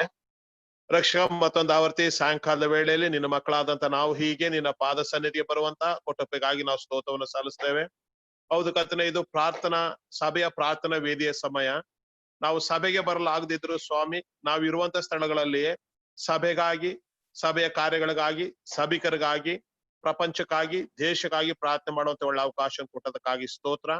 ರಕ್ಷಕ ಮತ್ತೊಂದು ಆವರ್ತಿ ಸಾಯಂಕಾಲದ ವೇಳೆಯಲ್ಲಿ ನಿನ್ನ ಮಕ್ಕಳಾದಂತ ನಾವು ಹೀಗೆ ನಿನ್ನ ಪಾದ ಸನ್ನಿಧಿಗೆ ಬರುವಂತ ಕೊಟ್ಟೊಪ್ಪಿಗಾಗಿ ನಾವು ಸ್ತೋತ್ರವನ್ನು ಸಲ್ಲಿಸ್ತೇವೆ. ಹೌದು ಕರ್ತನೆ, ಇದು ಸಭೆಯ ಪ್ರಾರ್ಥನಾ ವೇದಿಯ ಸಮಯ. ನಾವು ಸಭೆಗೆ ಬರಲಾಗದಿದ್ರು ಸ್ವಾಮಿ, ನಾವು ಇರುವಂತ ಸ್ಥಳಗಳಲ್ಲಿಯೇ ಸಭೆಗಾಗಿ, ಸಭೆಯ ಕಾರ್ಯಗಳಿಗಾಗಿ, ಸಭಿಕರಿಗಾಗಿ, ಪ್ರಪಂಚಕ್ಕಾಗಿ, ದೇಶಕ್ಕಾಗಿ ಪ್ರಾರ್ಥನೆ ಮಾಡುವಂತ ಒಳ್ಳೆ ಅವಕಾಶ ಕೊಟ್ಟದಕ್ಕಾಗಿ ಸ್ತೋತ್ರ.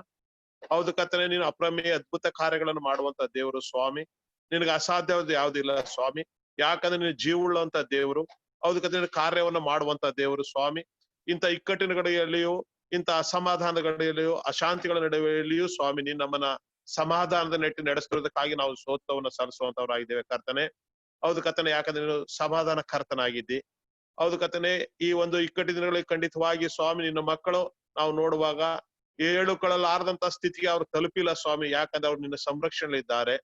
ಹೌದು ಕರ್ತನೆ, ನೀನು ಅಪ್ರಮೇಯ ಅದ್ಭುತ ಕಾರ್ಯಗಳನ್ನು ಮಾಡುವಂತ ದೇವರು ಸ್ವಾಮಿ. ನಿನಗೆ ಅಸಾಧ್ಯವಾದ ಯಾವುದಿಲ್ಲ ಸ್ವಾಮಿ. ಯಾಕಂದ್ರೆ ನೀನು ಜೀವವುಳ್ಳಂತ ದೇವರು. ಹೌದು ಕರ್ತನೆ, ಕಾರ್ಯವನ್ನು ಮಾಡುವಂತ ದೇವರು ಸ್ವಾಮಿ. ಇಂಥ ಇಕ್ಕಟ್ಟಿನ ಗಡಿಯಲ್ಲಿಯೂ ಇಂಥ ಅಸಮಾಧಾನಗಳಲ್ಲಿಯೂ ಅಶಾಂತಿಗಳ ನಡುವೆಯಲ್ಲಿಯೂ ಸ್ವಾಮಿ ನೀನ್ ನಮ್ಮನ್ನ ಸಮಾಧಾನದ ನೆಟ್ಟಿ ನಡೆಸ್ತಿರೋದಕ್ಕಾಗಿ ನಾವು ಸ್ತೋತ್ರವನ್ನು ಸಲ್ಲಿಸುವಂತವರಾಗಿದ್ದೇವೆ ಕರ್ತನೆ. ಹೌದು ಕರ್ತನೆ, ಯಾಕಂದ್ರೆ ನೀನು ಸಮಾಧಾನ ಕರ್ತನಾಗಿದ್ದಿ. ಹೌದು ಕರ್ತನೆ, ಈ ಒಂದು ಇಕ್ಕಟ್ಟು ದಿನಗಳಿಗೆ ಖಂಡಿತವಾಗಿ ಸ್ವಾಮಿ ನಿನ್ನ ಮಕ್ಕಳು ನಾವು ನೋಡುವಾಗ ಹೇಳುಕೊಳ್ಳಲಾರದಂತ ಸ್ಥಿತಿಗೆ ಅವ್ರು ತಲುಪಿಲ್ಲ ಸ್ವಾಮಿ, ಯಾಕಂದ್ರೆ ಅವ್ರು ನಿನ್ನ ಸಂರಕ್ಷಣೆ ಇದ್ದಾರೆ.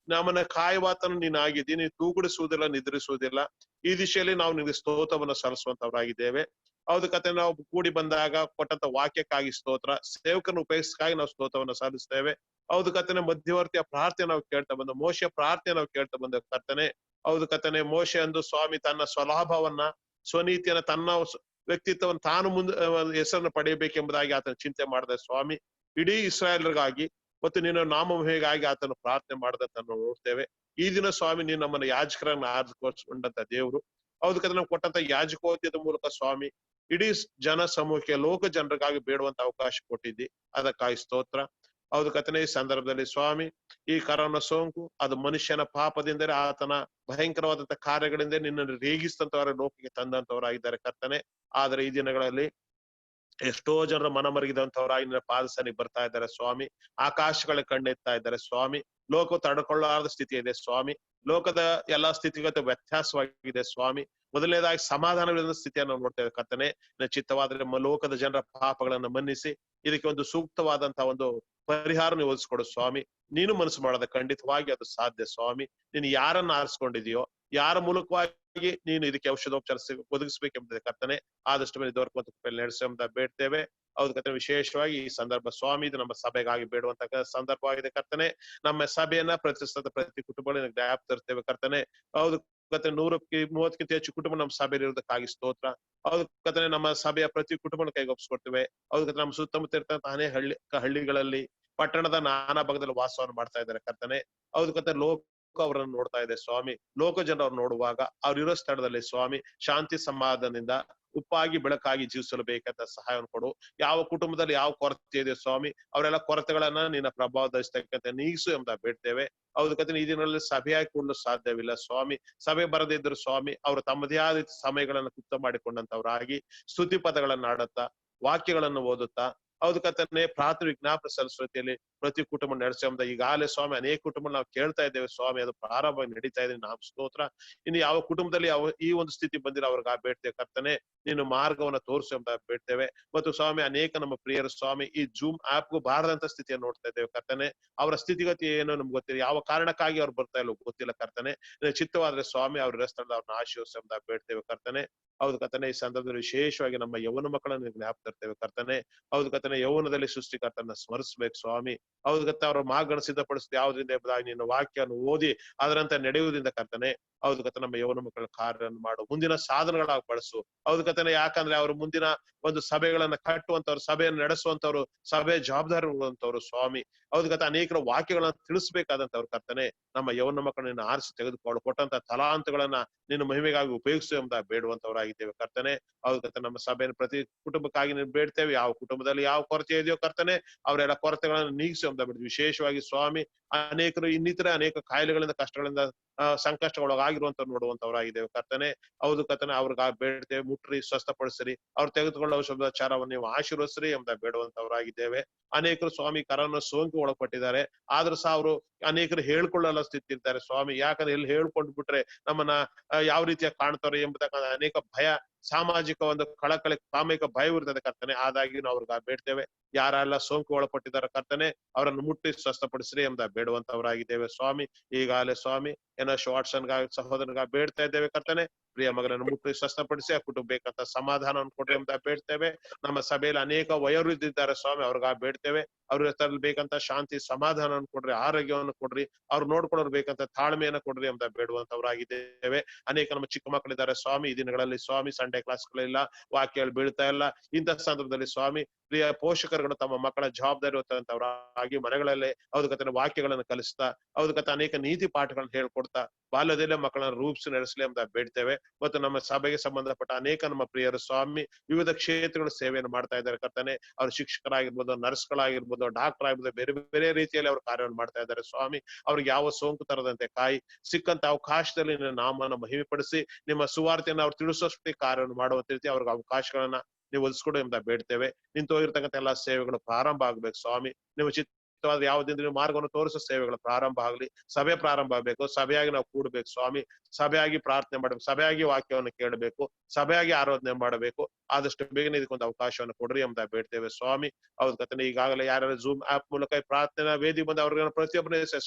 ನಮ್ಮನ್ನ ಕಾಯುವಾತನು ನೀನಾಗಿದ್ದಿ, ನೀನು ತೂಗುಡಿಸುವುದಿಲ್ಲ, ನಿದ್ರಿಸುವುದಿಲ್ಲ. ಈ ದಿಶೆಯಲ್ಲಿ ನಾವು ನಿನಗೆ ಸ್ತೋತ್ರವನ್ನು ಸಲ್ಲಿಸುವಂತವರಾಗಿದ್ದೇವೆ. ಹೌದು ಕತೆ, ನಾವು ಕೂಡಿ ಬಂದಾಗ ಕೊಟ್ಟಂತ ವಾಕ್ಯಕ್ಕಾಗಿ ಸ್ತೋತ್ರ, ಸೇವಕನ ಉಪಯೋಗಿಸಕ್ಕಾಗಿ ನಾವು ಸ್ತೋತ್ರವನ್ನು ಸಾಧಿಸ್ತೇವೆ. ಹೌದು ಕರ್ತನೆ, ಮಧ್ಯವರ್ತಿಯ ಪ್ರಾರ್ಥನೆ ನಾವು ಕೇಳ್ತಾ ಬಂದ, ಮೋಶೆಯ ಪ್ರಾರ್ಥನೆ ನಾವು ಕೇಳ್ತಾ ಬಂದ ಕರ್ತನೆ. ಹೌದು ಕರ್ತನೆ, ಮೋಶೆ ಅಂದು ಸ್ವಾಮಿ ತನ್ನ ಸ್ವಲಾಭವನ್ನ, ಸ್ವನೀತಿಯನ್ನ, ತನ್ನ ವ್ಯಕ್ತಿತ್ವವನ್ನು ತಾನು ಮುಂದೆ ಹೆಸರನ್ನು ಪಡೆಯಬೇಕೆಂಬುದಾಗಿ ಆತನ ಚಿಂತೆ ಮಾಡಿದ ಸ್ವಾಮಿ. ಇಡೀ ಇಸ್ರಾಯೇಲರಿಗಾಗಿ ಮತ್ತು ನಿನ್ನ ನಾಮಮಹಿಮೆಗಾಗಿ ಆತನು ಪ್ರಾರ್ಥನೆ ಮಾಡದಂತ ನೋಡ್ತೇವೆ. ಈ ದಿನ ಸ್ವಾಮಿ ನೀನು ನಮ್ಮನ್ನ ಯಾಜಕರನ್ನ ಆರಿಸಿಕೊಂಡಂತ ದೇವರು. ಹೌದು ಕತೆ, ನಾವು ಕೊಟ್ಟಂತ ಯಾಜಕೋದ್ಯದ ಮೂಲಕ ಸ್ವಾಮಿ ಇಡೀ ಜನ ಸಮೂಹಕ್ಕೆ, ಲೋಕ ಜನರಿಗಾಗಿ ಬೇಡುವಂತ ಅವಕಾಶ ಕೊಟ್ಟಿದ್ದಿ, ಅದಕ್ಕಾಗಿ ಸ್ತೋತ್ರ. ಹೌದು ಕತನೆ, ಈ ಸಂದರ್ಭದಲ್ಲಿ ಸ್ವಾಮಿ ಈ ಕರೋನಾ ಸೋಂಕು ಅದು ಮನುಷ್ಯನ ಪಾಪದಿಂದಲೇ, ಆತನ ಭಯಂಕರವಾದಂತ ಕಾರ್ಯಗಳಿಂದ ನಿನ್ನನ್ನು ರೇಗಿಸಿದಂತವರ ಲೋಕಕ್ಕೆ ತಂದಂತವರಾಗಿದ್ದಾರೆ ಕರ್ತನೆ. ಆದ್ರೆ ಈ ದಿನಗಳಲ್ಲಿ ಎಷ್ಟೋ ಜನರ ಮನಮರುಗಿದಂತವರಾಗಿ ನಿನ್ನ ಪಾದಸನಿಗೆ ಬರ್ತಾ ಇದ್ದಾರೆ ಸ್ವಾಮಿ. ಆಕಾಶಗಳ ಕಣ್ಣೆತ್ತಾ ಇದ್ದಾರೆ ಸ್ವಾಮಿ. ಲೋಕ ತಡ್ಕೊಳ್ಳಾರದ ಸ್ಥಿತಿ ಇದೆ ಸ್ವಾಮಿ. ಲೋಕದ ಎಲ್ಲಾ ಸ್ಥಿತಿಗತ ವ್ಯತ್ಯಾಸವಾಗಿದೆ ಸ್ವಾಮಿ. ಮೊದಲನೇದಾಗಿ ಸಮಾಧಾನವಿಲ್ಲದ ಸ್ಥಿತಿಯನ್ನು ನಾವು ನೋಡ್ತೇವೆ ಕರ್ತನೆ. ಚಿತ್ತವಾದ್ರೆ ಲೋಕದ ಜನರ ಪಾಪಗಳನ್ನು ಮನ್ನಿಸಿ ಇದಕ್ಕೆ ಒಂದು ಸೂಕ್ತವಾದಂತಹ ಒಂದು ಪರಿಹಾರ ನೀವು ಒದಗಿಸ್ಕೊಡು ಸ್ವಾಮಿ. ನೀನು ಮನಸ್ಸು ಮಾಡೋದ ಖಂಡಿತವಾಗಿ ಅದು ಸಾಧ್ಯ ಸ್ವಾಮಿ. ನೀನು ಯಾರನ್ನ ಆರಿಸ್ಕೊಂಡಿದೆಯೋ, ಯಾರ ಮೂಲಕವಾಗಿ ನೀನು ಇದಕ್ಕೆ ಔಷಧೋಪಚಾರ ಒದಗಿಸ್ಬೇಕೆಂಬುದೇ ಕರ್ತನೆ. ಆದಷ್ಟು ಮೇಲೆ ದೊರಕುವಂತ ನಡೆಸುವಂತ ಬೇಡ್ತೇವೆ. ಹೌದು ಕರ್ತನೆ, ವಿಶೇಷವಾಗಿ ಈ ಸಂದರ್ಭ ಸ್ವಾಮಿ ಇದು ನಮ್ಮ ಸಭೆಗಾಗಿ ಬೇಡುವಂತ ಸಂದರ್ಭವಾಗಿದೆ ಕರ್ತನೆ. ನಮ್ಮ ಸಭೆಯನ್ನ ಪ್ರತಿ ಕುಟುಂಬಗಳನ್ನ ಜ್ಞಾಪ ತರ್ತೇವೆ ಕರ್ತನೆ. ಹೌದು ಕರ್ತನೆ, 130ಕ್ಕಿಂತ ಹೆಚ್ಚು ಕುಟುಂಬ ನಮ್ಮ ಸಭೆಯಲ್ಲಿ ಇರೋದಕ್ಕಾಗಿ ಸ್ತೋತ್ರ. ಹೌದು ಕರ್ತನೆ, ನಮ್ಮ ಸಭೆಯ ಪ್ರತಿ ಕುಟುಂಬನ ಕೈಗೊಪ್ಪಿಸ್ಕೊಡ್ತೇವೆ. ಹೌದು ಕರ್ತನೆ, ನಮ್ಮ ಸುತ್ತಮುತ್ತ ಇರ್ತಂತ ಹಳ್ಳಿಗಳಲ್ಲಿ, ಪಟ್ಟಣದ ನಾನಾ ಭಾಗದಲ್ಲಿ ವಾಸವನ್ನು ಮಾಡ್ತಾ ಇದ್ದಾರೆ ಕರ್ತನೆ. ಹೌದು ಕರ್ತನೆ, ಲೋಕ ಅವರನ್ನು ನೋಡ್ತಾ ಇದೆ ಸ್ವಾಮಿ. ಲೋಕ ಜನರವ್ರು ನೋಡುವಾಗ ಅವ್ರಿರೋ ಸ್ಥಳದಲ್ಲಿ ಸ್ವಾಮಿ ಶಾಂತಿ ಸಮಾಧಾನದಿಂದ ಉಪ್ಪಾಗಿ ಬೆಳಕಾಗಿ ಜೀವಿಸಲು ಬೇಕಂತ ಸಹಾಯವನ್ನು ಕೊಡು. ಯಾವ ಕುಟುಂಬದಲ್ಲಿ ಯಾವ ಕೊರತೆ ಇದೆ ಸ್ವಾಮಿ, ಅವರೆಲ್ಲ ಕೊರತೆಗಳನ್ನ ನಿನ್ನ ಪ್ರಭಾವದಷ್ಟಕ್ಕಂತೆ ನೀಗಿಸು ಎಂಬ ಬೇಡ್ತೇವೆ. ಹೌದು ಕರ್ತನೆ, ಈ ದಿನಗಳಲ್ಲಿ ಸಭೆಯಾಗಿ ಕೂಡಲು ಸಾಧ್ಯವಿಲ್ಲ ಸ್ವಾಮಿ. ಸಭೆ ಬರದಿದ್ರು ಸ್ವಾಮಿ ಅವರು ತಮ್ಮದೇ ಆದ ಸಮಯಗಳನ್ನು ಕುಪ್ತ ಮಾಡಿಕೊಂಡಂತವರಾಗಿ ಸ್ತುತಿ ಪದಗಳನ್ನ ಆಡುತ್ತಾ, ವಾಕ್ಯಗಳನ್ನು ಓದುತ್ತಾ, ಹೌದು ಕರ್ತನೆ, ಪ್ರಾರ್ಥನೆ ವಿಜ್ಞಾಪನೆ ಸಲ್ಲಿಸುವತಿಯಲ್ಲಿ ಪ್ರತಿ ಕುಟುಂಬ ನಡೆಸುವಂತ ಈಗಾಗಲೇ ಸ್ವಾಮಿ ಅನೇಕ ಕುಟುಂಬ ನಾವು ಕೇಳ್ತಾ ಇದ್ದೇವೆ ಸ್ವಾಮಿ. ಅದು ಪ್ರಾರಂಭವಾಗಿ ನಡೀತಾ ಇದೆ. ನಾವು ಸ್ತೋತ್ರ. ಇನ್ನು ಯಾವ ಕುಟುಂಬದಲ್ಲಿ ಈ ಒಂದು ಸ್ಥಿತಿ ಬಂದಿರೋ ಅವ್ರಿಗೆ ಬೇಡ್ತೇವೆ ಕರ್ತನೆ, ನೀನು ಮಾರ್ಗವನ್ನ ತೋರಿಸು ಅಂತ ಬೇಡ್ತೇವೆ. ಮತ್ತು ಸ್ವಾಮಿ ಅನೇಕ ನಮ್ಮ ಪ್ರಿಯರು ಸ್ವಾಮಿ ಈ ಜೂಮ್ ಆಪ್ಗೂ ಬಾರದಂತ ಸ್ಥಿತಿಯನ್ನು ನೋಡ್ತಾ ಇದ್ದೇವೆ ಕರ್ತನೆ. ಅವರ ಸ್ಥಿತಿಗತಿ ಏನೋ ನಮ್ಗೆ ಗೊತ್ತಿಲ್ಲ, ಯಾವ ಕಾರಣಕ್ಕಾಗಿ ಅವ್ರು ಬರ್ತಾ ಇಲ್ಲ ಗೊತ್ತಿಲ್ಲ ಕರ್ತನೆ. ಚಿತ್ತವಾದ್ರೆ ಸ್ವಾಮಿ ಅವ್ರ ಸ್ಥಳದ ಅವ್ರನ್ನ ಆಶೀರ್ವದಿಸು ಅಂತ ಬೇಡ್ತೇವೆ ಕರ್ತನೆ. ಹೌದು ಕರ್ತನೆ, ಈ ಸಂದರ್ಭದಲ್ಲಿ ವಿಶೇಷವಾಗಿ ನಮ್ಮ ಯೌವನ ಮಕ್ಕಳನ್ನು ಜ್ಞಾಪ ತರ್ತೇವೆ ಕರ್ತನೆ. ಹೌದು ಕರ್ತನೆ, ಯೌವನದಲ್ಲಿ ಸೃಷ್ಟಿಕರ್ತನ ಸ್ಮರಿಸ್ಬೇಕು ಸ್ವಾಮಿ. ಹೌದು ಕರ್ತ, ಅವರ ಮಾರ್ಗಗಳನ್ನು ಸಿದ್ಧಪಡಿಸಿದ ಯಾವುದರಿಂದ ಎಂಬುದಾಗಿ ನಿನ್ನ ವಾಕ್ಯವನ್ನು ಓದಿ ಅದರಂತೆ ನಡೆಯುವುದರಿಂದ ಕರ್ತನೆ. ಹೌದು ಕರ್ತನೆ, ನಮ್ಮ ಯೌವನ ಮಕ್ಕಳ ಕಾರ್ಯವನ್ನು ಮಾಡು, ಮುಂದಿನ ಸಾಧನಗಳಾಗಿ ಬಳಸು. ಹೌದು ಕರ್ತನೆ, ಯಾಕಂದ್ರೆ ಅವರು ಮುಂದಿನ ಒಂದು ಸಭೆಗಳನ್ನ ಕಟ್ಟುವಂತವ್ರು, ಸಭೆಯನ್ನು ನಡೆಸುವಂತವ್ರು, ಸಭೆ ಜವಾಬ್ದಾರಿ ಇರುವಂತವ್ರು ಸ್ವಾಮಿ. ಹೌದು ಕರ್ತ, ಅನೇಕರ ವಾಕ್ಯಗಳನ್ನ ತಿಳಿಸ್ಬೇಕಾದಂತವ್ರು ಕರ್ತನೆ. ನಮ್ಮ ಯೌವನ ಮಕ್ಕಳನ್ನ ಆರಿಸಿ ತೆಗೆದುಕೊಂಡು ಕೊಟ್ಟಂತ ತಲಾಂತಗಳನ್ನ ನಿನ್ನ ಮಹಿಮೆಗಾಗಿ ಉಪಯೋಗಿಸು ಎಂಬ ಬೇಡುವಂತವರಾಗಿದ್ದೇವೆ ಕರ್ತನೆ. ಹೌದು ಕರ್ತನೆ, ನಮ್ಮ ಸಭೆಯನ್ನು ಪ್ರತಿ ಕುಟುಂಬಕ್ಕಾಗಿ ನೀವು ಬೇಡ್ತೇವೆ. ಯಾವ ಕುಟುಂಬದಲ್ಲಿ ಯಾವ ಕೊರತೆ ಇದೆಯೋ ಕರ್ತನೆ, ಅವರೆಲ್ಲ ಕೊರತೆಗಳನ್ನು ನೀಗಿಸು ಅಂತ ಬಿಡ್ತೀವಿ. ವಿಶೇಷವಾಗಿ ಸ್ವಾಮಿ ಅನೇಕರು ಇನ್ನಿತರ ಅನೇಕ ಕಾಯಿಲೆಗಳಿಂದ, ಕಷ್ಟಗಳಿಂದ, ಸಂಕಷ್ಟಗಳಾಗಿರುವಂತ ನೋಡುವಂತವರಾಗಿದ್ದೇವೆ ಕರ್ತನೆ. ಹೌದು ಕರ್ತನೆ, ಅವ್ರಿಗೆ ಬೇಡ್ತೇವೆ, ಮುಟ್ರಿ, ಸ್ವಸ್ಥಪಡಿಸ್ರಿ, ಅವ್ರು ತೆಗೆದುಕೊಳ್ಳುವ ಶುಭಾಚಾರವನ್ನು ನೀವು ಆಶೀರ್ವದಿಸ್ರಿ ಎಂಬ ಬೇಡುವಂತವರಾಗಿದ್ದೇವೆ. ಅನೇಕರು ಸ್ವಾಮಿ ಕರೋನಾ ಸೋಂಕು ಒಳಪಟ್ಟಿದ್ದಾರೆ. ಆದ್ರೂ ಸಹ ಅವರು ಅನೇಕರು ಹೇಳ್ಕೊಳ್ಳಲ್ಲ ಸ್ಥಿತಿ ಇರ್ತಾರೆ ಸ್ವಾಮಿ. ಯಾಕಂದ್ರೆ ಎಲ್ಲಿ ಹೇಳ್ಕೊಂಡು ಬಿಟ್ರೆ ನಮ್ಮನ್ನ ಯಾವ ರೀತಿಯ ಕಾಣ್ತಾರೆ ಎಂಬುದಕ್ಕ ಅನೇಕ ಭಯ, ಸಾಮಾಜಿಕ ಒಂದು ಕಳಕಳಿ, ಸಾಮೂಹಿಕ ಭಯವಿರ್ತದೆ ಕರ್ತನೆ. ಆದಾಗಿ ನಾವು ಅವ್ರಿಗೆ ಬೇಡ್ತೇವೆ. ಯಾರೆಲ್ಲ ಸೋಂಕು ಒಳಪಟ್ಟಿದ್ದಾರೆ ಕರ್ತನೆ, ಅವರನ್ನು ಮುಟ್ಟಿ ಸ್ವಸ್ಥಪಡಿಸ್ರಿ ಎಂಬ ಬೇಡುವಂತವರಾಗಿದ್ದೇವೆ ಸ್ವಾಮಿ. ಈಗಾಗಲೇ ಸ್ವಾಮಿ ವಾಟ್ಸನ್ಗಾಗಿ ಸಹೋದರನಿಗಾಗಿ ಬೇಡ್ತಾ ಇದ್ದೇವೆ ಕರ್ತನೆ. ಪ್ರಿಯ ಮಗನನ್ನು ಮುಟ್ಟಿ ಸ್ವಸ್ಥಪಡಿಸಿ ಆ ಕುಟುಂಬ ಬೇಕಂತ ಸಮಾಧಾನವನ್ನು ಕೊಡ್ರಿ ಅಂತ ಬೇಡ್ತೇವೆ. ನಮ್ಮ ಸಭೆಯಲ್ಲಿ ಅನೇಕ ವಯೋವೃದ್ಧಿದ್ದಾರೆ ಸ್ವಾಮಿ, ಅವ್ರಿಗಾಗಿ ಬೇಡ್ತೇವೆ. ಅವ್ರ ಬೇಕಂತ ಶಾಂತಿ ಸಮಾಧಾನವನ್ನು ಕೊಡ್ರಿ, ಆರೋಗ್ಯವನ್ನು ಕೊಡ್ರಿ, ಅವ್ರು ನೋಡ್ಕೊಳ್ಳೋರು ಬೇಕಂತ ತಾಳ್ಮೆಯನ್ನು ಕೊಡ್ರಿ ಅಂತ ಬೇಡುವಂತವರಾಗಿದ್ದೇವೆ. ಅನೇಕ ನಮ್ಮ ಚಿಕ್ಕ ಮಕ್ಕಳಿದ್ದಾರೆ ಸ್ವಾಮಿ. ಈ ದಿನಗಳಲ್ಲಿ ಸ್ವಾಮಿ ಸಂಡೇ ಕ್ಲಾಸ್ಗಳಿಲ್ಲ, ವಾಕ್ಯಗಳು ಬೀಳ್ತಾ ಇಲ್ಲ. ಇಂಥ ಸಂದರ್ಭದಲ್ಲಿ ಸ್ವಾಮಿ ಪ್ರಿಯ ಪೋಷಕರುಗಳು ತಮ್ಮ ಮಕ್ಕಳ ಜವಾಬ್ದಾರಿ ಹೊತ್ತಂತವರಾಗಿ ಮನೆಗಳಲ್ಲೇ ಹೌದು ಕತೆ ವಾಕ್ಯಗಳನ್ನು ಕಲಿಸ್ತಾ, ಹೌದು ಕತೆ ಅನೇಕ ನೀತಿ ಪಾಠಗಳನ್ನ ಹೇಳ್ಕೊಡ್ತಾ ಬಾಲ್ಯದಲ್ಲೇ ಮಕ್ಕಳನ್ನ ರೂಪಿಸಿ ನಡೆಸಲಿ ಅಂತ ಬೇಡ್ತೇವೆ. ಮತ್ತು ನಮ್ಮ ಸಭೆಗೆ ಸಂಬಂಧಪಟ್ಟ ಅನೇಕ ನಮ್ಮ ಪ್ರಿಯರು ಸ್ವಾಮಿ ವಿವಿಧ ಕ್ಷೇತ್ರಗಳ ಸೇವೆಯನ್ನು ಮಾಡ್ತಾ ಇದ್ದಾರೆ ಕರ್ತನೆ. ಅವ್ರು ಶಿಕ್ಷಕರಾಗಿರ್ಬೋದು, ನರ್ಸ್ಗಳಾಗಿರ್ಬೋದು, ಡಾಕ್ಟರ್ ಆಗಿರ್ಬೋದು, ಬೇರೆ ಬೇರೆ ರೀತಿಯಲ್ಲಿ ಅವ್ರು ಕಾರ್ಯವನ್ನು ಮಾಡ್ತಾ ಇದ್ದಾರೆ ಸ್ವಾಮಿ. ಅವ್ರಿಗೆ ಯಾವ ಸೋಂಕು ತರದಂತೆ ಕಾಯಿ, ಸಿಕ್ಕಂತ ಅವಕಾಶದಲ್ಲಿ ನಾಮನ ಮಹಿಮೆಪಡಿಸಿ ನಿಮ್ಮ ಸುವಾರ್ತೆಯನ್ನು ಅವ್ರು ತಿಳಿಸೋಷ್ಟು ಕಾರ್ಯವನ್ನು ಮಾಡುವಂತ ರೀತಿ ಅವ್ರಿಗೆ ಅವಕಾಶಗಳನ್ನ ನೀವು ಒಲಿಸ್ಕೊಡು ಎಂಬ ಬೇಡ್ತೇವೆ. ನಿಂತು ಹೋಗಿರ್ತಕ್ಕಂಥ ಎಲ್ಲಾ ಸೇವೆಗಳು ಪ್ರಾರಂಭ ಆಗ್ಬೇಕು ಸ್ವಾಮಿ. ನೀವು ಚಿತ್ತವಾದ ಯಾವುದಿಂದ ನೀವು ಮಾರ್ಗವನ್ನು ತೋರಿಸೋ ಸೇವೆಗಳು ಪ್ರಾರಂಭ ಆಗ್ಲಿ. ಸಭೆ ಪ್ರಾರಂಭ ಆಗ್ಬೇಕು. ಸಭೆಯಾಗಿ ನಾವು ಕೂಡ್ಬೇಕು ಸ್ವಾಮಿ. ಸಭೆಯಾಗಿ ಪ್ರಾರ್ಥನೆ ಮಾಡ್ಬೇಕು. ಸಭೆಯಾಗಿ ವಾಕ್ಯವನ್ನು ಕೇಳಬೇಕು. ಸಭೆಯಾಗಿ ಆರಾಧನೆ ಮಾಡಬೇಕು. ಆದಷ್ಟು ಬೇಗನೆ ಇದಕ್ಕೊಂದು ಅವಕಾಶವನ್ನು ಕೊಡ್ರಿ ಎಂಬ ಬೇಡ್ತೇವೆ ಸ್ವಾಮಿ. ಹೌದು ಕಥನೆ ಈಗಾಗಲೇ ಯಾರು ಜೂಮ್ ಆಪ್ ಮೂಲಕ ಈ ಪ್ರಾರ್ಥನಾ ವೇದಿ ಬಂದ ಅವ್ರಿಗೆ ಪ್ರತಿಯೊಬ್ಬರೇ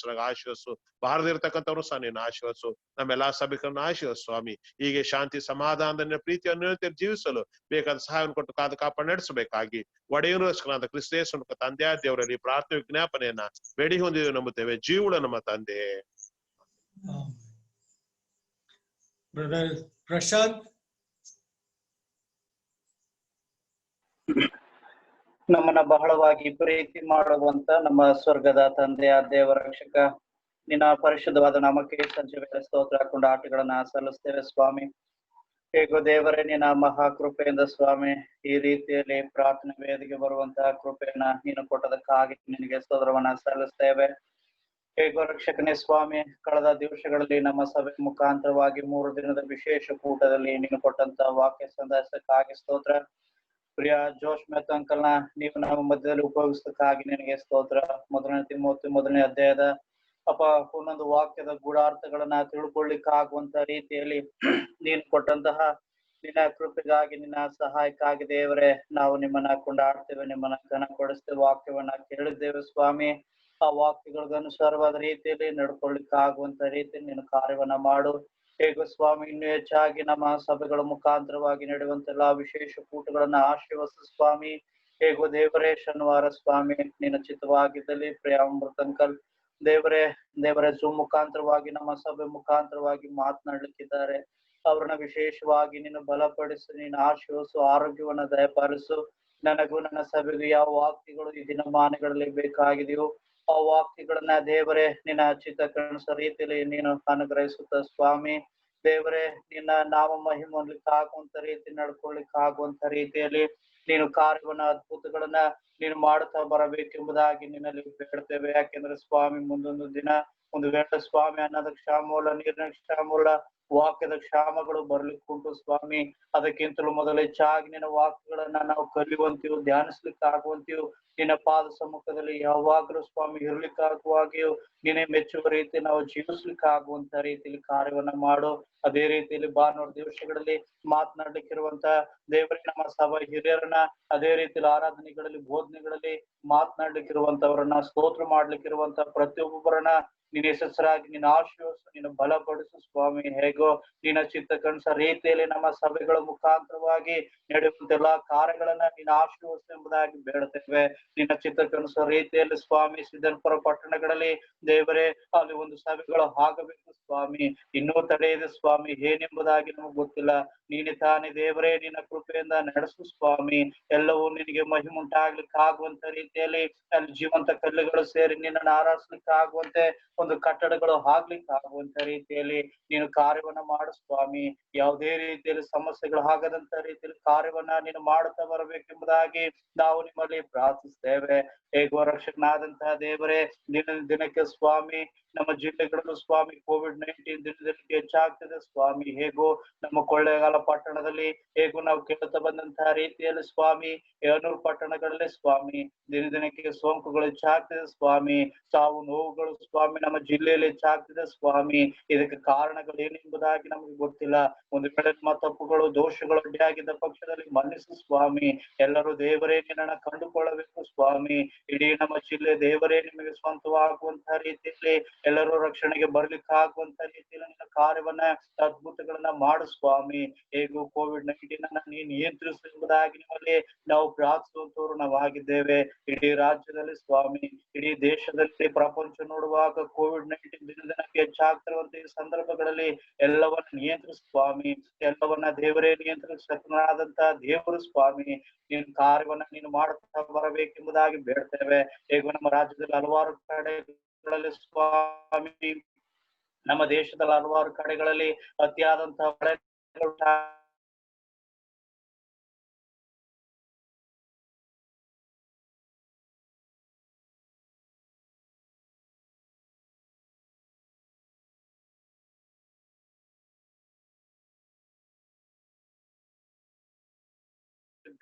ಆಶೀರ್ವಸು. ಬಾರದಿರ್ತಕ್ಕಂಥವ್ರು ಸಹ ನೀನು ಆಶೀರ್ವಸು. ನಮ್ಮೆಲ್ಲಾ ಸಭಿಕರನ್ನು ಆಶೀರ್ವಸು ಸ್ವಾಮಿ. ಹೀಗೆ ಶಾಂತಿ ಸಮಾಧಾನದ ಪ್ರೀತಿಯನ್ನು ಜೀವಿಸಲು ಬೇಕಾದ ಸಹಾಯವನ್ನು ಕೊಟ್ಟು ಕಾಪಾಡಿ ನಡೆಸಬೇಕಾಗಿ ಒಡೆಯನು ರಕ್ಷಕನಾದ ಕ್ರಿಸ್ತೇಸು ತಂದೆಯ ದೇವರಲ್ಲಿ ಪ್ರಾರ್ಥನೆ ವಿಜ್ಞಾಪನೆಯನ್ನ ಬೇಡಿ ಹೊಂದಿದೆ ನಂಬುತ್ತೇವೆ. ಜೀವುಳ ನಮ್ಮ ತಂದೆ. ಬ್ರದರ್ ಪ್ರಶಾಂತ್. ನಮ್ಮನ್ನ ಬಹಳವಾಗಿ ಪ್ರೀತಿ ಮಾಡುವಂತ ನಮ್ಮ ಸ್ವರ್ಗದ ತಂದೆಯ ದೇವರ ರಕ್ಷಕ, ನಿನ್ನ ಪರಿಶುದ್ಧವಾದ ನಾಮಕ್ಕೆ ಸಂಜೆ ವೇಳೆ ಸ್ತೋತ್ರ ಹಾಕೊಂಡು ಆಟಗಳನ್ನ ಸಲ್ಲಿಸ್ತೇವೆ ಸ್ವಾಮಿ. ಹೇಗೋ ದೇವರೇ ನಿನ್ನ ಮಹಾ ಕೃಪೆಯಿಂದ ಸ್ವಾಮಿ ಈ ರೀತಿಯಲ್ಲಿ ಪ್ರಾರ್ಥನೆ ವೇದಿಕೆ ಬರುವಂತಹ ಕೃಪೆಯನ್ನ ನೀನು ಕೊಟ್ಟದಕ್ಕಾಗಿ ನಿನಗೆ ಸ್ತೋತ್ರವನ್ನ ಸಲ್ಲಿಸ್ತೇವೆ. ಹೇಗೋ ರಕ್ಷಕನೇ ಸ್ವಾಮಿ, ಕಳೆದ ದಿವಸಗಳಲ್ಲಿ ನಮ್ಮ ಸಭೆ ಮುಖಾಂತರವಾಗಿ 3 ದಿನದ ವಿಶೇಷ ಕೂಟದಲ್ಲಿ ನೀನು ಕೊಟ್ಟಂತ ವಾಕ್ಯ ಸಂದೇಶಕ್ಕಾಗಿ ಸ್ತೋತ್ರ. ಪ್ರಿಯ ಜೋಶ್ ಮೆತ್ ಅಂಕಲ್ನ ನೀವು ನಮ್ಮ ಮಧ್ಯದಲ್ಲಿ ಉಪಯೋಗಿಸಕ್ಕಾಗಿ ನಿನಗೆ ಸ್ತೋತ್ರ. ಮೊದಲನೇ ತಿಮೋಥಿ 1ನೇ ಅಧ್ಯಾಯದ ಒಂದೊಂದು ವಾಕ್ಯದ ಗೂಢಾರ್ಥಗಳನ್ನ ತಿಳ್ಕೊಳ್ಳಿಕ್ಕಾಗುವಂತ ರೀತಿಯಲ್ಲಿ ನೀನು ಕೊಟ್ಟಂತಹ ನಿನ್ನ ಕೃಪೆಗಾಗಿ, ನಿನ್ನ ಸಹಾಯಕ್ಕಾಗಿ ದೇವರೇ ನಾವು ನಿಮ್ಮನ್ನ ಕೊಂಡಾಡ್ತೇವೆ, ನಿಮ್ಮನ್ನ ಘನ ಕೊಡಿಸ್ತೇವೆ. ವಾಕ್ಯವನ್ನ ಕೇಳಿದ್ದೇವೆ ಸ್ವಾಮಿ. ಆ ವಾಕ್ಯಗಳಿಗೆ ಅನುಸಾರವಾದ ರೀತಿಯಲ್ಲಿ ನಡ್ಕೊಳ್ಳಿಕ್ಕಾಗುವಂತ ರೀತಿಯಲ್ಲಿ ನೀನು ಕಾರ್ಯವನ್ನ ಮಾಡು. ಹೇಗೋ ಸ್ವಾಮಿ ಇನ್ನು ಹೆಚ್ಚಾಗಿ ನಮ್ಮ ಸಭೆಗಳ ಮುಖಾಂತರವಾಗಿ ನಡೆಯುವಂತೆಲ್ಲಾ ವಿಶೇಷ ಕೂಟಗಳನ್ನ ಆಶೀರ್ವದಿಸು ಸ್ವಾಮಿ. ಹೇಗೋ ದೇವರೇ ಶನಿವಾರ ಸ್ವಾಮಿ ನಿನ್ನ ಚಿತ್ತವಾಗಿದ್ದಲ್ಲಿ ಪ್ರಿಯ ಅಮೃತ್ ಅಂಕಲ್ ದೇವರೇ ಜೂಮ್ ಮುಖಾಂತರವಾಗಿ ನಮ್ಮ ಸಭೆ ಮುಖಾಂತರವಾಗಿ ಮಾತನಾಡ್ಲಿಕ್ಕಿದ್ದಾರೆ. ಅವ್ರನ್ನ ವಿಶೇಷವಾಗಿ ನೀನು ಬಲಪಡಿಸು, ನೀನು ಆಶೀರ್ವಸು, ಆರೋಗ್ಯವನ್ನ ದಯಪಾಲಿಸು. ನನಗೂ ನನ್ನ ಸಭೆಗೂ ಯಾವ ವಾಕ್ಯಗಳು ಈ ದಿನಮಾನಗಳಲ್ಲಿ ಬೇಕಾಗಿದೆಯೋ ಆ ವಾಕ್ಯಗಳನ್ನ ದೇವರೇ ನಿನ್ನ ಚಿತ್ತಕ್ಕನುಸ ರೀತಿಯಲ್ಲಿ ನೀನು ಅನುಗ್ರಹಿಸುತ್ತ ಸ್ವಾಮಿ. ದೇವರೇ ನಿನ್ನ ನಾಮ ಮಹಿಮೆ ಹೊಂದಲಿಕ್ಕಾಗುವಂತ ರೀತಿ ನಡ್ಕೊಳ್ಳಿಕ್ಕಾಗುವಂತ ರೀತಿಯಲ್ಲಿ ನೀನು ಕಾರ್ಯವನ್ನ ಅದ್ಭುತಗಳನ್ನ ನೀನು ಮಾಡುತ್ತಾ ಬರಬೇಕೆಂಬುದಾಗಿ ನಿನ್ನಲ್ಲಿ ಬೇಡ್ತೇವೆ. ಯಾಕೆಂದ್ರೆ ಸ್ವಾಮಿ ಮುಂದೊಂದು ದಿನ ಒಂದು ವೇಳೆ ಸ್ವಾಮಿ ಅನ್ನದ ಕ್ಷಾಮೂಲ, ನೀರಿನ ಕ್ಷಾಮೂಲ, ವಾಕ್ಯದ ಕ್ಷಾಮಗಳು ಬರ್ಲಿಕ್ಕುಂಟು ಸ್ವಾಮಿ. ಅದಕ್ಕಿಂತಲೂ ಮೊದಲು ಹೆಚ್ಚಾಗಿ ನಿನ್ನ ವಾಕ್ಯಗಳನ್ನ ನಾವು ಕಲಿಯುವಂತೆಯೂ ಧ್ಯಾನಿಸ್ಲಿಕ್ಕಾಗುವಂತೆಯೂ ನಿನ್ನ ಪಾದ ಸಮ್ಮುಖದಲ್ಲಿ ಯಾವಾಗಲೂ ಸ್ವಾಮಿ ಇರ್ಲಿಕ್ಕಾಗುವಾಗಿಯೂ ನೀನೇ ಮೆಚ್ಚುವ ರೀತಿ ನಾವು ಜೀವಿಸ್ಲಿಕ್ಕಾಗುವಂತ ರೀತಿಯಲ್ಲಿ ಕಾರ್ಯವನ್ನ ಮಾಡು. ಅದೇ ರೀತಿಯಲ್ಲಿ ಭಾನುವಾರ ದಿವಸಗಳಲ್ಲಿ ಮಾತನಾಡ್ಲಿಕ್ಕಿರುವಂತ ದೇವರೇ ನಮ್ಮ ಸಭಾ ಹಿರಿಯರನ್ನ, ಅದೇ ರೀತಿಯಲ್ಲಿ ಆರಾಧನೆಗಳಲ್ಲಿ ಬೋಧನೆಗಳಲ್ಲಿ ಮಾತನಾಡ್ಲಿಕ್ಕಿರುವಂತವರನ್ನ, ಸ್ತೋತ್ರ ಮಾಡ್ಲಿಕ್ಕಿರುವಂತ ಪ್ರತಿಯೊಬ್ಬರನ್ನ ನಿನ್ನ ಯಶಸ್ಸರಾಗಿ ನಿನ್ನ ಆಶೀರ್ವಸು, ನಿನ್ನ ಬಲಪಡಿಸು ಸ್ವಾಮಿ. ಹೇಗೋ ನಿನ್ನ ಚಿತ್ತಕ್ಕನುಸಾರ ರೀತಿಯಲ್ಲಿ ನಮ್ಮ ಸಭೆಗಳ ಮುಖಾಂತರವಾಗಿ ನಡೆಯುವಂತೆಲ್ಲಾ ಕಾರ್ಯಗಳನ್ನ ನಿನ್ನ ಆಶೀರ್ವಸು ಎಂಬುದಾಗಿ ಬೇಡುತ್ತೇವೆ. ನಿನ್ನ ಚಿತ್ತಕ್ಕನುಸಾರ ರೀತಿಯಲ್ಲಿ ಸ್ವಾಮಿ ಸಿದ್ದನಪುರ ಪಟ್ಟಣಗಳಲ್ಲಿ ದೇವರೇ ಅಲ್ಲಿ ಒಂದು ಸಭೆಗಳು ಆಗಬೇಕು ಸ್ವಾಮಿ. ಇನ್ನೂ ತಡೆ ಇದೆ ಸ್ವಾಮಿ, ಏನೆಂಬುದಾಗಿ ನಮಗೆ ಗೊತ್ತಿಲ್ಲ. ನೀನೆ ತಾನೇ ದೇವರೇ ನಿನ್ನ ಕೃಪೆಯಿಂದ ನಡೆಸು ಸ್ವಾಮಿ. ಎಲ್ಲವೂ ನಿನಗೆ ಮಹಿಮುಂಟಾಗ್ಲಿಕ್ಕೆ ಆಗುವಂತ ರೀತಿಯಲ್ಲಿ ಅಲ್ಲಿ ಜೀವಂತ ಕಲ್ಲುಗಳು ಸೇರಿ ನಿನ್ನನ್ನು ಆರಾಧಿಸ್ಲಿಕ್ಕೆ ಆಗುವಂತೆ ಒಂದು ಕಟ್ಟಡಗಳು ಆಗ್ಲಿಕ್ಕೆ ಆಗುವಂತ ರೀತಿಯಲ್ಲಿ ನೀನು ಕಾರ್ಯವನ್ನ ಮಾಡು ಸ್ವಾಮಿ. ಯಾವುದೇ ರೀತಿಯಲ್ಲಿ ಸಮಸ್ಯೆಗಳು ಆಗದಂತ ರೀತಿಯಲ್ಲಿ ಕಾರ್ಯವನ್ನ ನೀನು ಮಾಡುತ್ತಾ ಬರಬೇಕೆಂಬುದಾಗಿ ನಾವು ನಿಮ್ಮಲ್ಲಿ ಪ್ರಾರ್ಥಿಸ್ತೇವೆ. ಹೇಗೋ ರಕ್ಷಕನಾದಂತಹ ದೇವರೇ ದಿನಕ್ಕೆ ಸ್ವಾಮಿ ನಮ್ಮ ಜಿಲ್ಲೆಗಳಲ್ಲೂ ಸ್ವಾಮಿ COVID-19 ದಿನಕ್ಕೆ ಹೆಚ್ಚಾಗ್ತದೆ ಸ್ವಾಮಿ. ಹೇಗೋ ನಮ್ಮ ಕೊಳ್ಳೇಗಾಲ ಪಟ್ಟಣದಲ್ಲಿ ಹೇಗೂ ನಾವು ಕೇಳುತ್ತಾ ಬಂದಂತಹ ರೀತಿಯಲ್ಲಿ ಸ್ವಾಮಿ 700 ಪಟ್ಟಣಗಳಲ್ಲಿ ಸ್ವಾಮಿ ದಿನಕ್ಕೆ ಸೋಂಕುಗಳು ಹೆಚ್ಚಾಗ್ತದೆ ಸ್ವಾಮಿ. ಸಾವು ನೋವುಗಳು ಸ್ವಾಮಿ ನಮ್ಮ ಜಿಲ್ಲೆಯಲ್ಲಿ ಹೆಚ್ಚಾಗ್ತದೆ ಸ್ವಾಮಿ. ಇದಕ್ಕೆ ಕಾರಣಗಳು ಏನೆಂಬುದಾಗಿ ನಮಗೆ ಗೊತ್ತಿಲ್ಲ. ಒಂದು ವೇಳೆ ನಮ್ಮ ತಪ್ಪುಗಳು ದೋಷಗಳು ಅಡ್ಡಿಯಾಗಿದ್ದ ಪಕ್ಷದಲ್ಲಿ ಮನ್ನಿಸು ಸ್ವಾಮಿ. ಎಲ್ಲರೂ ದೇವರೇ ನಿನ್ನನ್ನು ಕಂಡುಕೊಳ್ಳಬೇಕು ಸ್ವಾಮಿ. ಇಡೀ ನಮ್ಮ ಜಿಲ್ಲೆ ದೇವರೇ ನಿಮಗೆ ಸ್ವಂತವಾಗುವಂತಹ ರೀತಿಯಲ್ಲಿ ಎಲ್ಲರೂ ರಕ್ಷಣೆಗೆ ಬರ್ಲಿಕ್ಕಾಗುವಂತ ರೀತಿಯಲ್ಲಿ ನಿನ್ನ ಕಾರ್ಯವನ್ನ ಅದ್ಭುತಗಳನ್ನ ಮಾಡು ಸ್ವಾಮಿ. ಹೇಗೂ COVID-19 ಅನ್ನ ನೀನು ನಿಯಂತ್ರಿಸು ಎಂಬುದಾಗಿ ನಿಮ್ಮಲ್ಲಿ ನಾವು ಪ್ರಾರ್ಥಿಸುವಂತವ್ರು ನಾವಾಗಿದ್ದೇವೆ. ಇಡೀ ರಾಜ್ಯದಲ್ಲಿ ಸ್ವಾಮಿ, ಇಡೀ ದೇಶದಲ್ಲಿ, ಪ್ರಪಂಚ ನೋಡುವಾಗ COVID-19 ದಿನಕ್ಕೆ ಹೆಚ್ಚಾಗ್ತಿರುವಂತ ಈ ಸಂದರ್ಭಗಳಲ್ಲಿ ಎಲ್ಲವನ್ನ ನಿಯಂತ್ರಿಸ ಸ್ವಾಮಿ. ಎಲ್ಲವನ್ನ ದೇವರೇ ನಿಯಂತ್ರಿಸನಾದಂತ ದೇವರು ಸ್ವಾಮಿ. ನೀನು ಕಾರ್ಯವನ್ನ ನೀನು ಮಾಡುತ್ತಾ ಬರಬೇಕೆಂಬುದಾಗಿ ಬೇಡ್ತೇವೆ. ಹೇಗೂ ನಮ್ಮ ರಾಜ್ಯದಲ್ಲಿ ಹಲವಾರು ಕಡೆಗಳಲ್ಲಿ ಸ್ವಾಮಿ, ನಮ್ಮ ದೇಶದಲ್ಲಿ ಹಲವಾರು ಕಡೆಗಳಲ್ಲಿ ಅತಿಯಾದಂತಹ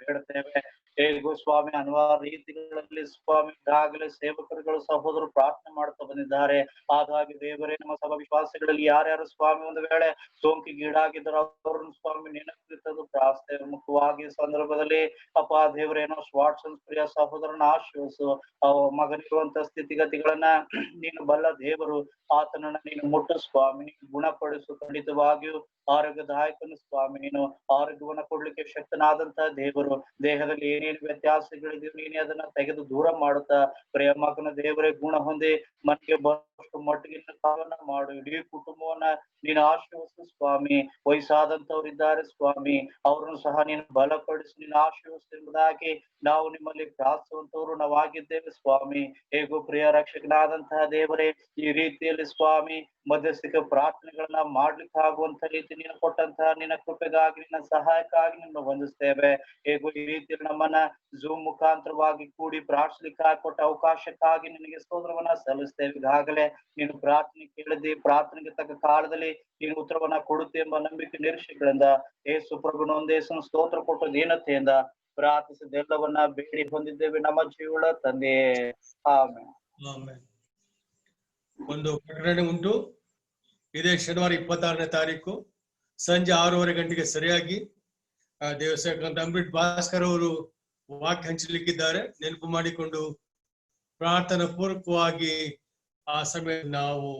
ಬೇಡ್ತೇವೆ. ಹೇಗೂ ಸ್ವಾಮಿ ಹಲವಾರು ರೀತಿಗಳಲ್ಲಿ ಸ್ವಾಮಿ ಈಗಾಗಲೇ ಸೇವಕರುಗಳು ಸಹೋದರರು ಪ್ರಾರ್ಥನೆ ಮಾಡ್ತಾ ಬಂದಿದ್ದಾರೆ. ಆದಾಗಿ ದೇವರೇ, ನಮ್ಮ ಸಭಾ ವಿಶ್ವಾಸಿಗಳಲ್ಲಿ ಯಾರ್ಯಾರು ಸ್ವಾಮಿ ಒಂದು ವೇಳೆ ಸೋಂಕಿಗೀಡಾಗಿದ್ದರು ಅವರನ್ನು ಸ್ವಾಮಿ ನೆನಪಿಸಲು ಪ್ರಾರ್ಥನೆ. ಮುಖ್ಯವಾಗಿ ಸಂದರ್ಭದಲ್ಲಿ ಅಪ್ಪ ದೇವರೇನೋ ವಾಟ್ಸನ್ ಪ್ರಿಯ ಸಹೋದರನ ಆಶೀರ್ವಸು. ಮಗನಿರುವಂತ ಸ್ಥಿತಿಗತಿಗಳನ್ನ ನೀನು ಬಲ್ಲ ದೇವರು, ಆತನನ್ನ ನೀನು ಮುಟ್ಟು ಸ್ವಾಮಿ, ನೀನು ಗುಣಪಡಿಸು. ಖಂಡಿತವಾಗಿಯೂ ಆರೋಗ್ಯದಾಯಕನು ಸ್ವಾಮಿ, ನೀನು ಆರೋಗ್ಯವನ್ನ ಕೊಡ್ಲಿಕ್ಕೆ ಶಕ್ತನಾದಂತಹ ದೇವರು. ದೇಹದಲ್ಲಿ ಏನೇನು ವ್ಯತ್ಯಾಸಗಳಿದೆಯೋ ನೀನೇ ಅದನ್ನ ತೆಗೆದು ದೂರ ಮಾಡುತ್ತಾ ಪ್ರಿಯ ಮಗನ ದೇವರೇ ಗುಣ ಹೊಂದಿ ಮನೆಗೆ ಬರುವಷ್ಟು ಮಟ್ಟಿಗಿನ ಕಾಲನ ಮಾಡು. ಇಡೀ ಕುಟುಂಬವನ್ನ ನೀನು ಆಶೀರ್ವಸು ಸ್ವಾಮಿ. ವಯಸ್ಸಾದಂತವ್ರಿದ್ದಾರೆ ಸ್ವಾಮಿ, ಅವ್ರನ್ನು ಸಹ ನೀನು ಬಲಪಡಿಸಿ ನೀನು ಆಶೀರ್ವಸು ಎಂಬುದಾಗಿ ನಾವು ನಿಮ್ಮಲ್ಲಿ ಪ್ರಾರ್ಥಿಸುವಂತವ್ರು ನಾವಾಗಿದ್ದೇವೆ ಸ್ವಾಮಿ. ಹೇಗೂ ಪ್ರಿಯ ರಕ್ಷಕನಾದಂತಹ ದೇವರೇ, ಈ ರೀತಿಯಲ್ಲಿ ಸ್ವಾಮಿ ಮಧ್ಯಸ್ಥಿಕ ಪ್ರಾರ್ಥನೆಗಳನ್ನ ಮಾಡ್ಲಿಕ್ಕೆ ಆಗುವಂತ ರೀತಿ ನೀನು ಕೊಟ್ಟಂತಹ ನಿನ್ನ ಕೃಪೆಗಾಗಿ, ನಿನ್ನ ಸಹಾಯಕ್ಕಾಗಿ ನಿನ್ನ ವಂದಿಸ್ತೇವೆ. ಹೇಗೂ ಈ ರೀತಿಯಲ್ಲಿ ನಮ್ಮನ್ನ ಝೂಮ್ ಮುಖಾಂತರವಾಗಿ ಕೂಡಿ ಪ್ರಾರ್ಥಿಸ್ಲಿಕ್ಕೆ ಕೊಟ್ಟ ಅವಕಾಶಕ್ಕಾಗಿ ನಿನಗೆ ಸ್ತೋತ್ರವನ್ನ ಸಲ್ಲಿಸ್ತೇವೆ. ಈಗಾಗಲೇ ನೀನು ಪ್ರಾರ್ಥನೆ ಕೇಳಿದ್ದಿ, ಪ್ರಾರ್ಥನೆಗೆ ತಕ್ಕ ಕಾಲದಲ್ಲಿ ನೀನು ಉತ್ತರವನ್ನ ಕೊಡುತ್ತೆ ಎಂಬ ನಂಬಿಕೆ ನಿರೀಕ್ಷೆಗಳಿಂದ ಯೇಸು ಪ್ರಭುನ ಒಂದೇಸನ ಸ್ತೋತ್ರ ಕೊಟ್ಟು ದೀನತೆಯಿಂದ ಪ್ರಾರ್ಥಿಸಿದೆಲ್ಲವನ್ನ ಬೇಡಿ ಹೊಂದಿದ್ದೇವೆ ನಮ್ಮ ಜೀವಳ ತಂದೆಯೇ, ಆಮೆನ್. ಆಮೆನ್. ಒಂದು ಪ್ರಕಟಣೆ ಉಂಟು. ಇದೇ ಶನಿವಾರ 26ನೇ ತಾರೀಕು ಸಂಜೆ 6:30 ಗಂಟೆಗೆ ಸರಿಯಾಗಿ ದೇವಸ್ಥಾನ ಅಂಬಿಟ್ ಭಾಸ್ಕರ್ ಅವರು ವಾಕ್ಯ ಹಂಚಲಿಕ್ಕಿದ್ದಾರೆ. ನೆನಪು ಮಾಡಿಕೊಂಡು ಪ್ರಾರ್ಥನಾ ಪೂರ್ವಕವಾಗಿ ಆ ಸಮಯ ನಾವು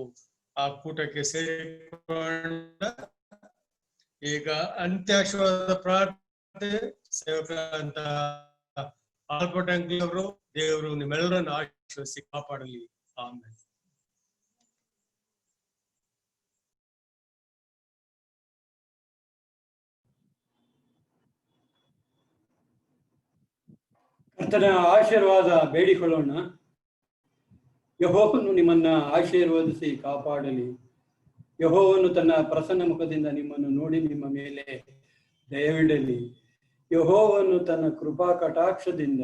ಆ ಕೂಟಕ್ಕೆ ಸೇರಿಕೊಳ್ಳೋಣ. ಈಗ ಅಂತ್ಯಾಶ್ವಾದ ಪ್ರಾರ್ಥನೆ ಸೇವಕರಂತ ಆಲ್ಬರ್ಟ್ ಅಂಕಲ್ ಅವರು, ದೇವರು ನಿಮ್ಮೆಲ್ಲರನ್ನು ಆಶೀರ್ವದಿಸಿ ಕಾಪಾಡಲಿ. ಆಮೇಲೆ ಕರ್ತನ ಆಶೀರ್ವಾದ ಬೇಡಿಕೊಳ್ಳೋಣ. ಯೆಹೋವನು ನಿಮ್ಮನ್ನ ಆಶೀರ್ವದಿಸಿ ಕಾಪಾಡಲಿ. ಯೆಹೋವನು ತನ್ನ ಪ್ರಸನ್ನ ಮುಖದಿಂದ ನಿಮ್ಮನ್ನು ನೋಡಿ ನಿಮ್ಮ ಮೇಲೆ ದಯವಿಡಲಿ. ಯೆಹೋವನು ತನ್ನ ಕೃಪಾ ಕಟಾಕ್ಷದಿಂದ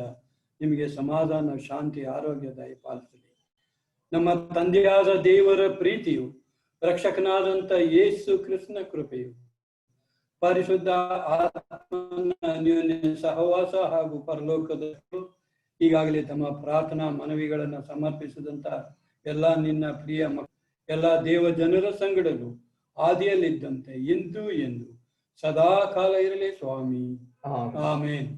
ನಿಮಗೆ ಸಮಾಧಾನ, ಶಾಂತಿ, ಆರೋಗ್ಯ ದಯಪಾಲಿಸಲಿ. ನಮ್ಮ ತಂದೆಯಾದ ದೇವರ ಪ್ರೀತಿಯು, ರಕ್ಷಕನಾದಂಥ ಯೇಸು ಕ್ರಿಸ್ತನ ಕೃಪೆಯು, ಪರಿಶುದ್ಧ ಆತ್ಮನ ಅನ್ಯೋನ್ಯ ಸಹವಾಸ ಹಾಗೂ ಪರಲೋಕದ ಈಗಾಗಲೇ ತಮ್ಮ ಪ್ರಾರ್ಥನಾ ಮನವಿಗಳನ್ನು ಸಮರ್ಪಿಸಿದಂತ ಎಲ್ಲ ನಿನ್ನ ಪ್ರಿಯ ಎಲ್ಲ ದೇವ ಜನರ ಸಂಗಡಲು ಆದಿಯಲ್ಲಿದ್ದಂತೆ ಇಂದು ಎಂದು ಸದಾ ಕಾಲ ಇರಲಿ ಸ್ವಾಮಿ. ಆಮೇನ್.